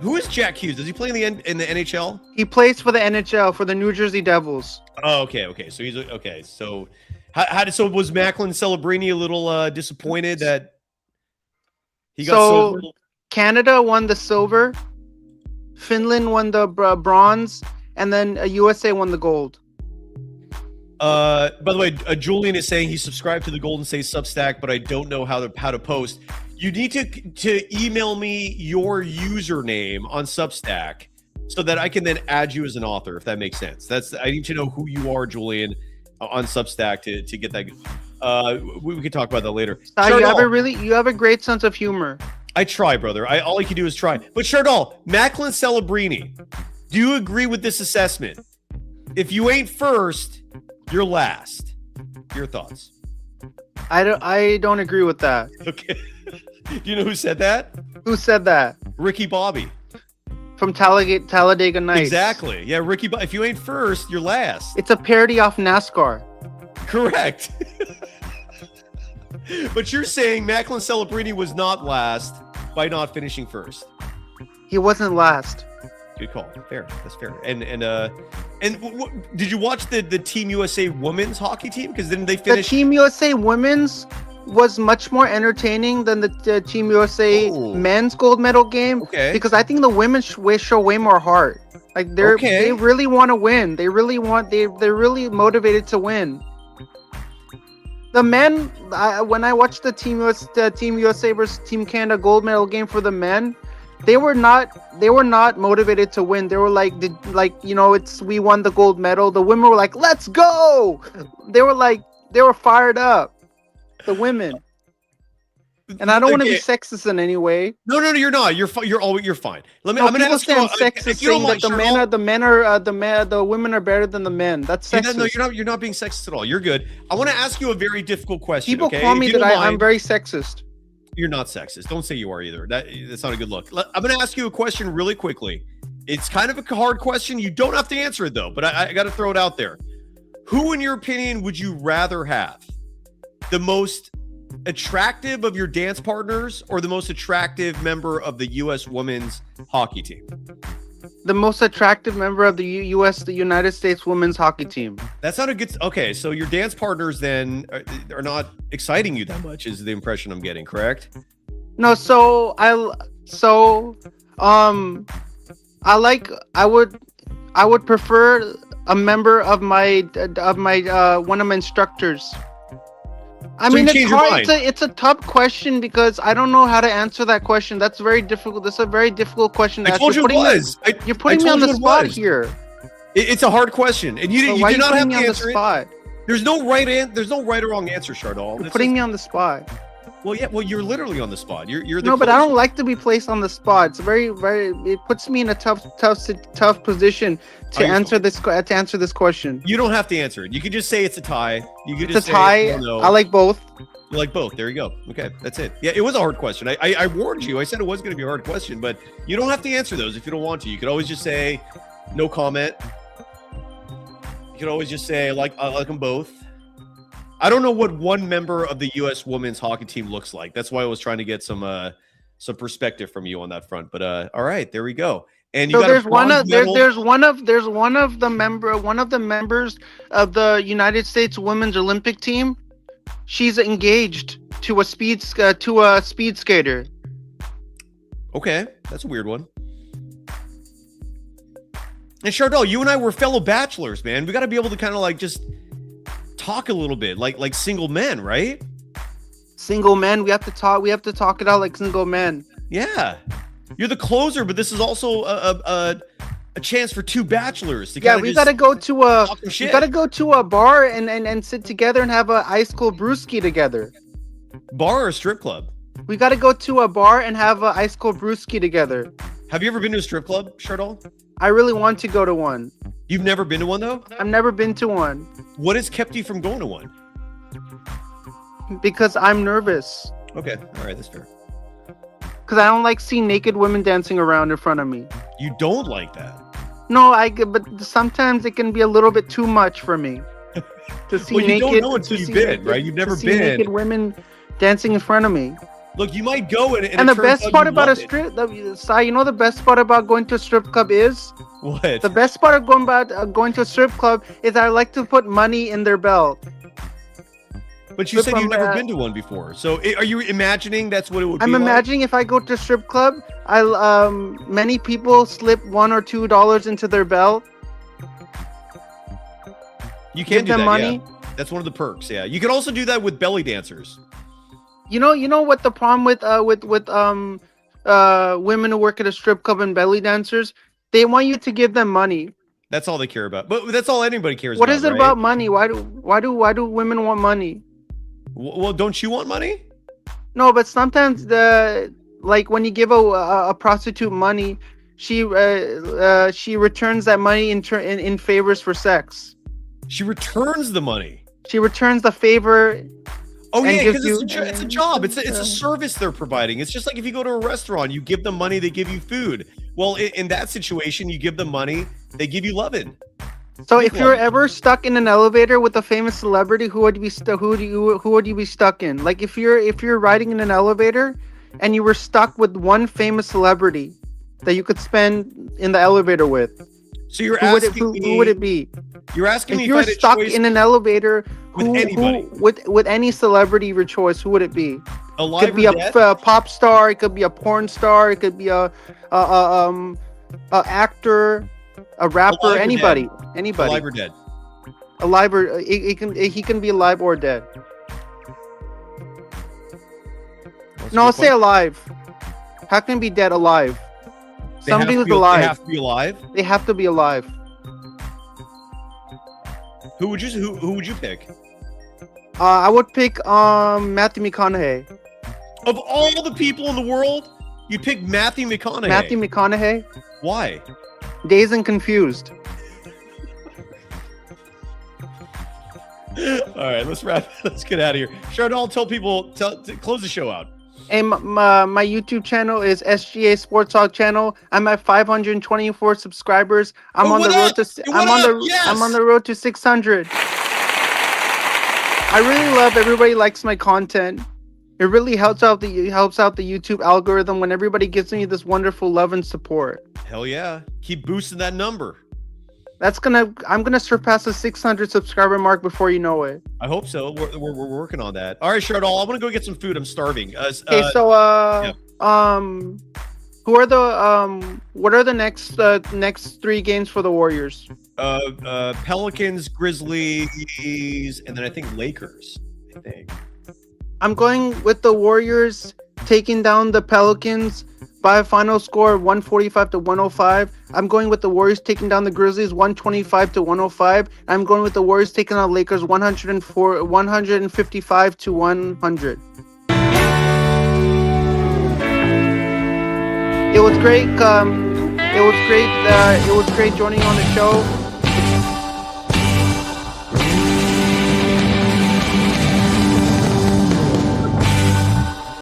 Who is Jack Hughes? Does he play in the NHL? He plays for the NHL for the New Jersey Devils. Oh, okay. So he's okay. So, so was Macklin Celebrini a little disappointed that he got silver? Canada won the silver, Finland won the bronze, and then USA won the gold. By the way, Julian is saying he subscribed to the Golden State Substack, but I don't know how to post. You need to email me your username on Substack so that I can then add you as an author, if that makes sense. I need to know who you are, Julian, on Substack to get that. We can talk about that later. You have a great sense of humor. I try, brother. All I can do is try. But Shardall, Macklin Celebrini, do you agree with this assessment? If you ain't first, you're last. Your thoughts? I don't agree with that. Okay. Do you know who said that? Who said that? Ricky Bobby. From Talladega Nights. Exactly. Yeah, Ricky Bobby. If you ain't first, you're last. It's a parody off NASCAR. Correct. But you're saying Macklin Celebrini was not last by not finishing first. He wasn't last. Good call. Fair. That's fair. And did you watch the Team USA women's hockey team? Because then they finished. The Team USA women's was much more entertaining than the Team USA men's gold medal game. Okay. Because I think the women show way more heart. Like they really want to win. They're really motivated to win. The men, when I watched the Team USA versus Team Canada gold medal game for the men, they were not motivated to win. They were we won the gold medal. The women were like, let's go. They were fired up. The women. And I don't want to be sexist in any way. No, you're not. You're fine. I'm going to ask you. Sexist saying that the women are better than the men. That's sexist. No, you're not being sexist at all. You're good. I want to ask you a very difficult question. People call me that I'm very sexist. You're not sexist. Don't say you are either. That's not a good look. I'm going to ask you a question really quickly. It's kind of a hard question. You don't have to answer it though, but I got to throw it out there. Who, in your opinion, would you rather have? The most attractive of your dance partners or the most attractive member of the U.S. women's hockey team? The most attractive member of the the United States women's hockey team. That's not a good. Okay, so your dance partners then are not exciting you that much, is the impression I'm getting, correct? No, so I would prefer a member of my one of my instructors. I So mean, you it's change your hard. mind. It's a tough question because I don't know how to answer that question. That's very difficult. That's a very difficult question. To I ask. told you You're it putting me- was. You're putting me on told the you it spot was. here. It's a hard question, and So you why do are not putting have me to on the answer it. spot? There's no right or wrong answer, Shardall. You're It's putting just- me on the spot. Well, yeah. Well, you're literally on the spot. You're the No, but I closer. don't like to be placed on the spot. It's very. It puts me in a tough position to Are you- answer this question. You don't have to answer it. You can just say it's a tie. You can It's a just say, tie. "Oh, no." I like both. You like both. There you go. Okay, that's it. Yeah, it was a hard question. I warned you. I said it was going to be a hard question, but you don't have to answer those if you don't want to. You could always just say no comment. You could always just say I like them both. I don't know what one member of the U.S. women's hockey team looks like. That's why I was trying to get some perspective from you on that front. But all right, there we go. And you So got a there's one bronze of medal. there's one of the members of the United States Women's Olympic team. She's engaged to a speed skater. Okay, that's a weird one. And Shardall, you and I were fellow bachelors, man. We got to be able to kind of like just talk a little bit, like single men, right? Single men, we have to talk it out like single men. Yeah, you're the closer, but this is also a chance for two bachelors to Yeah, kind of we gotta go to a talk some we shit. gotta go to a bar and sit together and have a ice cold brewski together. Bar or strip club? We gotta go to a bar and have a ice cold brewski together. Have you ever been to a strip club, Shardall? I really want to go to one. You've never been to one though? I've never been to one What has kept you from going to one? because I'm nervous. Okay, all right, that's fair. Because I don't like seeing naked women dancing around in front of me. You don't like that? No, but sometimes it can be a little bit too much for me to see Well, you naked. don't know until to you've see been, naked- right? You've never to see been. naked women dancing in front of me. Look, you might go and And it the turns best out part you about a love it. strip, you know the best part about going to a strip club is? What? The best part of going to a strip club is I like to put money in their belt. But you Strip said you've club, never been to one before. So are you imagining that's what it would be I'm like? imagining if I go to a strip club, many people slip $1 or $2 into their belt. You can give do them that, money. yeah. That's one of the perks, yeah. You can also do that with belly dancers. You know what the problem with women who work at a strip club and belly dancers? They want you to give them money. That's all they care about. But that's all anybody cares What about, is it right? about money? Why do women want money? Well, don't you want money? No, but sometimes like when you give a prostitute money, she returns that money in favors for sex. She returns the money. She returns the favor. Oh and yeah, gives because you- it's a job. It's a service they're providing. It's just like if you go to a restaurant, you give them money, they give you food. Well, in that situation, you give them money, they give you loving. So if you're ever stuck in an elevator with a famous celebrity, who would you be stuck in? Like if you're riding in an elevator and you were stuck with one famous celebrity that you could spend in the elevator with, So you're who asking would it be? You're asking me If you were if I had a stuck choice in an elevator with anybody. with any celebrity of your choice, who would it be? Alive Could be or a dead? pop star, it could be a porn star, it could be a actor, a rapper, Alive or anybody, dead? anybody. Alive or dead? Alive or he can be alive or dead. That's a No, I'll good say point. alive. How can it be dead? Alive. They Somebody have to who's be- alive. They have to be alive. They have to be alive. Who would you pick? I would pick Matthew McConaughey. Of all the people in the world, you pick Matthew McConaughey. Matthew McConaughey. Why? Dazed and Confused. All right, let's wrap. Let's get out of here. Shardall, tell people to close the show out. And my YouTube channel is SGA Sports Talk channel. I'm at 524 subscribers. I'm on the road to I'm on the road to 600. I really love everybody likes my content. It really helps out the YouTube algorithm when everybody gives me this wonderful love and support. Hell yeah. Keep boosting that number. I'm gonna surpass the 600 subscriber mark before you know it. I hope so. We're working on that. All right, Shardall, I'm gonna go get some food. I'm starving. Okay, so who are the what are the next 3 games for the Warriors? Pelicans, Grizzlies, and then I think Lakers. I think. I'm going with the Warriors taking down the Pelicans by a final score of 145-105. I'm going with the Warriors taking down the Grizzlies 125-105. I'm going with the Warriors taking on Lakers 155-100. It was great. It was great joining on the show.